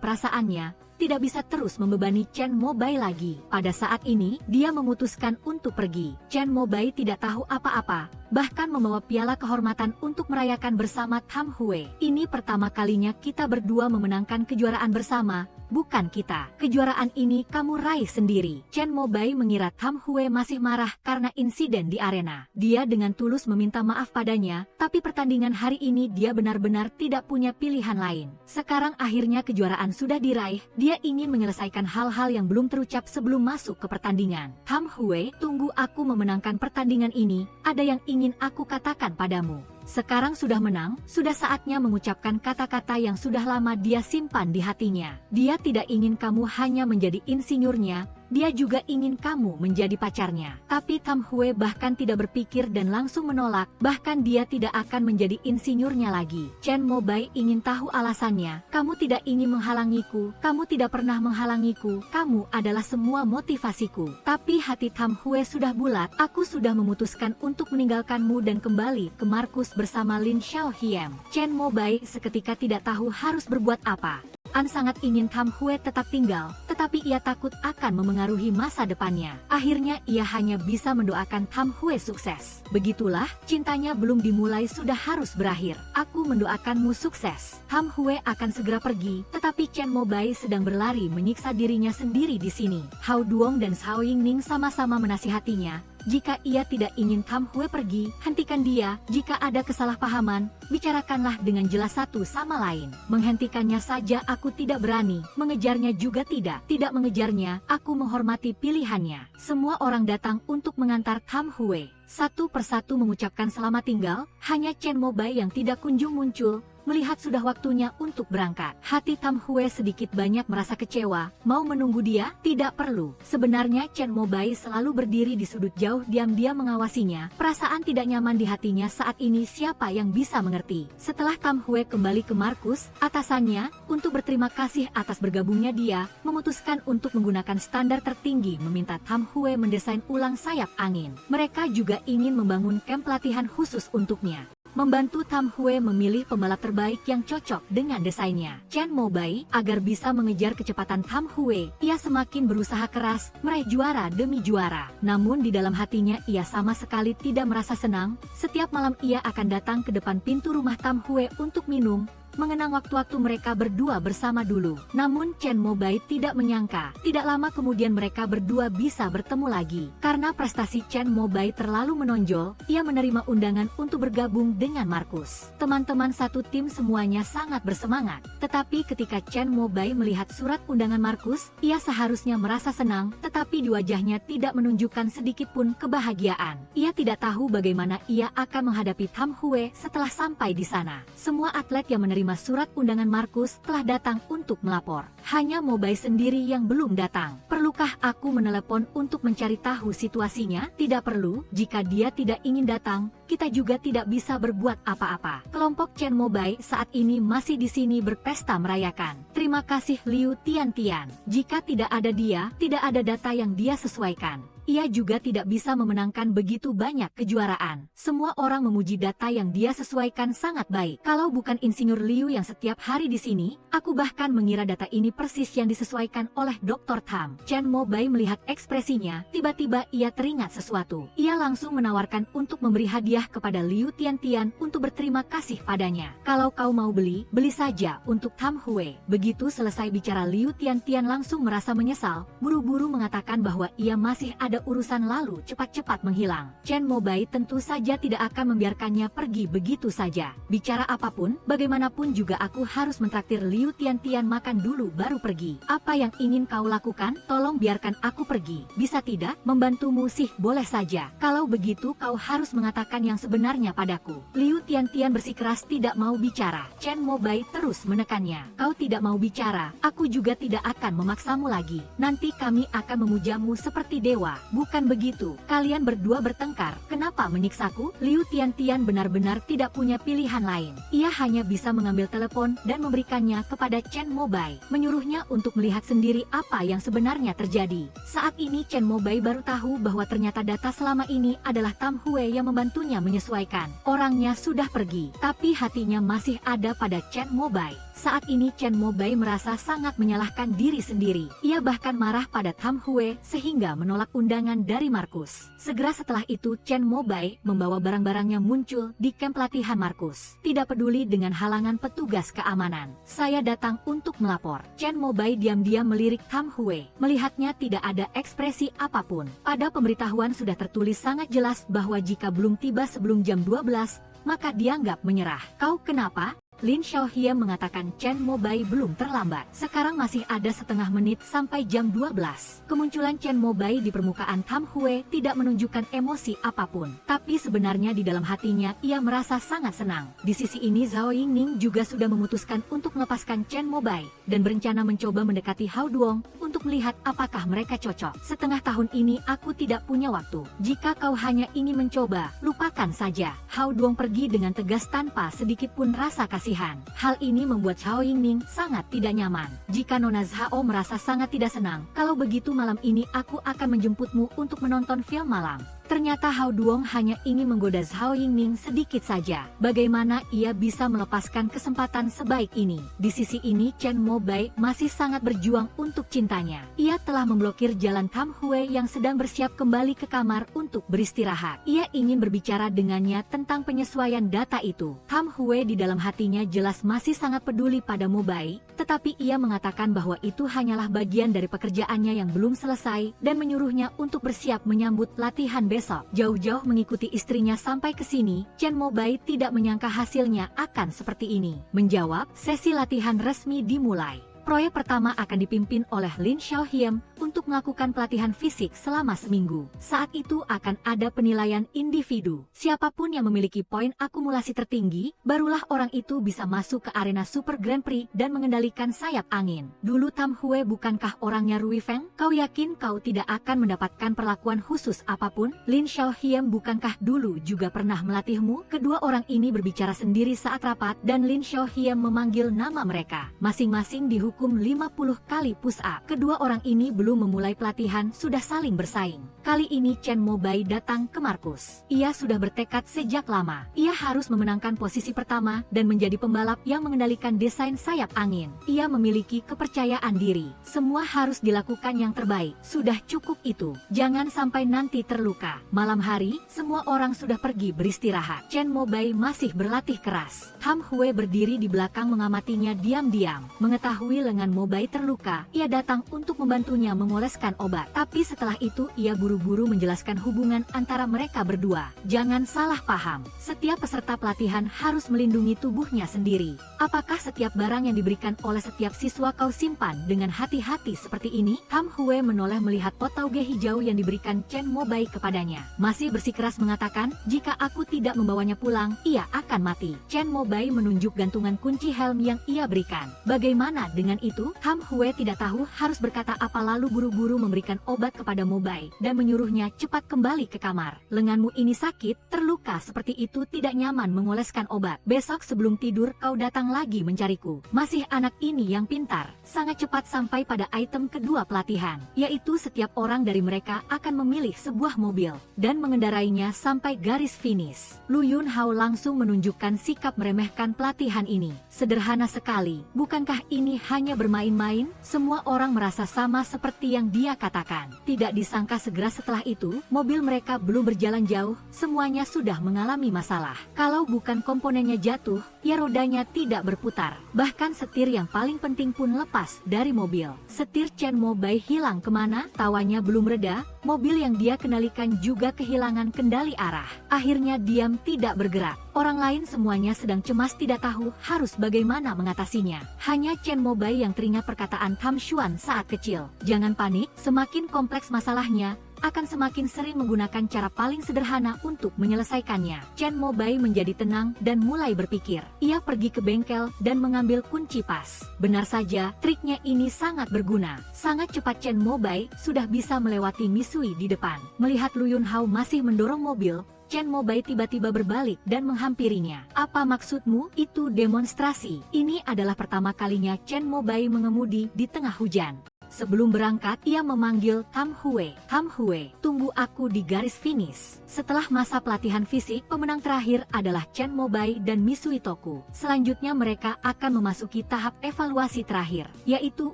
[SPEAKER 1] perasaannya, tidak bisa terus membebani Chen Mobai lagi. Pada saat ini, dia memutuskan untuk pergi. Chen Mobai tidak tahu apa-apa, bahkan membawa piala kehormatan untuk merayakan bersama Tam Hue. "Ini pertama kalinya kita berdua memenangkan kejuaraan bersama, bukan kita. Kejuaraan ini kamu raih sendiri." Chen Mobai mengira Tam Hue masih marah karena insiden di arena. Dia dengan tulus meminta maaf padanya, tapi pertandingan hari ini dia benar-benar tidak punya pilihan lain. Sekarang akhirnya kejuaraan sudah diraih, dia ingin menyelesaikan hal-hal yang belum terucap sebelum masuk ke pertandingan. "Tam Hue, tunggu, aku memenangkan pertandingan ini, ada yang ingin aku katakan padamu." Sekarang sudah menang, sudah saatnya mengucapkan kata-kata yang sudah lama dia simpan di hatinya. Dia tidak ingin kamu hanya menjadi insinyurnya, dia juga ingin kamu menjadi pacarnya. Tapi Tam Hue bahkan tidak berpikir dan langsung menolak, bahkan dia tidak akan menjadi insinyurnya lagi. Chen Mobai ingin tahu alasannya. "Kamu tidak ingin menghalangiku, kamu tidak pernah menghalangiku, kamu adalah semua motivasiku." Tapi hati Tam Hue sudah bulat, "Aku sudah memutuskan untuk meninggalkanmu dan kembali ke Markus bersama Lin Xiaohiam." Chen Mobai seketika tidak tahu harus berbuat apa. An sangat ingin Tam Hue tetap tinggal, tetapi ia takut akan memengaruhi masa depannya. Akhirnya ia hanya bisa mendoakan Tam Hue sukses. Begitulah, cintanya belum dimulai sudah harus berakhir. Aku mendoakanmu sukses. Tam Hue akan segera pergi, tetapi Chen Mobai sedang berlari menyiksa dirinya sendiri di sini. Hao Duong dan Zhao Yingning sama-sama menasihatinya. Jika ia tidak ingin Tam Hue pergi, hentikan dia. Jika ada kesalahpahaman, bicarakanlah dengan jelas satu sama lain. Menghentikannya saja aku tidak berani, mengejarnya juga tidak. Tidak mengejarnya, aku menghormati pilihannya. Semua orang datang untuk mengantar Tam Hue. Satu persatu mengucapkan selamat tinggal, hanya Chen Mobai yang tidak kunjung muncul. Melihat sudah waktunya untuk berangkat, hati Tam Hue sedikit banyak merasa kecewa. Mau menunggu dia? Tidak perlu. Sebenarnya Chen Mobai selalu berdiri di sudut jauh diam-diam mengawasinya. Perasaan tidak nyaman di hatinya saat ini siapa yang bisa mengerti. Setelah Tam Hue kembali ke Markus, atasannya, untuk berterima kasih atas bergabungnya dia, memutuskan untuk menggunakan standar tertinggi meminta Tam Hue mendesain ulang sayap angin. Mereka juga ingin membangun kamp latihan khusus untuknya. Membantu Tam Hue memilih pembalap terbaik yang cocok dengan desainnya. Chen Mobai, agar bisa mengejar kecepatan Tam Hue, ia semakin berusaha keras, meraih juara demi juara. Namun di dalam hatinya ia sama sekali tidak merasa senang. Setiap malam ia akan datang ke depan pintu rumah Tam Hue untuk minum, mengenang waktu-waktu mereka berdua bersama dulu. Namun Chen Mobai tidak menyangka, tidak lama kemudian mereka berdua bisa bertemu lagi. Karena prestasi Chen Mobai terlalu menonjol, ia menerima undangan untuk bergabung dengan Markus. Teman-teman satu tim semuanya sangat bersemangat. Tetapi ketika Chen Mobai melihat surat undangan Markus, ia seharusnya merasa senang, tetapi di wajahnya tidak menunjukkan sedikit pun kebahagiaan. Ia tidak tahu bagaimana ia akan menghadapi Tam Hue setelah sampai di sana. Semua atlet yang menerima surat undangan Markus telah datang untuk melapor. Hanya Mobai sendiri yang belum datang. Perlukah aku menelepon untuk mencari tahu situasinya? Tidak perlu. Jika dia tidak ingin datang, kita juga tidak bisa berbuat apa-apa. Kelompok Chen Mobai saat ini masih di sini berpesta merayakan. Terima kasih Liu Tiantian. Jika tidak ada dia, tidak ada data yang dia sesuaikan. Ia juga tidak bisa memenangkan begitu banyak kejuaraan. Semua orang memuji data yang dia sesuaikan sangat baik. Kalau bukan Insinyur Liu yang setiap hari di sini, aku bahkan mengira data ini persis yang disesuaikan oleh Dr. Tam. Chen Mobai melihat ekspresinya, tiba-tiba ia teringat sesuatu. Ia langsung menawarkan untuk memberi hadiah kepada Liu Tiantian untuk berterima kasih padanya. Kalau kau mau beli, beli saja untuk Tam Hue. Begitu selesai bicara Liu Tiantian langsung merasa menyesal, buru-buru mengatakan bahwa ia masih ada urusan lalu cepat-cepat menghilang. Chen Mobai tentu saja tidak akan membiarkannya pergi begitu saja. Bicara apapun, bagaimanapun juga aku harus mentraktir Liu Tiantian makan dulu baru pergi. Apa yang ingin kau lakukan? Tolong biarkan aku pergi. Bisa tidak? Membantumu sih boleh saja. Kalau begitu kau harus mengatakan yang sebenarnya padaku. Liu Tiantian bersikeras tidak mau bicara. Chen Mobai terus menekannya. Kau tidak mau bicara, aku juga tidak akan memaksamu lagi. Nanti kami akan memujamu seperti dewa. Bukan begitu, kalian berdua bertengkar, kenapa menyiksaku? Liu Tiantian benar-benar tidak punya pilihan lain. Ia hanya bisa mengambil telepon dan memberikannya kepada Chen Mobai, menyuruhnya untuk melihat sendiri apa yang sebenarnya terjadi. Saat ini Chen Mobai baru tahu bahwa ternyata data selama ini adalah Tam Hue yang membantunya menyesuaikan. Orangnya sudah pergi, tapi hatinya masih ada pada Chen Mobai. Saat ini Chen Mobai merasa sangat menyalahkan diri sendiri. Ia bahkan marah pada Tam Hue sehingga menolak undangan dari Markus. Segera setelah itu Chen Mobai membawa barang-barangnya muncul di kamp latihan Markus. Tidak peduli dengan halangan petugas keamanan. Saya datang untuk melapor. Chen Mobai diam-diam melirik Tam Hue. Melihatnya tidak ada ekspresi apapun. Pada pemberitahuan sudah tertulis sangat jelas bahwa jika belum tiba sebelum jam 12, maka dianggap menyerah. Kau kenapa? Lin Xiaohie mengatakan Chen Mobai belum terlambat. Sekarang masih ada setengah menit sampai jam 12. Kemunculan Chen Mobai di permukaan Tam Hue tidak menunjukkan emosi apapun. Tapi sebenarnya di dalam hatinya ia merasa sangat senang. Di sisi ini Zhao Yingning juga sudah memutuskan untuk melepaskan Chen Mobai dan berencana mencoba mendekati Hao Duong untuk melihat apakah mereka cocok. Setengah tahun ini aku tidak punya waktu. Jika kau hanya ingin mencoba, lupakan saja. Hao Duong pergi dengan tegas tanpa sedikit pun rasa kasih. Hal ini membuat Zhao Yingning sangat tidak nyaman. Jika Nona Zhao merasa sangat tidak senang, kalau begitu malam ini aku akan menjemputmu untuk menonton film malam. Ternyata Hao Duong hanya ingin menggoda Zhao Yingning sedikit saja. Bagaimana ia bisa melepaskan kesempatan sebaik ini? Di sisi ini Chen Mobai masih sangat berjuang untuk cintanya. Ia telah memblokir jalan Tam Hue yang sedang bersiap kembali ke kamar untuk beristirahat. Ia ingin berbicara dengannya tentang penyesuaian data itu. Tam Hue di dalam hatinya jelas masih sangat peduli pada Mobai, tetapi ia mengatakan bahwa itu hanyalah bagian dari pekerjaannya yang belum selesai dan menyuruhnya untuk bersiap menyambut latihan besok. Jauh-jauh mengikuti istrinya sampai ke sini, Chen Mobai tidak menyangka hasilnya akan seperti ini. Menjawab, sesi latihan resmi dimulai. Proyek pertama akan dipimpin oleh Lin Xiaohiem untuk melakukan pelatihan fisik selama seminggu. Saat itu akan ada penilaian individu. Siapapun yang memiliki poin akumulasi tertinggi, barulah orang itu bisa masuk ke arena Super Grand Prix dan mengendalikan sayap angin. Dulu Tam Hue bukankah orangnya Rui Feng? Kau yakin kau tidak akan mendapatkan perlakuan khusus apapun? Lin Xiaohiem bukankah dulu juga pernah melatihmu? Kedua orang ini berbicara sendiri saat rapat dan Lin Xiaohiem memanggil nama mereka. Masing-masing dihukum 50 kali push up. Kedua orang ini belum memulai pelatihan sudah saling bersaing. Kali ini Chen Mobai datang ke Markus. Ia sudah bertekad sejak lama. Ia harus memenangkan posisi pertama dan menjadi pembalap yang mengendalikan desain sayap angin. Ia memiliki kepercayaan diri. Semua harus dilakukan yang terbaik. Sudah cukup itu. Jangan sampai nanti terluka. Malam hari, semua orang sudah pergi beristirahat. Chen Mobai masih berlatih keras. Tam Hue berdiri di belakang mengamatinya diam-diam. Mengetahui lengan Mobai terluka, ia datang untuk membantunya mengoleskan obat. Tapi setelah itu ia buru-buru menjelaskan hubungan antara mereka berdua. Jangan salah paham, setiap peserta pelatihan harus melindungi tubuhnya sendiri. Apakah setiap barang yang diberikan oleh setiap siswa kau simpan dengan hati-hati seperti ini? Tam Hue menoleh melihat pot tauge hijau yang diberikan Chen Mobai kepadanya. Masih bersikeras mengatakan, jika aku tidak membawanya pulang, ia akan mati. Chen Mobai menunjuk gantungan kunci helm yang ia berikan. Bagaimana dengan itu? Tam Hue tidak tahu harus berkata apa lalu buru-buru memberikan obat kepada Mobai dan menyuruhnya cepat kembali ke kamar. Lenganmu ini sakit, terluka seperti itu tidak nyaman mengoleskan obat. Besok sebelum tidur kau datang lagi mencariku. Masih anak ini yang pintar, sangat cepat sampai pada item kedua pelatihan, yaitu setiap orang dari mereka akan memilih sebuah mobil dan mengendarainya sampai garis finish. Lu Yun Hao langsung menunjukkan sikap meremehkan pelatihan ini. Sederhana sekali, bukankah ini hanya bermain-main? Semua orang merasa sama seperti yang dia katakan. Tidak disangka segera setelah itu, mobil mereka belum berjalan jauh, semuanya sudah mengalami masalah. Kalau bukan komponennya jatuh, ya rodanya tidak berputar. Bahkan setir yang paling penting pun lepas dari mobil. Setir Chen Mobai hilang kemana? Tawanya belum reda, mobil yang dia kendalikan juga kehilangan kendali arah. Akhirnya diam tidak bergerak. Orang lain semuanya sedang cemas tidak tahu harus bagaimana mengatasinya. Hanya Chen Mobai yang teringat perkataan Tam Xuan saat kecil. Jangan panik, semakin kompleks masalahnya, akan semakin sering menggunakan cara paling sederhana untuk menyelesaikannya. Chen Mobai menjadi tenang dan mulai berpikir. Ia pergi ke bengkel dan mengambil kunci pas. Benar saja, triknya ini sangat berguna. Sangat cepat Chen Mobai sudah bisa melewati Misui di depan. Melihat Lu Yun Hao masih mendorong mobil, Chen Mobai tiba-tiba berbalik dan menghampirinya. Apa maksudmu? Itu demonstrasi. Ini adalah pertama kalinya Chen Mobai mengemudi di tengah hujan. Sebelum berangkat, ia memanggil Tam Hue. Tam Hue, tunggu aku di garis finish. Setelah masa pelatihan fisik, pemenang terakhir adalah Chen Mobai dan Misui Toku. Selanjutnya mereka akan memasuki tahap evaluasi terakhir, yaitu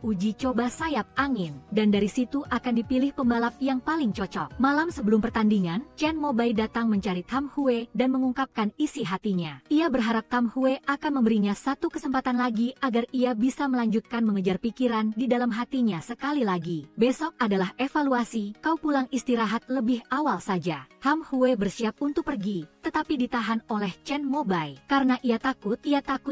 [SPEAKER 1] uji coba sayap angin. Dan dari situ akan dipilih pembalap yang paling cocok. Malam sebelum pertandingan, Chen Mobai datang mencari Tam Hue dan mengungkapkan isi hatinya. Ia berharap Tam Hue akan memberinya satu kesempatan lagi agar ia bisa melanjutkan mengejar pikiran di dalam hatinya sekali lagi. Besok adalah evaluasi, kau pulang istirahat lebih awal saja. Tam Hue bersiap untuk pergi, tetapi ditahan oleh Chen Mobai. Karena ia takut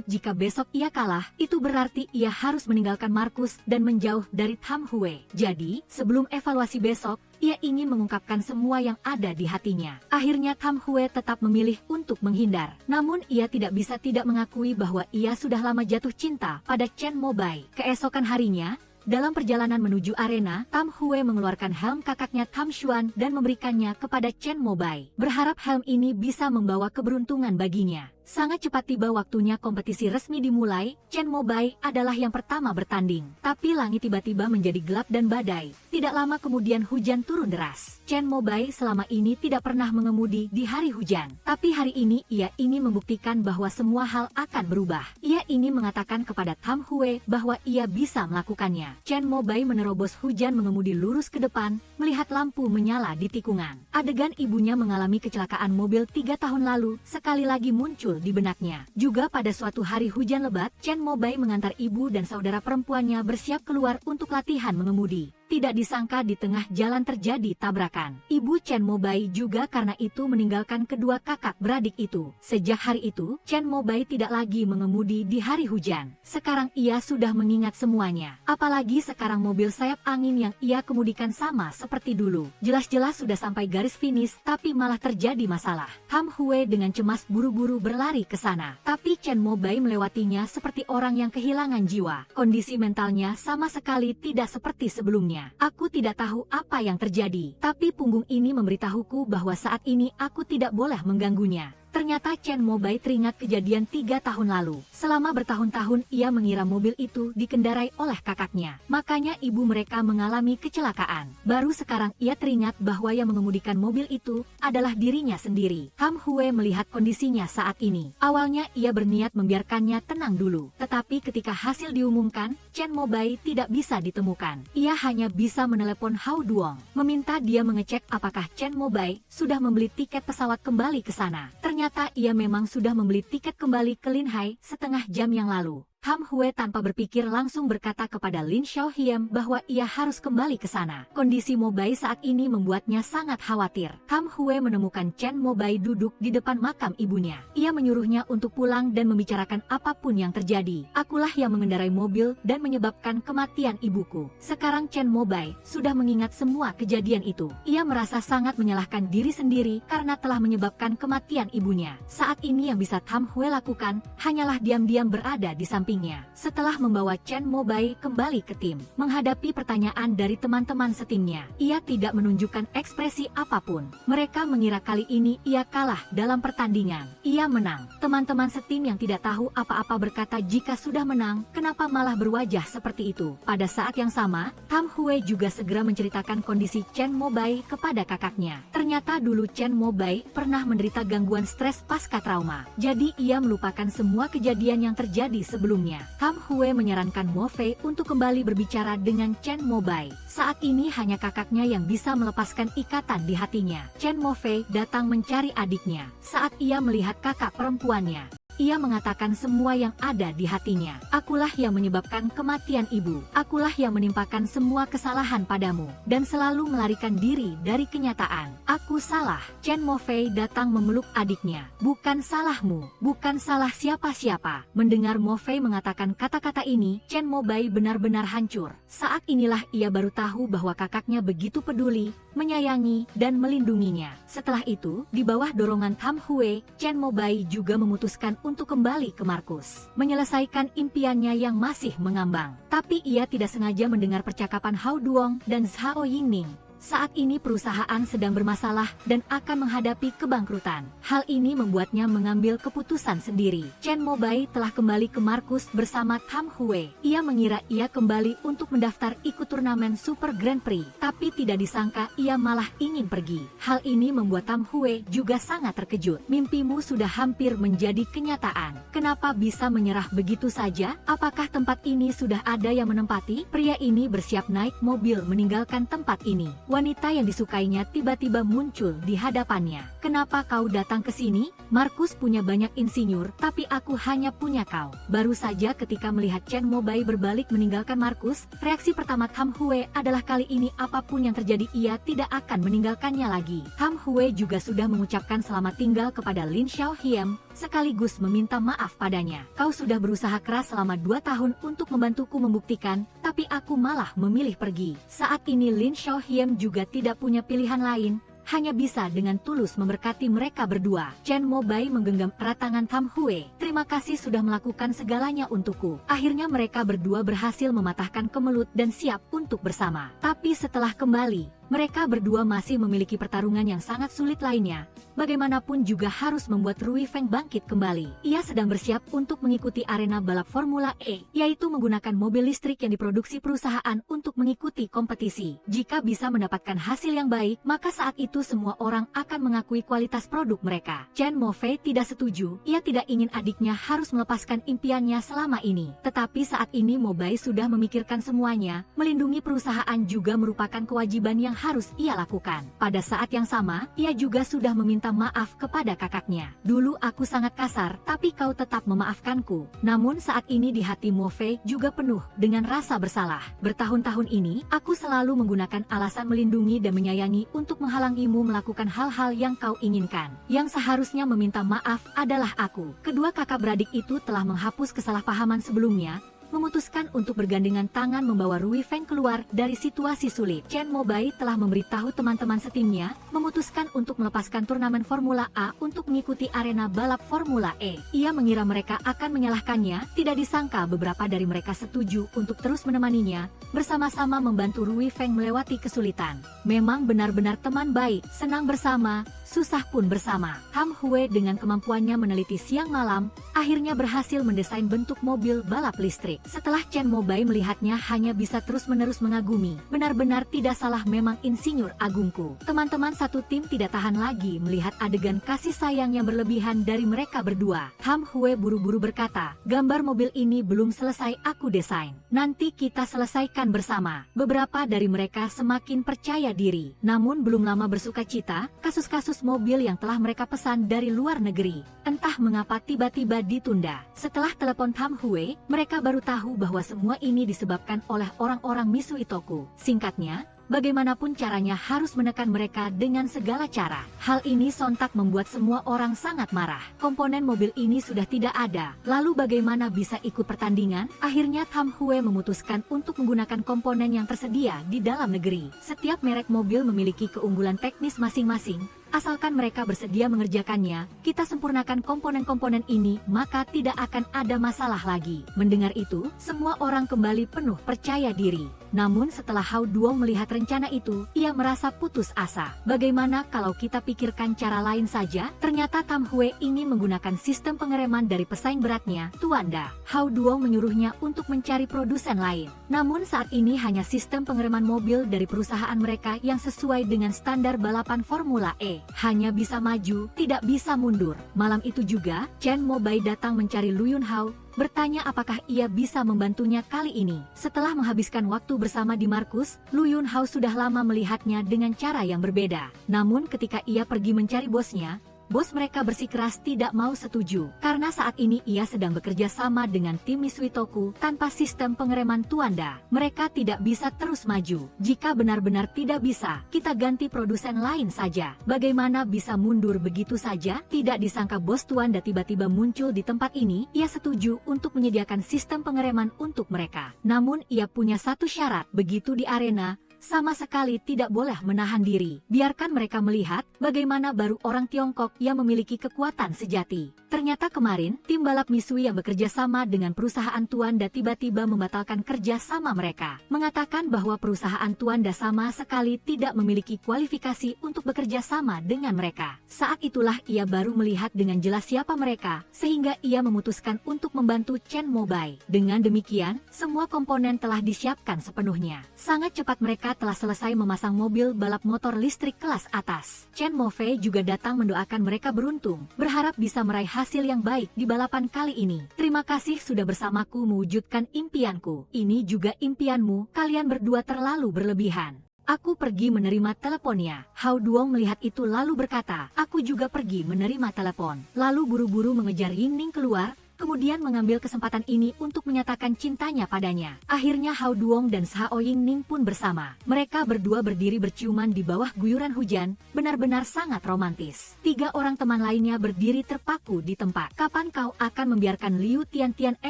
[SPEAKER 1] jika besok ia kalah, itu berarti ia harus meninggalkan Markus dan menjauh dari Tam Hue. Jadi, sebelum evaluasi besok, ia ingin mengungkapkan semua yang ada di hatinya. Akhirnya Tam Hue tetap memilih untuk menghindar. Namun ia tidak bisa tidak mengakui bahwa ia sudah lama jatuh cinta pada Chen Mobai. Keesokan harinya, dalam perjalanan menuju arena, Tam Hue mengeluarkan helm kakaknya Tam Xuan dan memberikannya kepada Chen Mobai. Berharap helm ini bisa membawa keberuntungan baginya. Sangat cepat tiba waktunya kompetisi resmi dimulai. Chen Mobai adalah yang pertama bertanding. Tapi langit tiba-tiba menjadi gelap dan badai. Tidak lama kemudian hujan turun deras. Chen Mobai selama ini tidak pernah mengemudi di hari hujan. Tapi hari ini ia ingin membuktikan bahwa semua hal akan berubah. Ia ingin mengatakan kepada Tam Hue bahwa ia bisa melakukannya. Chen Mobai menerobos hujan mengemudi lurus ke depan, melihat lampu menyala di tikungan. Adegan ibunya mengalami kecelakaan mobil 3 tahun lalu sekali lagi muncul di benaknya. Juga pada suatu hari hujan lebat, Chen Mobai mengantar ibu dan saudara perempuannya bersiap keluar untuk latihan mengemudi. Tidak disangka di tengah jalan terjadi tabrakan. Ibu Chen Mobai juga karena itu meninggalkan kedua kakak beradik itu. Sejak hari itu, Chen Mobai tidak lagi mengemudi di hari hujan. Sekarang ia sudah mengingat semuanya. Apalagi sekarang mobil sayap angin yang ia kemudikan sama seperti dulu. Jelas-jelas sudah sampai garis finish, tapi malah terjadi masalah. Tam Hue dengan cemas buru-buru berlari ke sana. Tapi Chen Mobai melewatinya seperti orang yang kehilangan jiwa. Kondisi mentalnya sama sekali tidak seperti sebelumnya. Aku tidak tahu apa yang terjadi, tapi punggung ini memberitahuku bahwa saat ini aku tidak boleh mengganggunya. Ternyata Chen Mobai teringat kejadian 3 tahun lalu. Selama bertahun-tahun ia mengira mobil itu dikendarai oleh kakaknya. Makanya ibu mereka mengalami kecelakaan. Baru sekarang ia teringat bahwa yang mengemudikan mobil itu adalah dirinya sendiri. Tam Hue melihat kondisinya saat ini. Awalnya ia berniat membiarkannya tenang dulu. Tetapi ketika hasil diumumkan, Chen Mobai tidak bisa ditemukan. Ia hanya bisa menelepon Hao Duong, meminta dia mengecek apakah Chen Mobai sudah membeli tiket pesawat kembali ke sana. Ternyata ia memang sudah membeli tiket kembali ke Linhai setengah jam yang lalu. Tam Hue tanpa berpikir langsung berkata kepada Lin Xiaohiem bahwa ia harus kembali ke sana. Kondisi Mobai saat ini membuatnya sangat khawatir. Tam Hue menemukan Chen Mobai duduk di depan makam ibunya. Ia menyuruhnya untuk pulang dan membicarakan apapun yang terjadi. Akulah yang mengendarai mobil dan menyebabkan kematian ibuku. Sekarang Chen Mobai sudah mengingat semua kejadian itu. Ia merasa sangat menyalahkan diri sendiri karena telah menyebabkan kematian ibunya. Saat ini yang bisa Tam Hue lakukan hanyalah diam-diam berada di samping. Setelah membawa Chen Mobai kembali ke tim, menghadapi pertanyaan dari teman-teman setimnya, ia tidak menunjukkan ekspresi apapun. Mereka mengira kali ini ia kalah dalam pertandingan. Ia menang. Teman-teman setim yang tidak tahu apa-apa berkata jika sudah menang, kenapa malah berwajah seperti itu. Pada saat yang sama, Tam Hue juga segera menceritakan kondisi Chen Mobai kepada kakaknya. Ternyata dulu Chen Mobai pernah menderita gangguan stres pasca trauma. Jadi ia melupakan semua kejadian yang terjadi sebelumnya. Tam Hue menyarankan Mo Fei untuk kembali berbicara dengan Chen Mobai. Saat ini hanya kakaknya yang bisa melepaskan ikatan di hatinya. Chen Mo Fei datang mencari adiknya. Saat ia melihat kakak perempuannya, ia mengatakan semua yang ada di hatinya. Akulah yang menyebabkan kematian ibu. Akulah yang menimpakan semua kesalahan padamu. Dan selalu melarikan diri dari kenyataan. Aku salah. Chen Mo Fei datang memeluk adiknya. Bukan salahmu. Bukan salah siapa-siapa. Mendengar Mo Fei mengatakan kata-kata ini, Chen Mobai benar-benar hancur. Saat inilah ia baru tahu bahwa kakaknya begitu peduli, menyayangi, dan melindunginya. Setelah itu, di bawah dorongan Tam Hue, Chen Mobai juga memutuskan untuk kembali ke Markus, menyelesaikan impiannya yang masih mengambang. Tapi ia tidak sengaja mendengar percakapan Hao Duong dan Zhao Yingning. Saat ini perusahaan sedang bermasalah dan akan menghadapi kebangkrutan. Hal ini membuatnya mengambil keputusan sendiri. Chen Mobai telah kembali ke Markus bersama Tam Hue. Ia mengira ia kembali untuk mendaftar ikut turnamen Super Grand Prix, tapi tidak disangka ia malah ingin pergi. Hal ini membuat Tam Hue juga sangat terkejut. Mimpimu sudah hampir menjadi kenyataan. Kenapa bisa menyerah begitu saja? Apakah tempat ini sudah ada yang menempati? Pria ini bersiap naik mobil meninggalkan tempat ini. Wanita yang disukainya tiba-tiba muncul di hadapannya. Kenapa kau datang ke sini? Markus punya banyak insinyur, tapi aku hanya punya kau. Baru saja ketika melihat Chen Mobai berbalik meninggalkan Markus, reaksi pertama Tam Hue adalah kali ini apapun yang terjadi ia tidak akan meninggalkannya lagi. Tam Hue juga sudah mengucapkan selamat tinggal kepada Lin Xiaohiem, sekaligus meminta maaf padanya. Kau sudah berusaha keras selama 2 tahun untuk membantuku membuktikan, tapi aku malah memilih pergi. Saat ini Lin Xiaohiem juga tidak punya pilihan lain, hanya bisa dengan tulus memberkati mereka berdua. Chen Mobai menggenggam erat tangan Tam Hue. Terima kasih sudah melakukan segalanya untukku. Akhirnya mereka berdua berhasil mematahkan kemelut dan siap untuk bersama. Tapi setelah kembali, Mereka berdua masih memiliki pertarungan yang sangat sulit lainnya. Bagaimanapun juga harus membuat Rui Feng bangkit kembali. Ia sedang bersiap untuk mengikuti arena balap Formula E, yaitu menggunakan mobil listrik yang diproduksi perusahaan untuk mengikuti kompetisi. Jika bisa mendapatkan hasil yang baik, maka saat itu semua orang akan mengakui kualitas produk mereka. Chen Mofei tidak setuju. Ia tidak ingin adiknya harus melepaskan impiannya selama ini. Tetapi saat ini Mobai sudah memikirkan semuanya. Melindungi perusahaan juga merupakan kewajiban yang harus ia lakukan. Pada saat yang sama, ia juga sudah meminta maaf kepada kakaknya. Dulu aku sangat kasar, tapi kau tetap memaafkanku. Namun saat ini di hati Mofei juga penuh dengan rasa bersalah. Bertahun-tahun ini, aku selalu menggunakan alasan melindungi dan menyayangi untuk menghalangimu melakukan hal-hal yang kau inginkan. Yang seharusnya meminta maaf adalah aku. Kedua kakak beradik itu telah menghapus kesalahpahaman sebelumnya, memutuskan untuk bergandengan tangan membawa Rui Feng keluar dari situasi sulit. Chen Mobai telah memberitahu teman-teman setimnya, memutuskan untuk melepaskan turnamen Formula A untuk mengikuti arena balap Formula E. Ia mengira mereka akan menyalahkannya, tidak disangka beberapa dari mereka setuju untuk terus menemaninya, bersama-sama membantu Rui Feng melewati kesulitan. Memang benar-benar teman baik, senang bersama, susah pun bersama. Ham Hue dengan kemampuannya meneliti siang malam, akhirnya berhasil mendesain bentuk mobil balap listrik. Setelah Chen Mobai melihatnya hanya bisa terus-menerus mengagumi. Benar-benar tidak salah, memang insinyur agungku. Teman-teman satu tim tidak tahan lagi melihat adegan kasih sayang yang berlebihan dari mereka berdua. Ham Hue buru-buru berkata, gambar mobil ini belum selesai aku desain. Nanti kita selesaikan bersama. Beberapa dari mereka semakin percaya diri. Namun belum lama bersukacita, kasus-kasus mobil yang telah mereka pesan dari luar negeri, entah mengapa tiba-tiba ditunda. Setelah telepon Ham Hue, mereka baru tahu bahwa semua ini disebabkan oleh orang-orang Misuitoku. Singkatnya, bagaimanapun caranya harus menekan mereka dengan segala cara. Hal ini sontak membuat semua orang sangat marah. Komponen mobil ini sudah tidak ada, lalu bagaimana bisa ikut pertandingan? Akhirnya Ham Hue memutuskan untuk menggunakan komponen yang tersedia di dalam negeri. Setiap merek mobil memiliki keunggulan teknis masing-masing. Asalkan mereka bersedia mengerjakannya, kita sempurnakan komponen-komponen ini, maka tidak akan ada masalah lagi. Mendengar itu, semua orang kembali penuh percaya diri. Namun setelah Hao Duong melihat rencana itu, ia merasa putus asa. Bagaimana kalau kita pikirkan cara lain saja? Ternyata Tam Hue ingin menggunakan sistem pengereman dari pesaing beratnya, Tuanda. Hao Duong menyuruhnya untuk mencari produsen lain. Namun saat ini hanya sistem pengereman mobil dari perusahaan mereka yang sesuai dengan standar balapan Formula E. Hanya bisa maju, tidak bisa mundur. Malam itu juga, Chen Mobai datang mencari Lu Yunhao, bertanya apakah ia bisa membantunya kali ini. Setelah menghabiskan waktu bersama di Markus, Lu Yunhao sudah lama melihatnya dengan cara yang berbeda. Namun ketika ia pergi mencari bosnya, bos mereka bersikeras tidak mau setuju, karena saat ini ia sedang bekerja sama dengan tim Misuitoku tanpa sistem pengereman Tuanda. Mereka tidak bisa terus maju. Jika benar-benar tidak bisa, kita ganti produsen lain saja. Bagaimana bisa mundur begitu saja? Tidak disangka bos Tuanda tiba-tiba muncul di tempat ini. Ia setuju untuk menyediakan sistem pengereman untuk mereka. Namun ia punya satu syarat, begitu di arena, sama sekali tidak boleh menahan diri. Biarkan mereka melihat bagaimana baru orang Tiongkok yang memiliki kekuatan sejati. Ternyata kemarin, tim balap Misui yang bekerja sama dengan perusahaan Tuanda tiba-tiba membatalkan kerja sama mereka. Mengatakan bahwa perusahaan Tuanda sama sekali tidak memiliki kualifikasi untuk bekerja sama dengan mereka. Saat itulah ia baru melihat dengan jelas siapa mereka, sehingga ia memutuskan untuk membantu Chen Mobai. Dengan demikian, semua komponen telah disiapkan sepenuhnya. Sangat cepat mereka telah selesai memasang mobil balap motor listrik kelas atas. Chen Mofei juga datang mendoakan mereka beruntung, berharap bisa meraih hasil yang baik di balapan kali ini. Terima kasih sudah bersamaku mewujudkan impianku. Ini juga impianmu, kalian berdua terlalu berlebihan. Aku pergi menerima teleponnya. Hao Duong melihat itu lalu berkata, aku juga pergi menerima telepon. Lalu buru-buru mengejar Ying Ning keluar, kemudian mengambil kesempatan ini untuk menyatakan cintanya padanya. Akhirnya Hao Duong dan Shao Ying Ning pun bersama. Mereka berdua berdiri berciuman di bawah guyuran hujan, benar-benar sangat romantis. 3 orang teman lainnya berdiri terpaku di tempat. Kapan kau akan membiarkan Liu Tiantian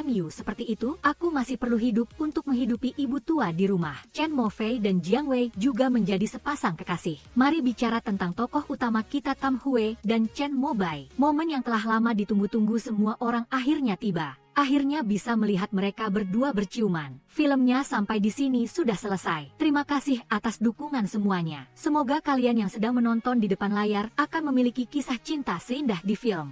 [SPEAKER 1] Mu seperti itu? Aku masih perlu hidup untuk menghidupi ibu tua di rumah. Chen Mofei dan Jiang Wei juga menjadi sepasang kekasih. Mari bicara tentang tokoh utama kita Tam Hue dan Chen Mobai. Momen yang telah lama ditunggu-tunggu semua orang akhirnya akhirnya tiba. Akhirnya bisa melihat mereka berdua berciuman. Filmnya sampai di sini sudah selesai. Terima kasih atas dukungan semuanya. Semoga kalian yang sedang menonton di depan layar akan memiliki kisah cinta seindah di film.